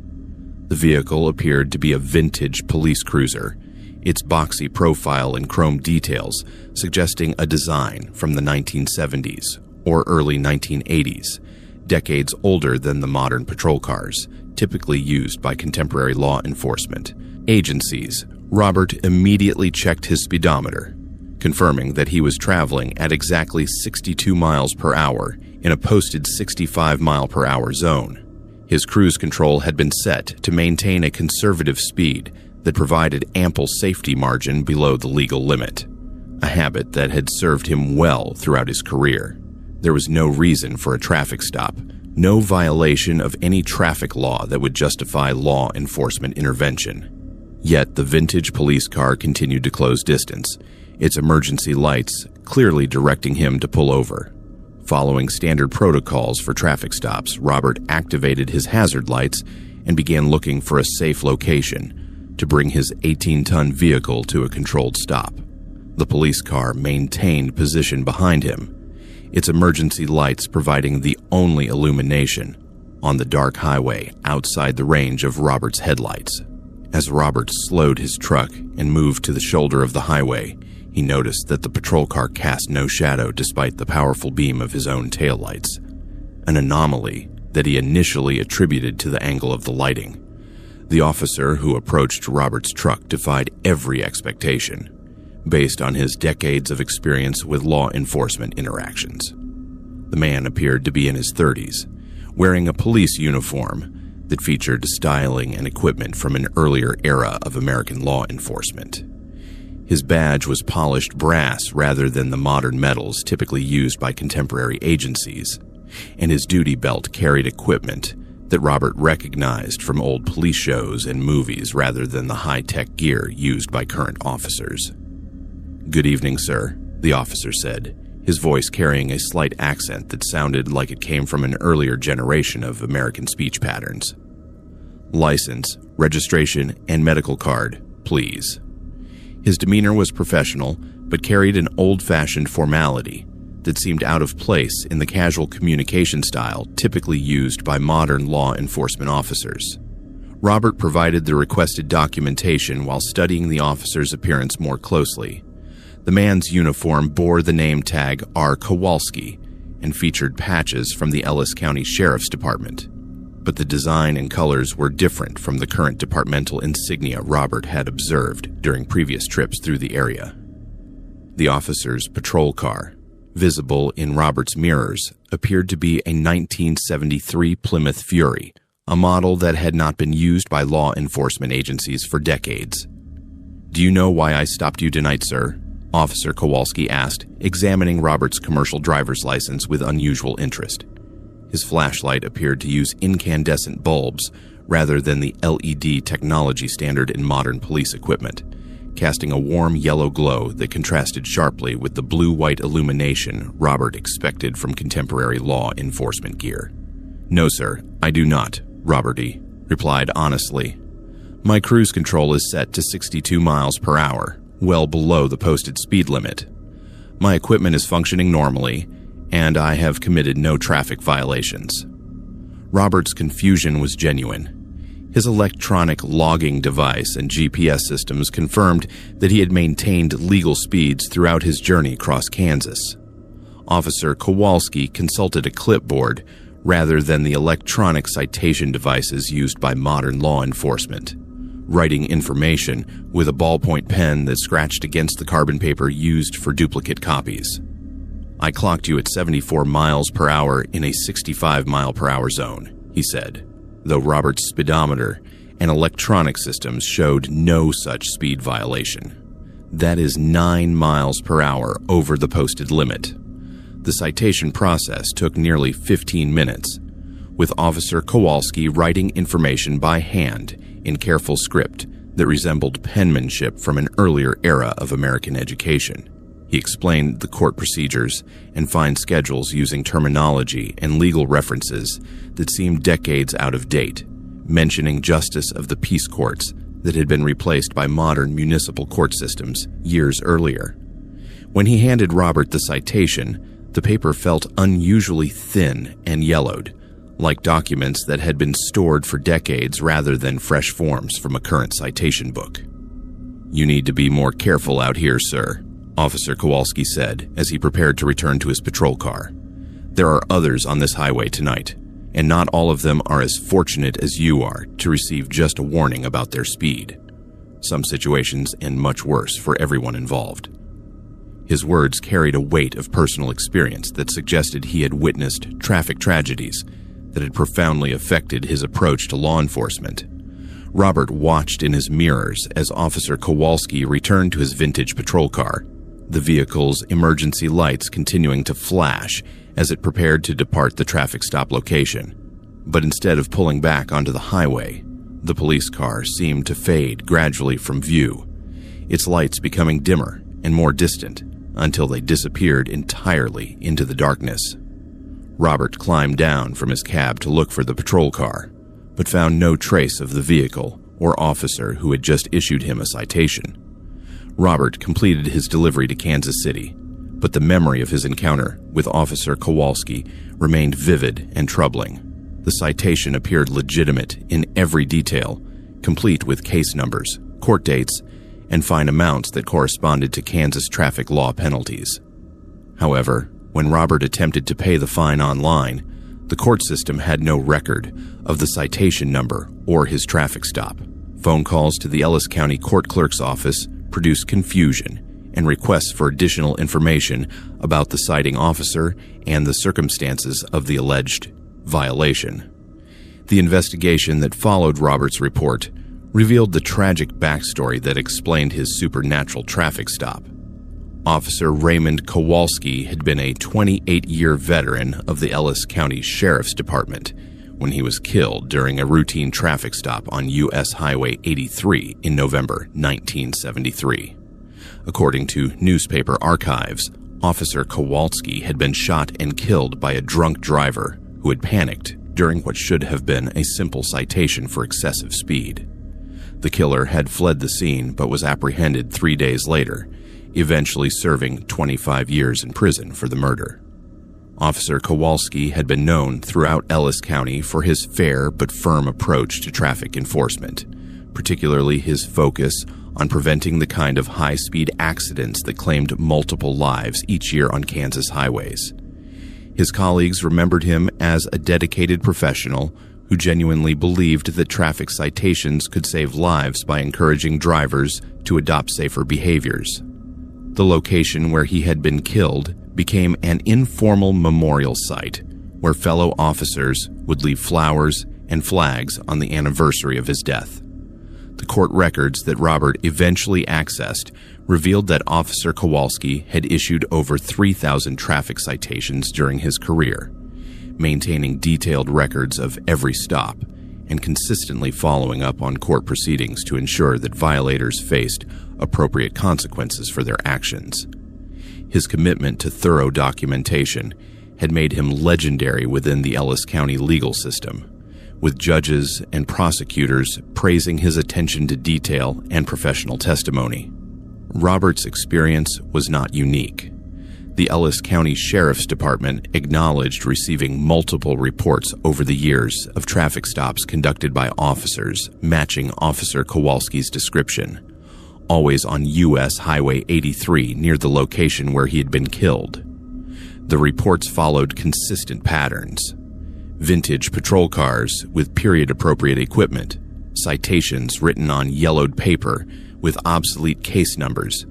The vehicle appeared to be a vintage police cruiser, its boxy profile and chrome details suggesting a design from the 1970s or early 1980s, decades older than the modern patrol cars typically used by contemporary law enforcement agencies. Robert immediately checked his speedometer, confirming that he was traveling at exactly 62 miles per hour in a posted 65 mile per hour zone. His cruise control had been set to maintain a conservative speed that provided ample safety margin below the legal limit, a habit that had served him well throughout his career. There was no reason for a traffic stop, no violation of any traffic law that would justify law enforcement intervention. Yet the vintage police car continued to close distance, its emergency lights clearly directing him to pull over. Following standard protocols for traffic stops, Robert activated his hazard lights and began looking for a safe location to bring his 18-ton vehicle to a controlled stop. The police car maintained position behind him, its emergency lights providing the only illumination on the dark highway outside the range of Robert's headlights. As Robert slowed his truck and moved to the shoulder of the highway, he noticed that the patrol car cast no shadow despite the powerful beam of his own taillights, an anomaly that he initially attributed to the angle of the lighting. The officer who approached Robert's truck defied every expectation, based on his decades of experience with law enforcement interactions. The man appeared to be in his 30s, wearing a police uniform that featured styling and equipment from an earlier era of American law enforcement. His badge was polished brass rather than the modern metals typically used by contemporary agencies, and his duty belt carried equipment that Robert recognized from old police shows and movies rather than the high-tech gear used by current officers. "Good evening, sir," the officer said, his voice carrying a slight accent that sounded like it came from an earlier generation of American speech patterns. "License, registration, and medical card, please." His demeanor was professional, but carried an old-fashioned formality that seemed out of place in the casual communication style typically used by modern law enforcement officers. Robert provided the requested documentation while studying the officer's appearance more closely. The man's uniform bore the name tag R. Kowalski and featured patches from the Ellis County Sheriff's Department, but the design and colors were different from the current departmental insignia Robert had observed during previous trips through the area. The officer's patrol car, visible in Robert's mirrors, appeared to be a 1973 Plymouth Fury, a model that had not been used by law enforcement agencies for decades. "Do you know why I stopped you tonight, sir?" Officer Kowalski asked, examining Robert's commercial driver's license with unusual interest. His flashlight appeared to use incandescent bulbs rather than the LED technology standard in modern police equipment, casting a warm yellow glow that contrasted sharply with the blue-white illumination Robert expected from contemporary law enforcement gear. "No, sir, I do not," Robert E. replied honestly. "My cruise control is set to 62 miles per hour, well below the posted speed limit. My equipment is functioning normally, and I have committed no traffic violations." Robert's confusion was genuine. His electronic logging device and GPS systems confirmed that he had maintained legal speeds throughout his journey across Kansas. Officer Kowalski consulted a clipboard rather than the electronic citation devices used by modern law enforcement, writing information with a ballpoint pen that scratched against the carbon paper used for duplicate copies. "I clocked you at 74 miles per hour in a 65 mile per hour zone," he said, though Robert's speedometer and electronic systems showed no such speed violation. "That is 9 miles per hour over the posted limit." The citation process took nearly 15 minutes, with Officer Kowalski writing information by hand in careful script that resembled penmanship from an earlier era of American education. He explained the court procedures and fine schedules using terminology and legal references that seemed decades out of date, mentioning justice of the peace courts that had been replaced by modern municipal court systems years earlier. When he handed Robert the citation, the paper felt unusually thin and yellowed, like documents that had been stored for decades rather than fresh forms from a current citation book. "You need to be more careful out here, sir," Officer Kowalski said as he prepared to return to his patrol car. "There are others on this highway tonight, and not all of them are as fortunate as you are to receive just a warning about their speed. Some situations end much worse for everyone involved." His words carried a weight of personal experience that suggested he had witnessed traffic tragedies that had profoundly affected his approach to law enforcement. Robert watched in his mirrors as Officer Kowalski returned to his vintage patrol car, the vehicle's emergency lights continuing to flash as it prepared to depart the traffic stop location. But instead of pulling back onto the highway, the police car seemed to fade gradually from view, its lights becoming dimmer and more distant until they disappeared entirely into the darkness. Robert climbed down from his cab to look for the patrol car, but found no trace of the vehicle or officer who had just issued him a citation. Robert completed his delivery to Kansas City, but the memory of his encounter with Officer Kowalski remained vivid and troubling. The citation appeared legitimate in every detail, complete with case numbers, court dates, and fine amounts that corresponded to Kansas traffic law penalties. However, when Robert attempted to pay the fine online, the court system had no record of the citation number or his traffic stop. Phone calls to the Ellis County Court Clerk's office produced confusion and requests for additional information about the citing officer and the circumstances of the alleged violation. The investigation that followed Robert's report revealed the tragic backstory that explained his supernatural traffic stop. Officer Raymond Kowalski had been a 28-year veteran of the Ellis County Sheriff's Department, when he was killed during a routine traffic stop on U.S. Highway 83 in November 1973. According to newspaper archives, Officer Kowalski had been shot and killed by a drunk driver who had panicked during what should have been a simple citation for excessive speed. The killer had fled the scene but was apprehended 3 days later, eventually serving 25 years in prison for the murder. Officer Kowalski had been known throughout Ellis County for his fair but firm approach to traffic enforcement, particularly his focus on preventing the kind of high-speed accidents that claimed multiple lives each year on Kansas highways. His colleagues remembered him as a dedicated professional who genuinely believed that traffic citations could save lives by encouraging drivers to adopt safer behaviors. The location where he had been killed became an informal memorial site where fellow officers would leave flowers and flags on the anniversary of his death. The court records that Robert eventually accessed revealed that Officer Kowalski had issued over 3,000 traffic citations during his career, maintaining detailed records of every stop and consistently following up on court proceedings to ensure that violators faced appropriate consequences for their actions. His commitment to thorough documentation had made him legendary within the Ellis County legal system, with judges and prosecutors praising his attention to detail and professional testimony. Robert's experience was not unique. The Ellis County Sheriff's Department acknowledged receiving multiple reports over the years of traffic stops conducted by officers matching Officer Kowalski's description, always on U.S. Highway 83 near the location where he had been killed. The reports followed consistent patterns: vintage patrol cars with period-appropriate equipment, citations written on yellowed paper with obsolete case numbers,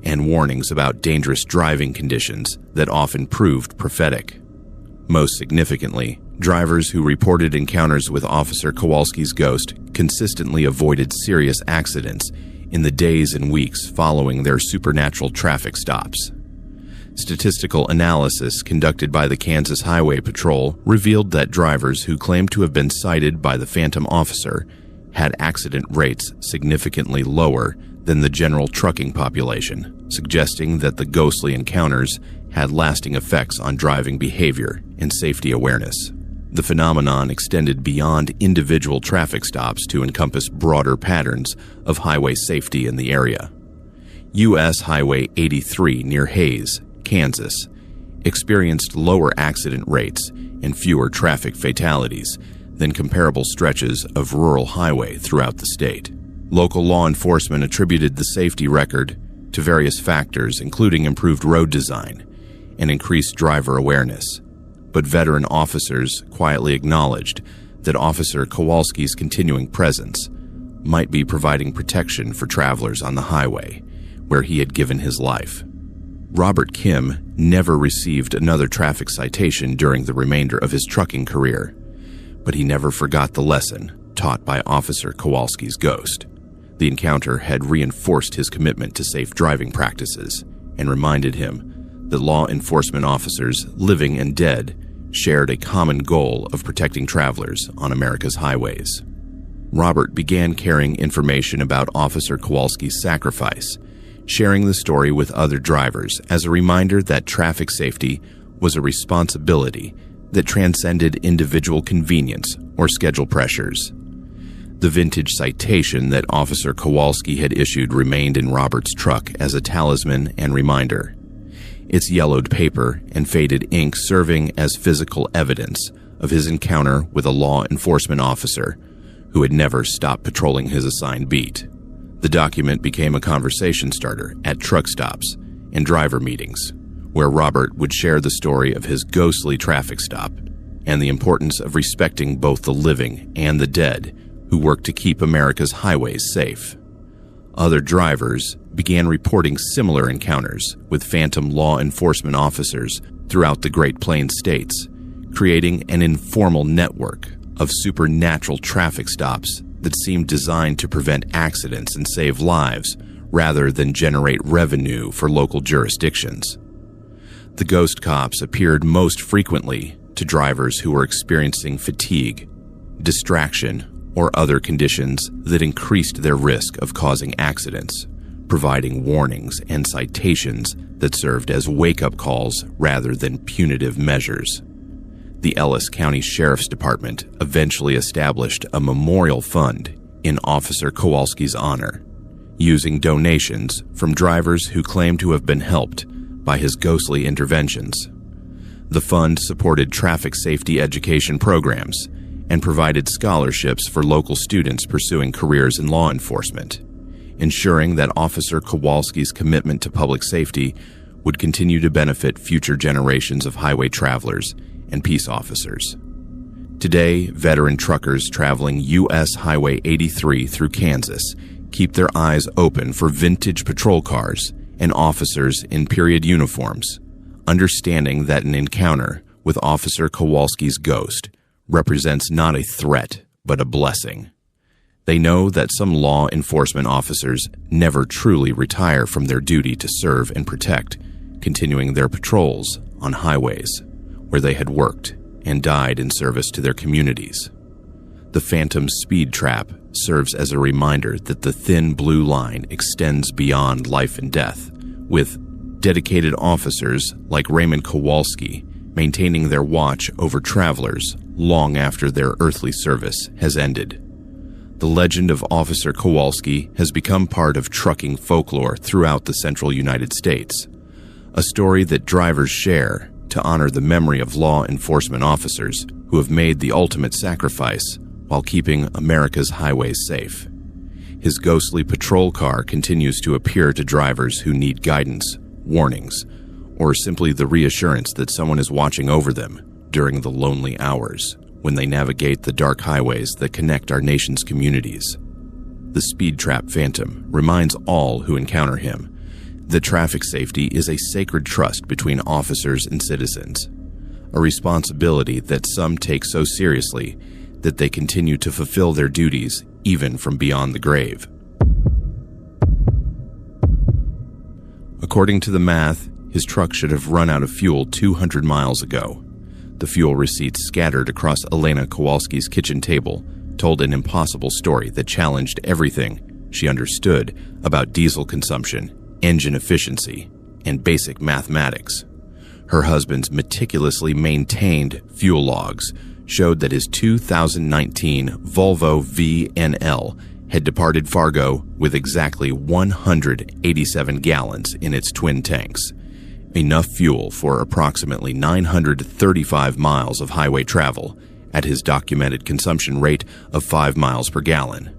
and warnings about dangerous driving conditions that often proved prophetic. Most significantly, drivers who reported encounters with Officer Kowalski's ghost consistently avoided serious accidents in the days and weeks following their supernatural traffic stops. Statistical analysis conducted by the Kansas Highway Patrol revealed that drivers who claimed to have been cited by the phantom officer had accident rates significantly lower than the general trucking population, suggesting that the ghostly encounters had lasting effects on driving behavior and safety awareness. The phenomenon extended beyond individual traffic stops to encompass broader patterns of highway safety in the area. U.S. Highway 83 near Hays, Kansas, experienced lower accident rates and fewer traffic fatalities than comparable stretches of rural highway throughout the state. Local law enforcement attributed the safety record to various factors, including improved road design and increased driver awareness. But veteran officers quietly acknowledged that Officer Kowalski's continuing presence might be providing protection for travelers on the highway, where he had given his life. Robert Kim never received another traffic citation during the remainder of his trucking career, but he never forgot the lesson taught by Officer Kowalski's ghost. The encounter had reinforced his commitment to safe driving practices and reminded him that law enforcement officers, living and dead, shared a common goal of protecting travelers on America's highways. Robert began carrying information about Officer Kowalski's sacrifice, sharing the story with other drivers as a reminder that traffic safety was a responsibility that transcended individual convenience or schedule pressures. The vintage citation that Officer Kowalski had issued remained in Robert's truck as a talisman and reminder, its yellowed paper and faded ink serving as physical evidence of his encounter with a law enforcement officer who had never stopped patrolling his assigned beat. The document became a conversation starter at truck stops and driver meetings, where Robert would share the story of his ghostly traffic stop and the importance of respecting both the living and the dead who work to keep America's highways safe. Other drivers began reporting similar encounters with phantom law enforcement officers throughout the Great Plains states, creating an informal network of supernatural traffic stops that seemed designed to prevent accidents and save lives rather than generate revenue for local jurisdictions. The ghost cops appeared most frequently to drivers who were experiencing fatigue, distraction, or other conditions that increased their risk of causing accidents, providing warnings and citations that served as wake-up calls rather than punitive measures. The Ellis County Sheriff's Department eventually established a memorial fund in Officer Kowalski's honor, using donations from drivers who claimed to have been helped by his ghostly interventions. The fund supported traffic safety education programs and provided scholarships for local students pursuing careers in law enforcement, ensuring that Officer Kowalski's commitment to public safety would continue to benefit future generations of highway travelers and peace officers. Today, veteran truckers traveling U.S. Highway 83 through Kansas keep their eyes open for vintage patrol cars and officers in period uniforms, understanding that an encounter with Officer Kowalski's ghost represents not a threat, but a blessing. They know that some law enforcement officers never truly retire from their duty to serve and protect, continuing their patrols on highways where they had worked and died in service to their communities. The Phantom speed trap serves as a reminder that the thin blue line extends beyond life and death, with dedicated officers like Raymond Kowalski maintaining their watch over travelers long after their earthly service has ended. The legend of Officer Kowalski has become part of trucking folklore throughout the central United States, a story that drivers share to honor the memory of law enforcement officers who have made the ultimate sacrifice while keeping America's highways safe. His ghostly patrol car continues to appear to drivers who need guidance, warnings, or simply the reassurance that someone is watching over them during the lonely hours when they navigate the dark highways that connect our nation's communities. The Speed Trap Phantom reminds all who encounter him that traffic safety is a sacred trust between officers and citizens, a responsibility that some take so seriously that they continue to fulfill their duties even from beyond the grave. According to the math, his truck should have run out of fuel 200 miles ago. The fuel receipts scattered across Elena Kowalski's kitchen table told an impossible story that challenged everything she understood about diesel consumption, engine efficiency, and basic mathematics. Her husband's meticulously maintained fuel logs showed that his 2019 Volvo VNL had departed Fargo with exactly 187 gallons in its twin tanks, enough fuel for approximately 935 miles of highway travel at his documented consumption rate of 5 miles per gallon.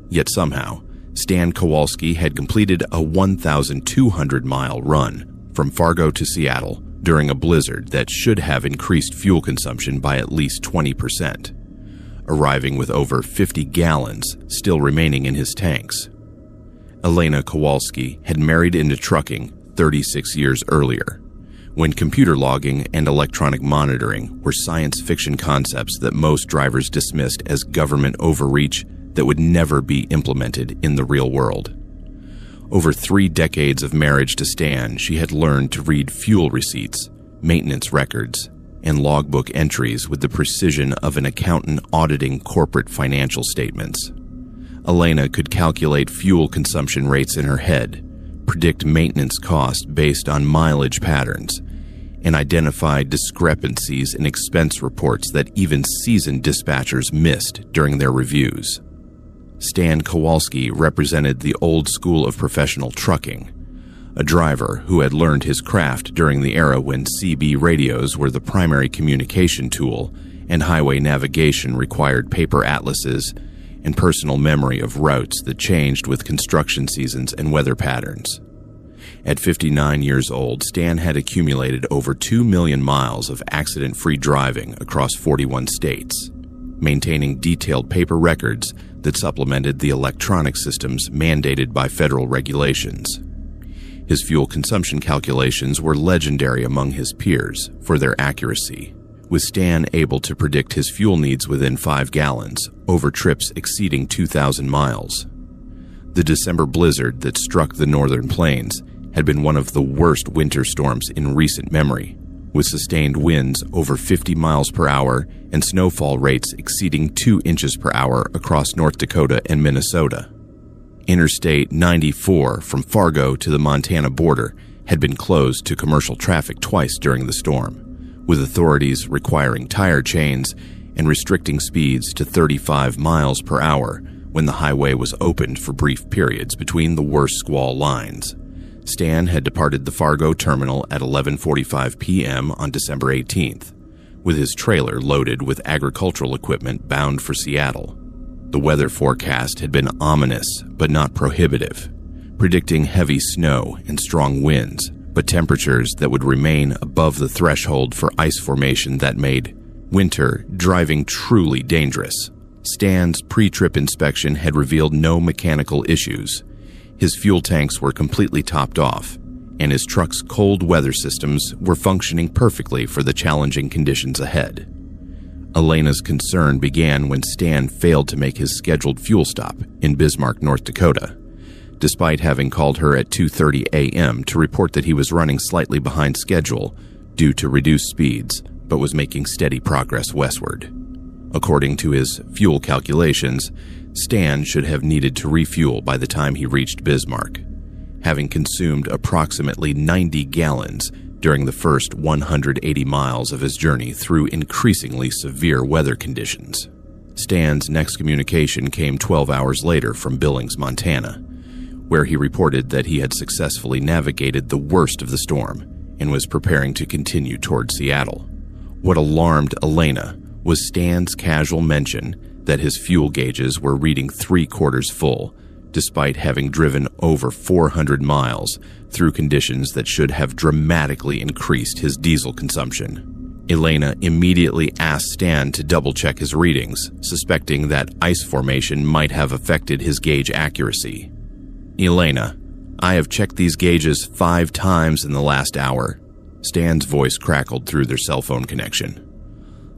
Yet somehow, Stan Kowalski had completed a 1,200-mile run from Fargo to Seattle during a blizzard that should have increased fuel consumption by at least 20%, arriving with over 50 gallons still remaining in his tanks. Elena Kowalski had married into trucking 36 years earlier, when computer logging and electronic monitoring were science fiction concepts that most drivers dismissed as government overreach that would never be implemented in the real world. Over 3 decades of marriage to Stan, she had learned to read fuel receipts, maintenance records, and logbook entries with the precision of an accountant auditing corporate financial statements. Elena could calculate fuel consumption rates in her head, predict maintenance costs based on mileage patterns, and identify discrepancies in expense reports that even seasoned dispatchers missed during their reviews. Stan Kowalski represented the old school of professional trucking, a driver who had learned his craft during the era when CB radios were the primary communication tool and highway navigation required paper atlases and personal memory of routes that changed with construction seasons and weather patterns. At 59 years old, Stan had accumulated over 2 million miles of accident-free driving across 41 states, maintaining detailed paper records that supplemented the electronic systems mandated by federal regulations. His fuel consumption calculations were legendary among his peers for their accuracy, with Stan able to predict his fuel needs within 5 gallons over trips exceeding 2,000 miles. The December blizzard that struck the northern plains had been one of the worst winter storms in recent memory, with sustained winds over 50 miles per hour and snowfall rates exceeding 2 inches per hour across North Dakota and Minnesota. Interstate 94 from Fargo to the Montana border had been closed to commercial traffic twice during the storm, with authorities requiring tire chains and restricting speeds to 35 miles per hour when the highway was opened for brief periods between the worst squall lines. Stan had departed the Fargo terminal at 11:45 p.m. on December 18th, with his trailer loaded with agricultural equipment bound for Seattle. The weather forecast had been ominous but not prohibitive, predicting heavy snow and strong winds, but temperatures that would remain above the threshold for ice formation that made winter driving truly dangerous. Stan's pre-trip inspection had revealed no mechanical issues. His fuel tanks were completely topped off, and his truck's cold weather systems were functioning perfectly for the challenging conditions ahead. Elena's concern began when Stan failed to make his scheduled fuel stop in Bismarck, North Dakota, despite having called her at 2:30 a.m. to report that he was running slightly behind schedule due to reduced speeds, but was making steady progress westward. According to his fuel calculations, Stan should have needed to refuel by the time he reached Bismarck, having consumed approximately 90 gallons during the first 180 miles of his journey through increasingly severe weather conditions. Stan's next communication came 12 hours later from Billings, Montana, where he reported that he had successfully navigated the worst of the storm and was preparing to continue toward Seattle. What alarmed Elena was Stan's casual mention that his fuel gauges were reading 3/4 full, despite having driven over 400 miles through conditions that should have dramatically increased his diesel consumption. Elena immediately asked Stan to double-check his readings, suspecting that ice formation might have affected his gauge accuracy. "Elena, I have checked these gauges 5 times in the last hour." Stan's voice crackled through their cell phone connection.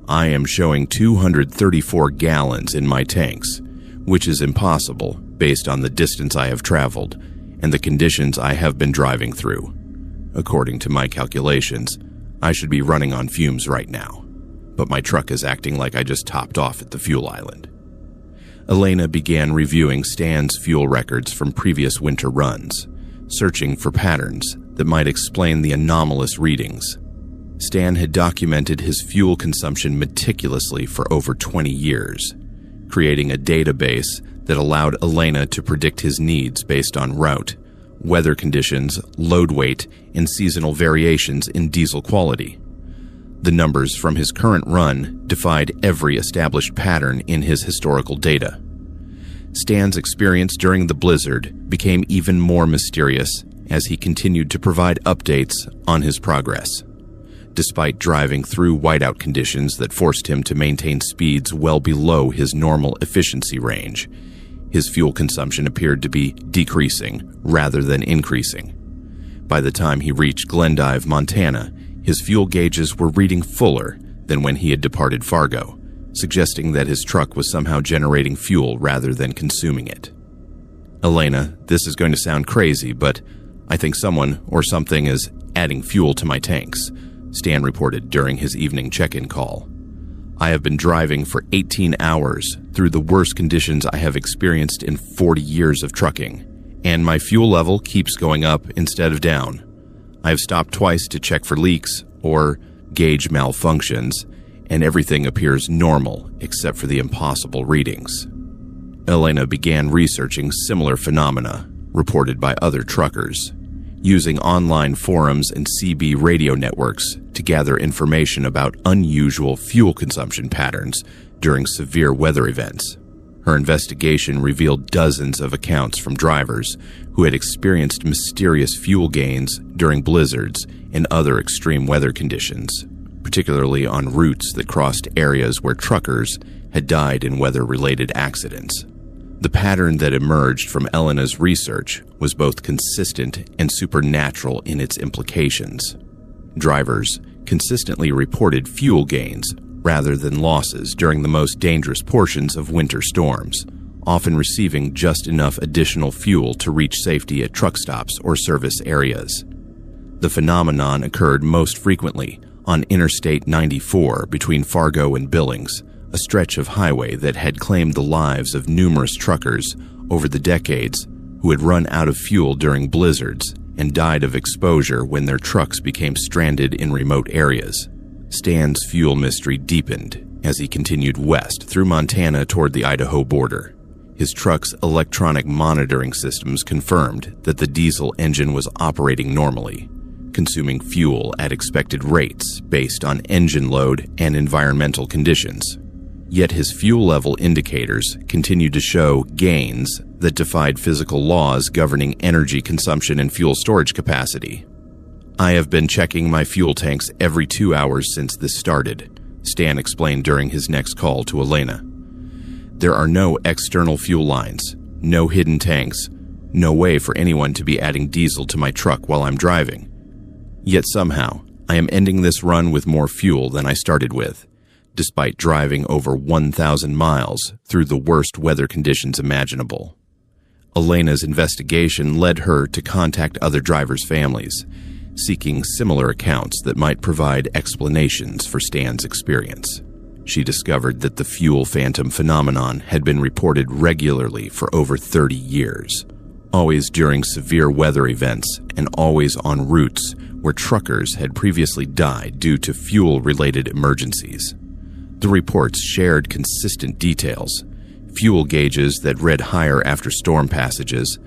"I am showing 234 gallons in my tanks, which is impossible based on the distance I have traveled and the conditions I have been driving through. According to my calculations, I should be running on fumes right now, but my truck is acting like I just topped off at the fuel island." Elena began reviewing Stan's fuel records from previous winter runs, searching for patterns that might explain the anomalous readings. Stan had documented his fuel consumption meticulously for over 20 years, creating a database that allowed Elena to predict his needs based on route, weather conditions, load weight, and seasonal variations in diesel quality. The numbers from his current run defied every established pattern in his historical data. Stan's experience during the blizzard became even more mysterious as he continued to provide updates on his progress. Despite driving through whiteout conditions that forced him to maintain speeds well below his normal efficiency range, his fuel consumption appeared to be decreasing rather than increasing. By the time he reached Glendive, Montana, his fuel gauges were reading fuller than when he had departed Fargo, suggesting that his truck was somehow generating fuel rather than consuming it. "Elena, this is going to sound crazy, but I think someone or something is adding fuel to my tanks," Stan reported during his evening check-in call. "I have been driving for 18 hours through the worst conditions I have experienced in 40 years of trucking, and my fuel level keeps going up instead of down. I have stopped twice to check for leaks or gauge malfunctions, and everything appears normal except for the impossible readings." Elena began researching similar phenomena reported by other truckers, using online forums and CB radio networks to gather information about unusual fuel consumption patterns during severe weather events. Her investigation revealed dozens of accounts from drivers who had experienced mysterious fuel gains during blizzards and other extreme weather conditions, particularly on routes that crossed areas where truckers had died in weather-related accidents. The pattern that emerged from Elena's research was both consistent and supernatural in its implications. Drivers consistently reported fuel gains rather than losses during the most dangerous portions of winter storms, often receiving just enough additional fuel to reach safety at truck stops or service areas. The phenomenon occurred most frequently On Interstate 94 between Fargo and Billings, a stretch of highway that had claimed the lives of numerous truckers over the decades who had run out of fuel during blizzards and died of exposure when their trucks became stranded in remote areas. Stan's fuel mystery deepened as he continued west through Montana toward the Idaho border. His truck's electronic monitoring systems confirmed that the diesel engine was operating normally, consuming fuel at expected rates based on engine load and environmental conditions. Yet his fuel level indicators continued to show gains that defied physical laws governing energy consumption and fuel storage capacity. "I have been checking my fuel tanks every 2 hours since this started," Stan explained during his next call to Elena. "There are no external fuel lines, no hidden tanks, no way for anyone to be adding diesel to my truck while I'm driving. Yet somehow, I am ending this run with more fuel than I started with, despite driving over 1,000 miles through the worst weather conditions imaginable." Elena's investigation led her to contact other drivers' families, seeking similar accounts that might provide explanations for Stan's experience. She discovered that the fuel phantom phenomenon had been reported regularly for over 30 years, always during severe weather events and always on routes where truckers had previously died due to fuel-related emergencies. The reports shared consistent details: fuel gauges that read higher after storm passages,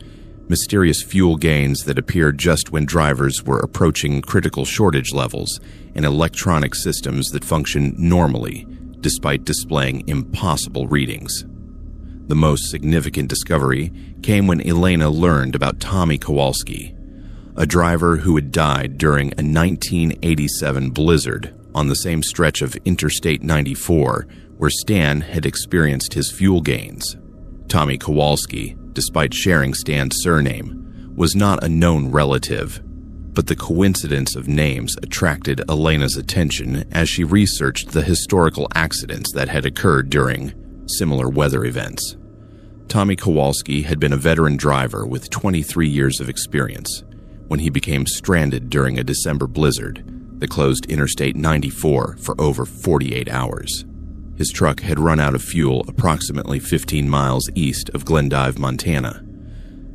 mysterious fuel gains that appeared just when drivers were approaching critical shortage levels, and electronic systems that function normally despite displaying impossible readings. The most significant discovery came when Elena learned about Tommy Kowalski, a driver who had died during a 1987 blizzard on the same stretch of Interstate 94 where Stan had experienced his fuel gains. Tommy Kowalski, despite sharing Stan's surname, was not a known relative, but the coincidence of names attracted Elena's attention as she researched the historical accidents that had occurred during similar weather events. Tommy Kowalski had been a veteran driver with 23 years of experience when he became stranded during a December blizzard that closed Interstate 94 for over 48 hours. His truck had run out of fuel approximately 15 miles east of Glendive, Montana,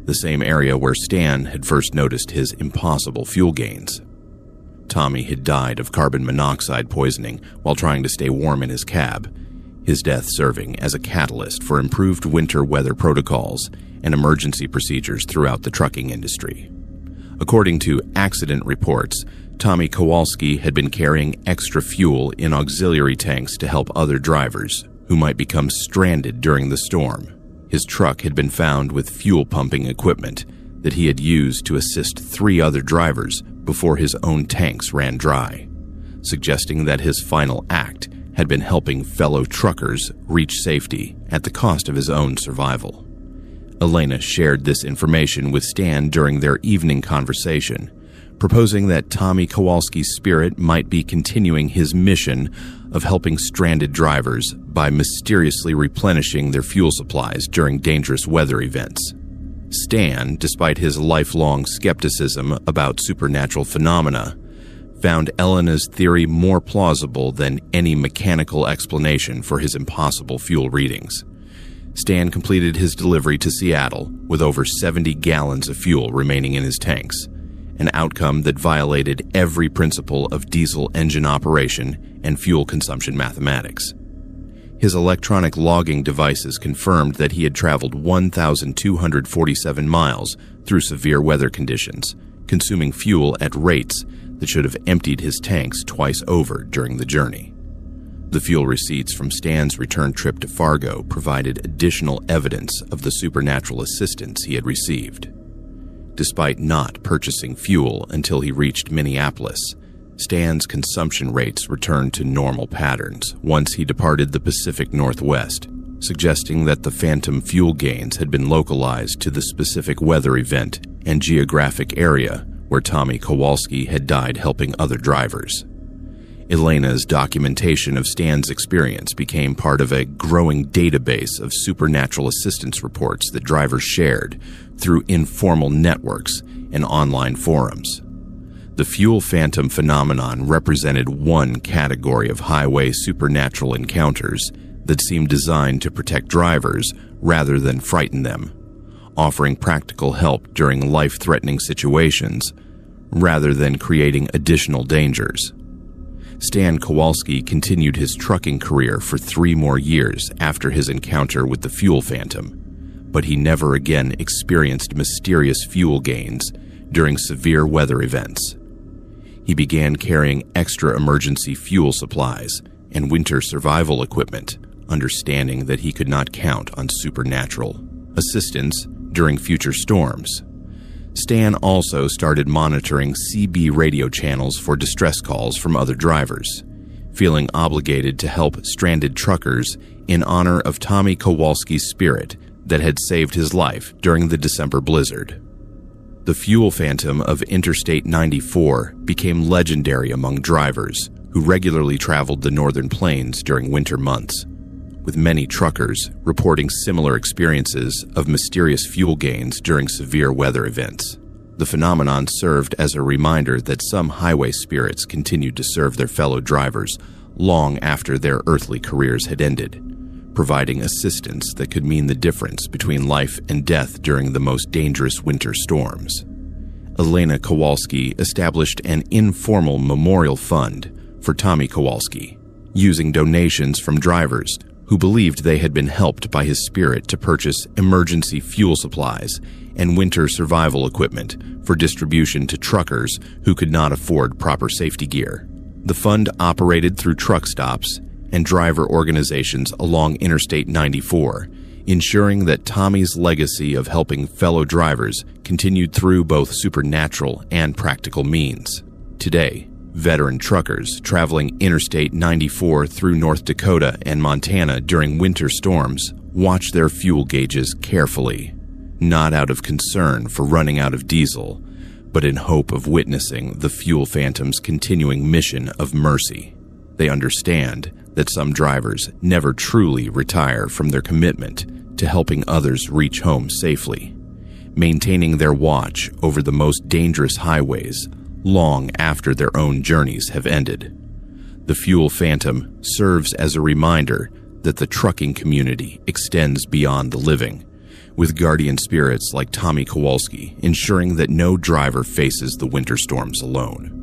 the same area where Stan had first noticed his impossible fuel gains. Tommy had died of carbon monoxide poisoning while trying to stay warm in his cab, his death serving as a catalyst for improved winter weather protocols and emergency procedures throughout the trucking industry. According to accident reports, Tommy Kowalski had been carrying extra fuel in auxiliary tanks to help other drivers who might become stranded during the storm. His truck had been found with fuel pumping equipment that he had used to assist 3 other drivers before his own tanks ran dry, suggesting that his final act had been helping fellow truckers reach safety at the cost of his own survival. Elena shared this information with Stan during their evening conversation, proposing that Tommy Kowalski's spirit might be continuing his mission of helping stranded drivers by mysteriously replenishing their fuel supplies during dangerous weather events. Stan, despite his lifelong skepticism about supernatural phenomena, found Elena's theory more plausible than any mechanical explanation for his impossible fuel readings. Stan completed his delivery to Seattle with over 70 gallons of fuel remaining in his tanks, an outcome that violated every principle of diesel engine operation and fuel consumption mathematics. His electronic logging devices confirmed that he had traveled 1,247 miles through severe weather conditions, consuming fuel at rates that should have emptied his tanks twice over during the journey. The fuel receipts from Stan's return trip to Fargo provided additional evidence of the supernatural assistance he had received. Despite not purchasing fuel until he reached Minneapolis, Stan's consumption rates returned to normal patterns once he departed the Pacific Northwest, suggesting that the phantom fuel gains had been localized to the specific weather event and geographic area where Tommy Kowalski had died helping other drivers. Elena's documentation of Stan's experience became part of a growing database of supernatural assistance reports that drivers shared through informal networks and online forums. The The fuel phantom phenomenon represented one category of highway supernatural encounters that seemed designed to protect drivers rather than frighten them, offering practical help during life-threatening situations rather than creating additional dangers. Stan Kowalski continued his trucking career for 3 more years after his encounter with the fuel phantom, but he never again experienced mysterious fuel gains during severe weather events. He began carrying extra emergency fuel supplies and winter survival equipment, understanding that he could not count on supernatural assistance during future storms. Stan also started monitoring CB radio channels for distress calls from other drivers, feeling obligated to help stranded truckers in honor of Tommy Kowalski's spirit that had saved his life during the December blizzard. The fuel phantom of Interstate 94 became legendary among drivers who regularly traveled the northern plains during winter months, with many truckers reporting similar experiences of mysterious fuel gains during severe weather events. The phenomenon served as a reminder that some highway spirits continued to serve their fellow drivers long after their earthly careers had ended, providing assistance that could mean the difference between life and death during the most dangerous winter storms. Elena Kowalski established an informal memorial fund for Tommy Kowalski, using donations from drivers who believed they had been helped by his spirit to purchase emergency fuel supplies and winter survival equipment for distribution to truckers who could not afford proper safety gear. The fund operated through truck stops and driver organizations along Interstate 94, ensuring that Tommy's legacy of helping fellow drivers continued through both supernatural and practical means. Today, veteran truckers traveling Interstate 94 through North Dakota and Montana during winter storms watch their fuel gauges carefully, not out of concern for running out of diesel, but in hope of witnessing the fuel phantom's continuing mission of mercy. They understand that some drivers never truly retire from their commitment to helping others reach home safely, maintaining their watch over the most dangerous highways long after their own journeys have ended. The fuel phantom serves as a reminder that the trucking community extends beyond the living, with guardian spirits like Tommy Kowalski ensuring that no driver faces the winter storms alone.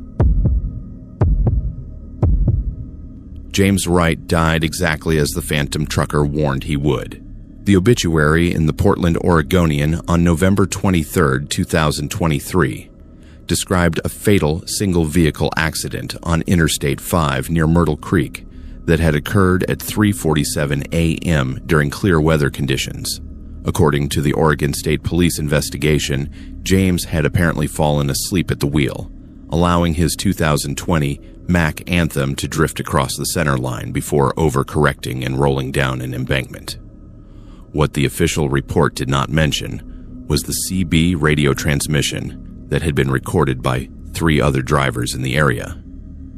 James Wright died exactly as the phantom trucker warned he would. The obituary in the Portland Oregonian on November 23, 2023, described a fatal single-vehicle accident on Interstate 5 near Myrtle Creek that had occurred at 3:47 a.m. during clear weather conditions. According to the Oregon State Police investigation, James had apparently fallen asleep at the wheel, allowing his 2020 Mack Anthem to drift across the center line before overcorrecting and rolling down an embankment. What the official report did not mention was the CB radio transmission that had been recorded by 3 other drivers in the area,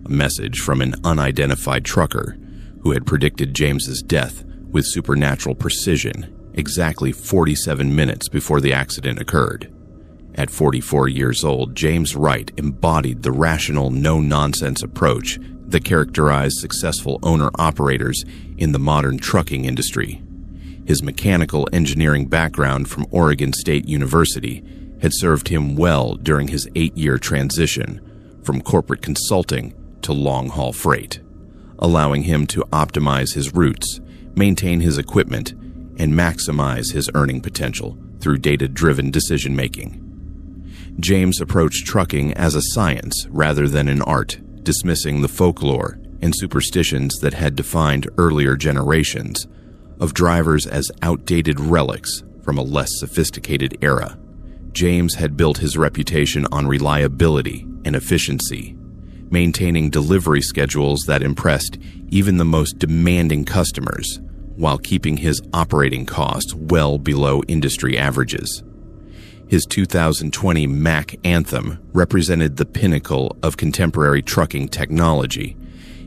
a message from an unidentified trucker who had predicted James's death with supernatural precision exactly 47 minutes before the accident occurred. At 44 years old, James Wright embodied the rational, no-nonsense approach that characterized successful owner-operators in the modern trucking industry. His mechanical engineering background from Oregon State University had served him well during his 8-year transition from corporate consulting to long-haul freight, allowing him to optimize his routes, maintain his equipment, and maximize his earning potential through data-driven decision-making. James approached trucking as a science rather than an art, dismissing the folklore and superstitions that had defined earlier generations of drivers as outdated relics from a less sophisticated era. James had built his reputation on reliability and efficiency, maintaining delivery schedules that impressed even the most demanding customers, while keeping his operating costs well below industry averages. His 2020 Mack Anthem represented the pinnacle of contemporary trucking technology,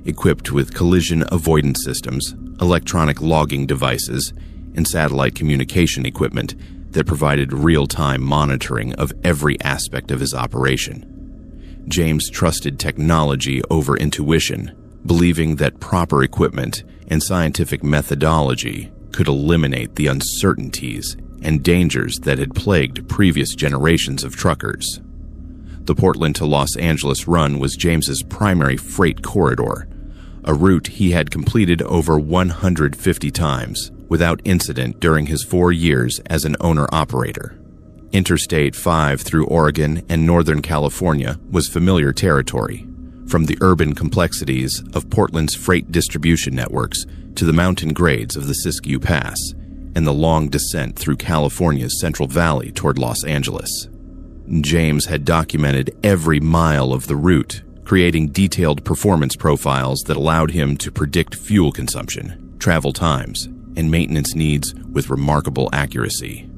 equipped with collision avoidance systems, electronic logging devices, and satellite communication equipment that provided real-time monitoring of every aspect of his operation. James trusted technology over intuition, believing that proper equipment and scientific methodology could eliminate the uncertainties and dangers that had plagued previous generations of truckers. The Portland to Los Angeles run was James's primary freight corridor, a route he had completed over 150 times without incident during his 4 years as an owner-operator. Interstate 5 through Oregon and Northern California was familiar territory, from the urban complexities of Portland's freight distribution networks to the mountain grades of the Siskiyou Pass and the long descent through California's Central Valley toward Los Angeles. James had documented every mile of the route, creating detailed performance profiles that allowed him to predict fuel consumption, travel times, and maintenance needs with remarkable accuracy.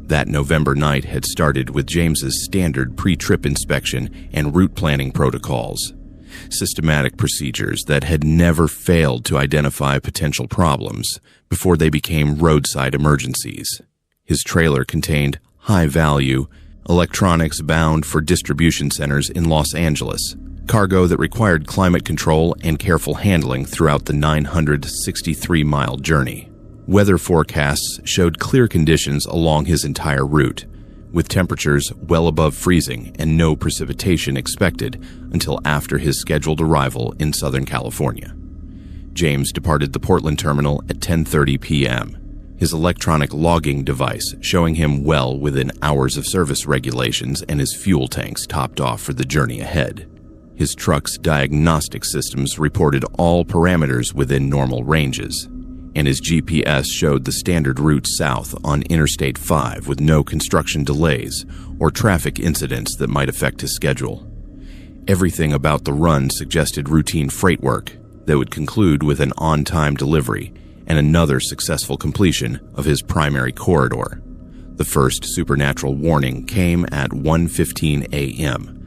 That November night had started with James's standard pre-trip inspection and route planning protocols, systematic procedures that had never failed to identify potential problems before they became roadside emergencies. His trailer contained high-value electronics bound for distribution centers in Los Angeles, cargo that required climate control and careful handling throughout the 963-mile journey. Weather forecasts showed clear conditions along his entire route, with temperatures well above freezing and no precipitation expected until after his scheduled arrival in Southern California. James departed the Portland terminal at 10:30 p.m., his electronic logging device showing him well within hours of service regulations and his fuel tanks topped off for the journey ahead. His truck's diagnostic systems reported all parameters within normal ranges, and his GPS showed the standard route south on Interstate 5 with no construction delays or traffic incidents that might affect his schedule. Everything about the run suggested routine freight work that would conclude with an on-time delivery and another successful completion of his primary corridor. The first supernatural warning came at 1:15 a.m.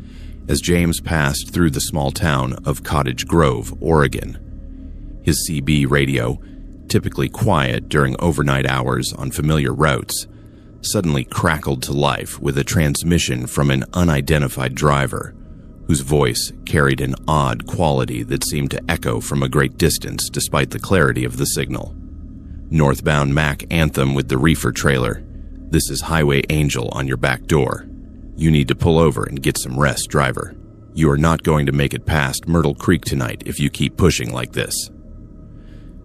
as James passed through the small town of Cottage Grove, Oregon. His CB radio, typically quiet during overnight hours on familiar routes, suddenly crackled to life with a transmission from an unidentified driver, whose voice carried an odd quality that seemed to echo from a great distance despite the clarity of the signal. Northbound Mac anthem with the reefer trailer. "This is Highway Angel on your back door. You need to pull over and get some rest, driver. You are not going to make it past Myrtle Creek tonight if you keep pushing like this."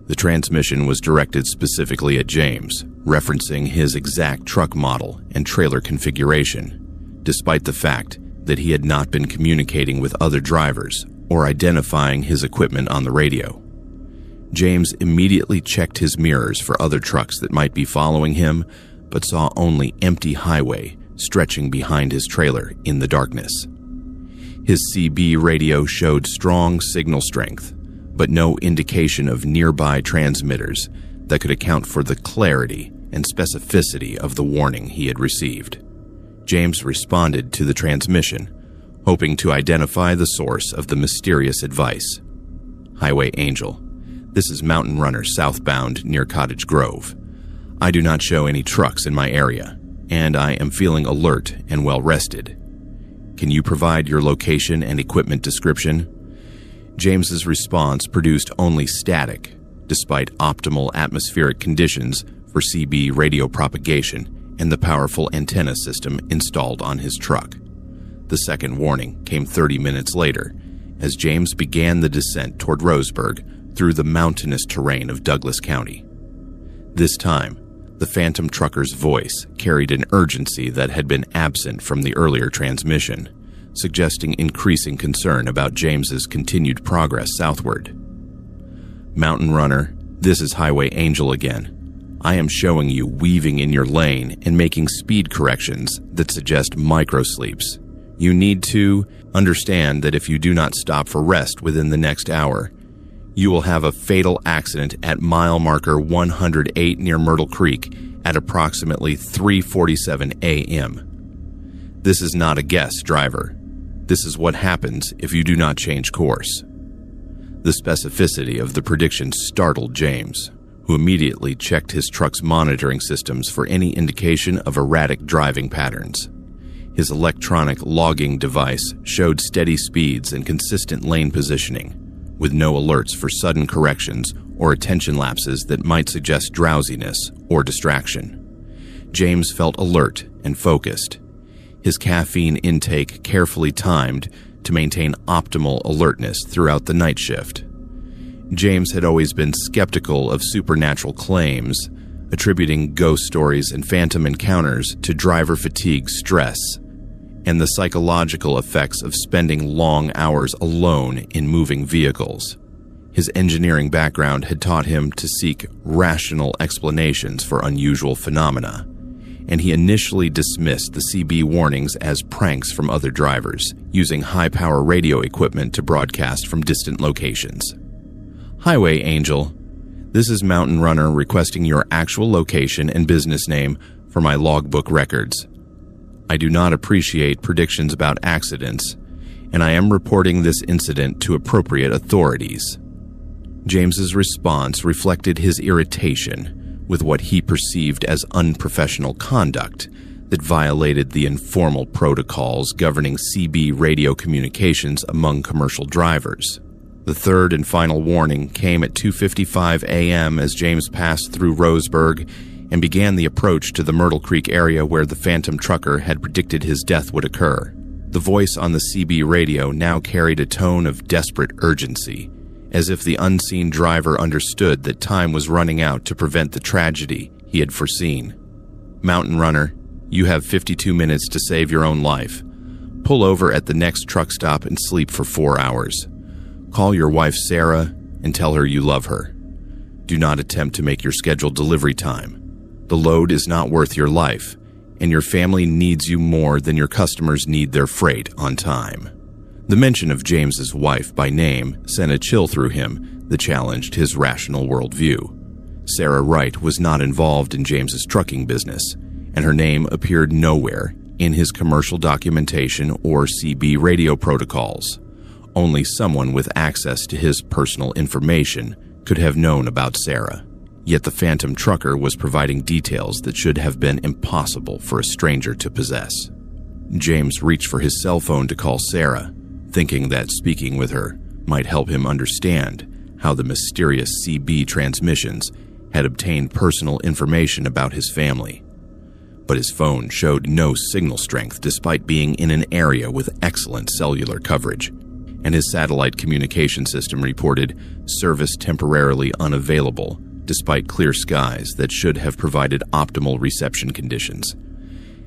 The transmission was directed specifically at James, referencing his exact truck model and trailer configuration, despite the fact that he had not been communicating with other drivers or identifying his equipment on the radio. James immediately checked his mirrors for other trucks that might be following him, but saw only empty highway stretching behind his trailer in the darkness. His CB radio showed strong signal strength, but no indication of nearby transmitters that could account for the clarity and specificity of the warning he had received. James responded to the transmission, hoping to identify the source of the mysterious advice. "Highway Angel, this is Mountain Runner southbound near Cottage Grove. I do not show any trucks in my area, and I am feeling alert and well rested. Can you provide your location and equipment description?" James's response produced only static, despite optimal atmospheric conditions for CB radio propagation and the powerful antenna system installed on his truck. The second warning came 30 minutes later, as James began the descent toward Roseburg through the mountainous terrain of Douglas County. This time, the phantom trucker's voice carried an urgency that had been absent from the earlier transmission, suggesting increasing concern about James's continued progress southward. "Mountain Runner, this is Highway Angel again. I am showing you weaving in your lane and making speed corrections that suggest microsleeps. You need to understand that if you do not stop for rest within the next hour, you will have a fatal accident at mile marker 108 near Myrtle Creek at approximately 3:47 a.m. This is not a guess, driver. This is what happens if you do not change course." The specificity of the prediction startled James, who immediately checked his truck's monitoring systems for any indication of erratic driving patterns. His electronic logging device showed steady speeds and consistent lane positioning, with no alerts for sudden corrections or attention lapses that might suggest drowsiness or distraction. James felt alert and focused, his caffeine intake carefully timed to maintain optimal alertness throughout the night shift. James had always been skeptical of supernatural claims, attributing ghost stories and phantom encounters to driver fatigue stress and the psychological effects of spending long hours alone in moving vehicles. His engineering background had taught him to seek rational explanations for unusual phenomena, and he initially dismissed the CB warnings as pranks from other drivers, using high-power radio equipment to broadcast from distant locations. Highway Angel, this is Mountain Runner requesting your actual location and business name for my logbook records. I do not appreciate predictions about accidents, and I am reporting this incident to appropriate authorities. James's response reflected his irritation with what he perceived as unprofessional conduct that violated the informal protocols governing CB radio communications among commercial drivers. The third and final warning came at 2:55 a.m. as James passed through Roseburg and began the approach to the Myrtle Creek area where the phantom trucker had predicted his death would occur. The voice on the CB radio now carried a tone of desperate urgency, as if the unseen driver understood that time was running out to prevent the tragedy he had foreseen. Mountain Runner, you have 52 minutes to save your own life. Pull over at the next truck stop and sleep for 4 hours. Call your wife Sarah and tell her you love her. Do not attempt to make your scheduled delivery time. The load is not worth your life, and your family needs you more than your customers need their freight on time. The mention of James's wife by name sent a chill through him that challenged his rational worldview. Sarah Wright was not involved in James's trucking business, and her name appeared nowhere in his commercial documentation or CB radio protocols. Only someone with access to his personal information could have known about Sarah. Yet the phantom trucker was providing details that should have been impossible for a stranger to possess. James reached for his cell phone to call Sarah, thinking that speaking with her might help him understand how the mysterious CB transmissions had obtained personal information about his family. But his phone showed no signal strength despite being in an area with excellent cellular coverage, and his satellite communication system reported service temporarily unavailable despite clear skies that should have provided optimal reception conditions.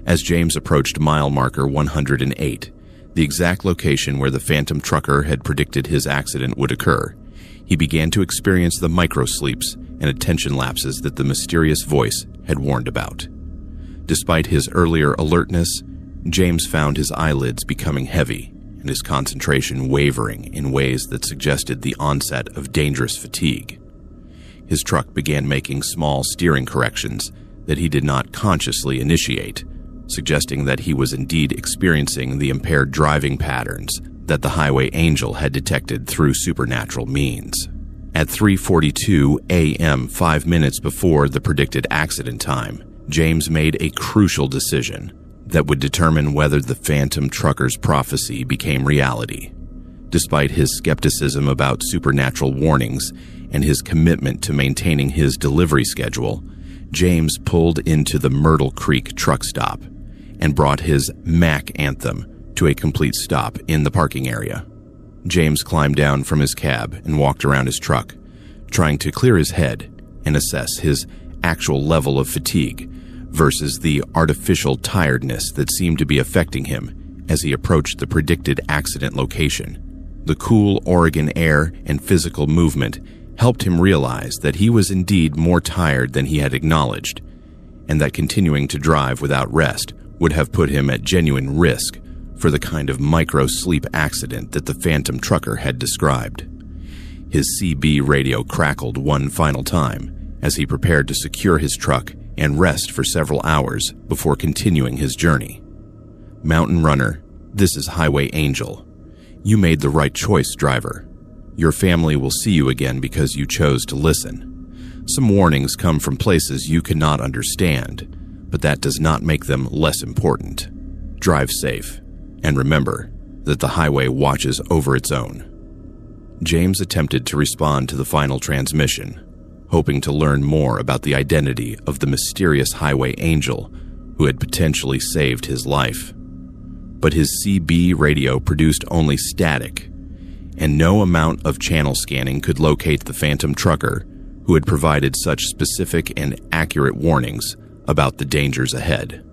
As James approached mile marker 108, the exact location where the phantom trucker had predicted his accident would occur, he began to experience the microsleeps and attention lapses that the mysterious voice had warned about. Despite his earlier alertness, James found his eyelids becoming heavy and his concentration wavering in ways that suggested the onset of dangerous fatigue. His truck began making small steering corrections that he did not consciously initiate, suggesting that he was indeed experiencing the impaired driving patterns that the Highway Angel had detected through supernatural means. At 3:42 a.m., 5 minutes before the predicted accident time, James made a crucial decision that would determine whether the phantom trucker's prophecy became reality. Despite his skepticism about supernatural warnings and his commitment to maintaining his delivery schedule, James pulled into the Myrtle Creek truck stop and brought his Mac anthem to a complete stop in the parking area. James climbed down from his cab and walked around his truck, trying to clear his head and assess his actual level of fatigue versus the artificial tiredness that seemed to be affecting him as he approached the predicted accident location. The cool Oregon air and physical movement helped him realize that he was indeed more tired than he had acknowledged, and that continuing to drive without rest would have put him at genuine risk for the kind of micro-sleep accident that the phantom trucker had described. His CB radio crackled one final time as he prepared to secure his truck and rest for several hours before continuing his journey. Mountain Runner, this is Highway Angel. You made the right choice, driver. Your family will see you again because you chose to listen. Some warnings come from places you cannot understand, but that does not make them less important. drive safe, and remember that the highway watches over its own. James attempted to respond to the final transmission, hoping to learn more about the identity of the mysterious highway angel who had potentially saved his life. But his CB radio produced only static, and no amount of channel scanning could locate the phantom trucker who had provided such specific and accurate warnings about the dangers ahead.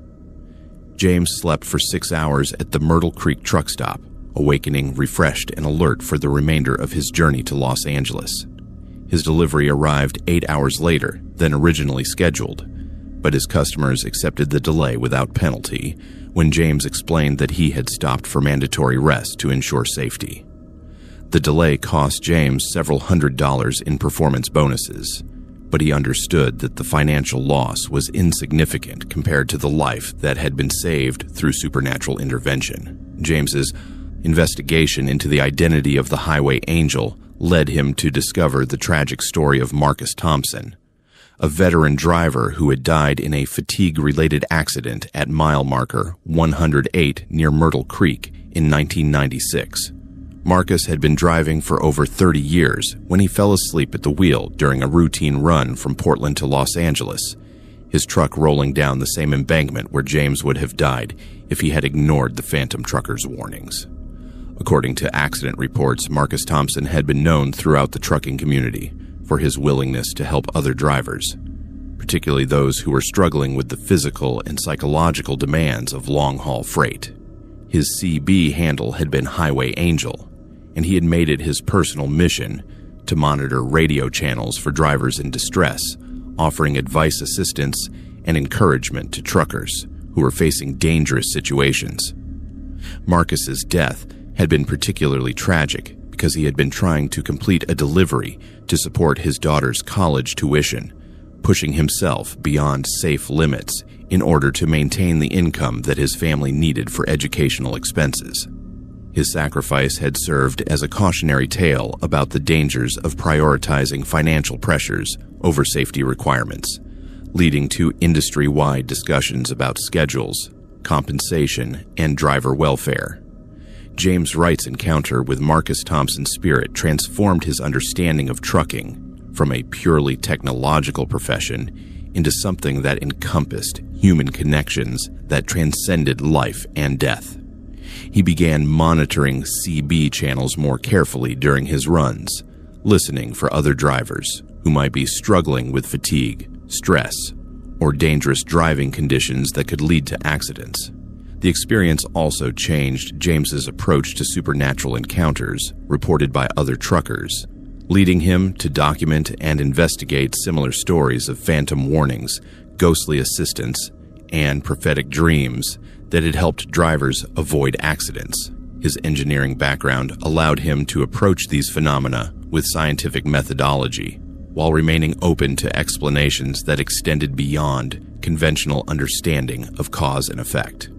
James slept for 6 hours at the Myrtle Creek truck stop, awakening refreshed and alert for the remainder of his journey to Los Angeles. His delivery arrived 8 hours later than originally scheduled, but his customers accepted the delay without penalty when James explained that he had stopped for mandatory rest to ensure safety. The delay cost James several $100s in performance bonuses, but he understood that the financial loss was insignificant compared to the life that had been saved through supernatural intervention. James's investigation into the identity of the highway angel led him to discover the tragic story of Marcus Thompson, a veteran driver who had died in a fatigue-related accident at mile marker 108 near Myrtle Creek in 1996. Marcus had been driving for over 30 years when he fell asleep at the wheel during a routine run from Portland to Los Angeles, his truck rolling down the same embankment where James would have died if he had ignored the phantom trucker's warnings. According to accident reports, Marcus Thompson had been known throughout the trucking community for his willingness to help other drivers, particularly those who were struggling with the physical and psychological demands of long-haul freight. His CB handle had been Highway Angel, and he had made it his personal mission to monitor radio channels for drivers in distress, offering advice, assistance, and encouragement to truckers who were facing dangerous situations. Marcus's death had been particularly tragic because he had been trying to complete a delivery to support his daughter's college tuition, pushing himself beyond safe limits in order to maintain the income that his family needed for educational expenses. His sacrifice had served as a cautionary tale about the dangers of prioritizing financial pressures over safety requirements, leading to industry-wide discussions about schedules, compensation, and driver welfare. James Wright's encounter with Marcus Thompson's spirit transformed his understanding of trucking from a purely technological profession into something that encompassed human connections that transcended life and death. He began monitoring CB channels more carefully during his runs, listening for other drivers who might be struggling with fatigue, stress, or dangerous driving conditions that could lead to accidents. The experience also changed James's approach to supernatural encounters reported by other truckers, leading him to document and investigate similar stories of phantom warnings, ghostly assistance, and prophetic dreams that had helped drivers avoid accidents. His engineering background allowed him to approach these phenomena with scientific methodology, while remaining open to explanations that extended beyond conventional understanding of cause and effect.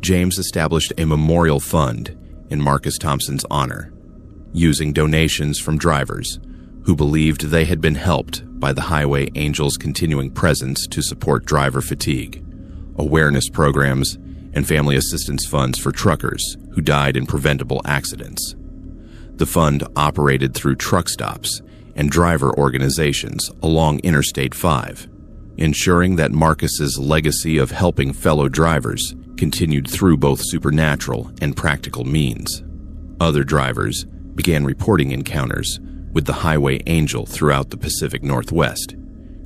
James established a memorial fund in Marcus Thompson's honor, using donations from drivers who believed they had been helped by the Highway Angel's continuing presence to support driver fatigue, awareness programs, and family assistance funds for truckers who died in preventable accidents. The fund operated through truck stops and driver organizations along Interstate 5, ensuring that Marcus's legacy of helping fellow drivers continued through both supernatural and practical means. Other drivers began reporting encounters with the Highway Angel throughout the Pacific Northwest,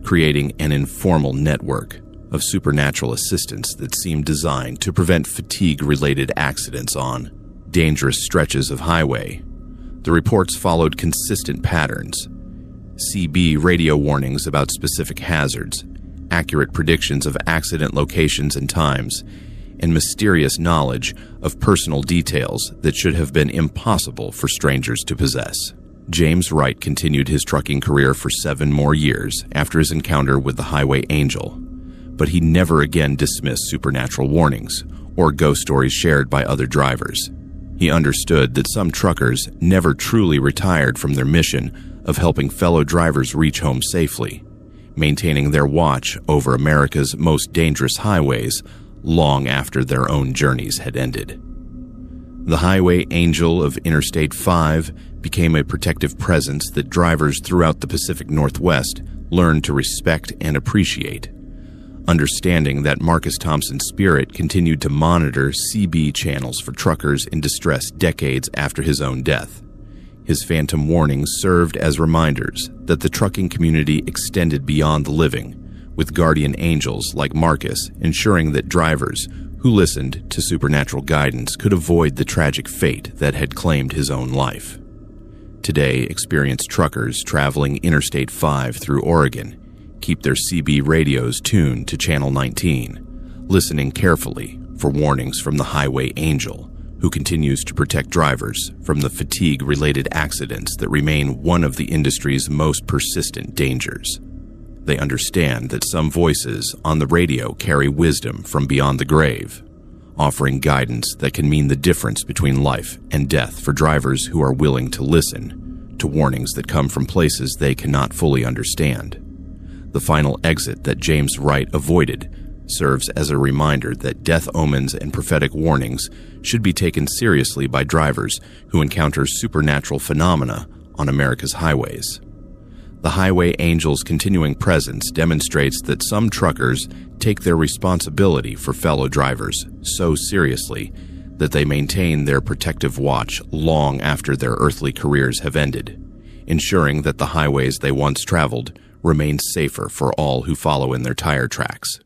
creating an informal network of supernatural assistance that seemed designed to prevent fatigue-related accidents on dangerous stretches of highway. The reports followed consistent patterns: CB radio warnings about specific hazards, accurate predictions of accident locations and times, and mysterious knowledge of personal details that should have been impossible for strangers to possess. James Wright continued his trucking career for 7 more years after his encounter with the Highway Angel, but he never again dismissed supernatural warnings or ghost stories shared by other drivers. He understood that some truckers never truly retired from their mission of helping fellow drivers reach home safely, maintaining their watch over America's most dangerous highways long after their own journeys had ended. The highway angel of Interstate 5 became a protective presence that drivers throughout the Pacific Northwest learned to respect and appreciate. Understanding that Marcus Thompson's spirit continued to monitor CB channels for truckers in distress decades after his own death. His phantom warnings served as reminders that the trucking community extended beyond the living, with guardian angels like Marcus ensuring that drivers who listened to supernatural guidance could avoid the tragic fate that had claimed his own life. Today, experienced truckers traveling Interstate 5 through Oregon keep their CB radios tuned to Channel 19, listening carefully for warnings from the highway angel, who continues to protect drivers from the fatigue-related accidents that remain one of the industry's most persistent dangers. They understand that some voices on the radio carry wisdom from beyond the grave, offering guidance that can mean the difference between life and death for drivers who are willing to listen to warnings that come from places they cannot fully understand. The final exit that James Wright avoided serves as a reminder that death omens and prophetic warnings should be taken seriously by drivers who encounter supernatural phenomena on America's highways. The highway angel's continuing presence demonstrates that some truckers take their responsibility for fellow drivers so seriously that they maintain their protective watch long after their earthly careers have ended, ensuring that the highways they once traveled remain safer for all who follow in their tire tracks.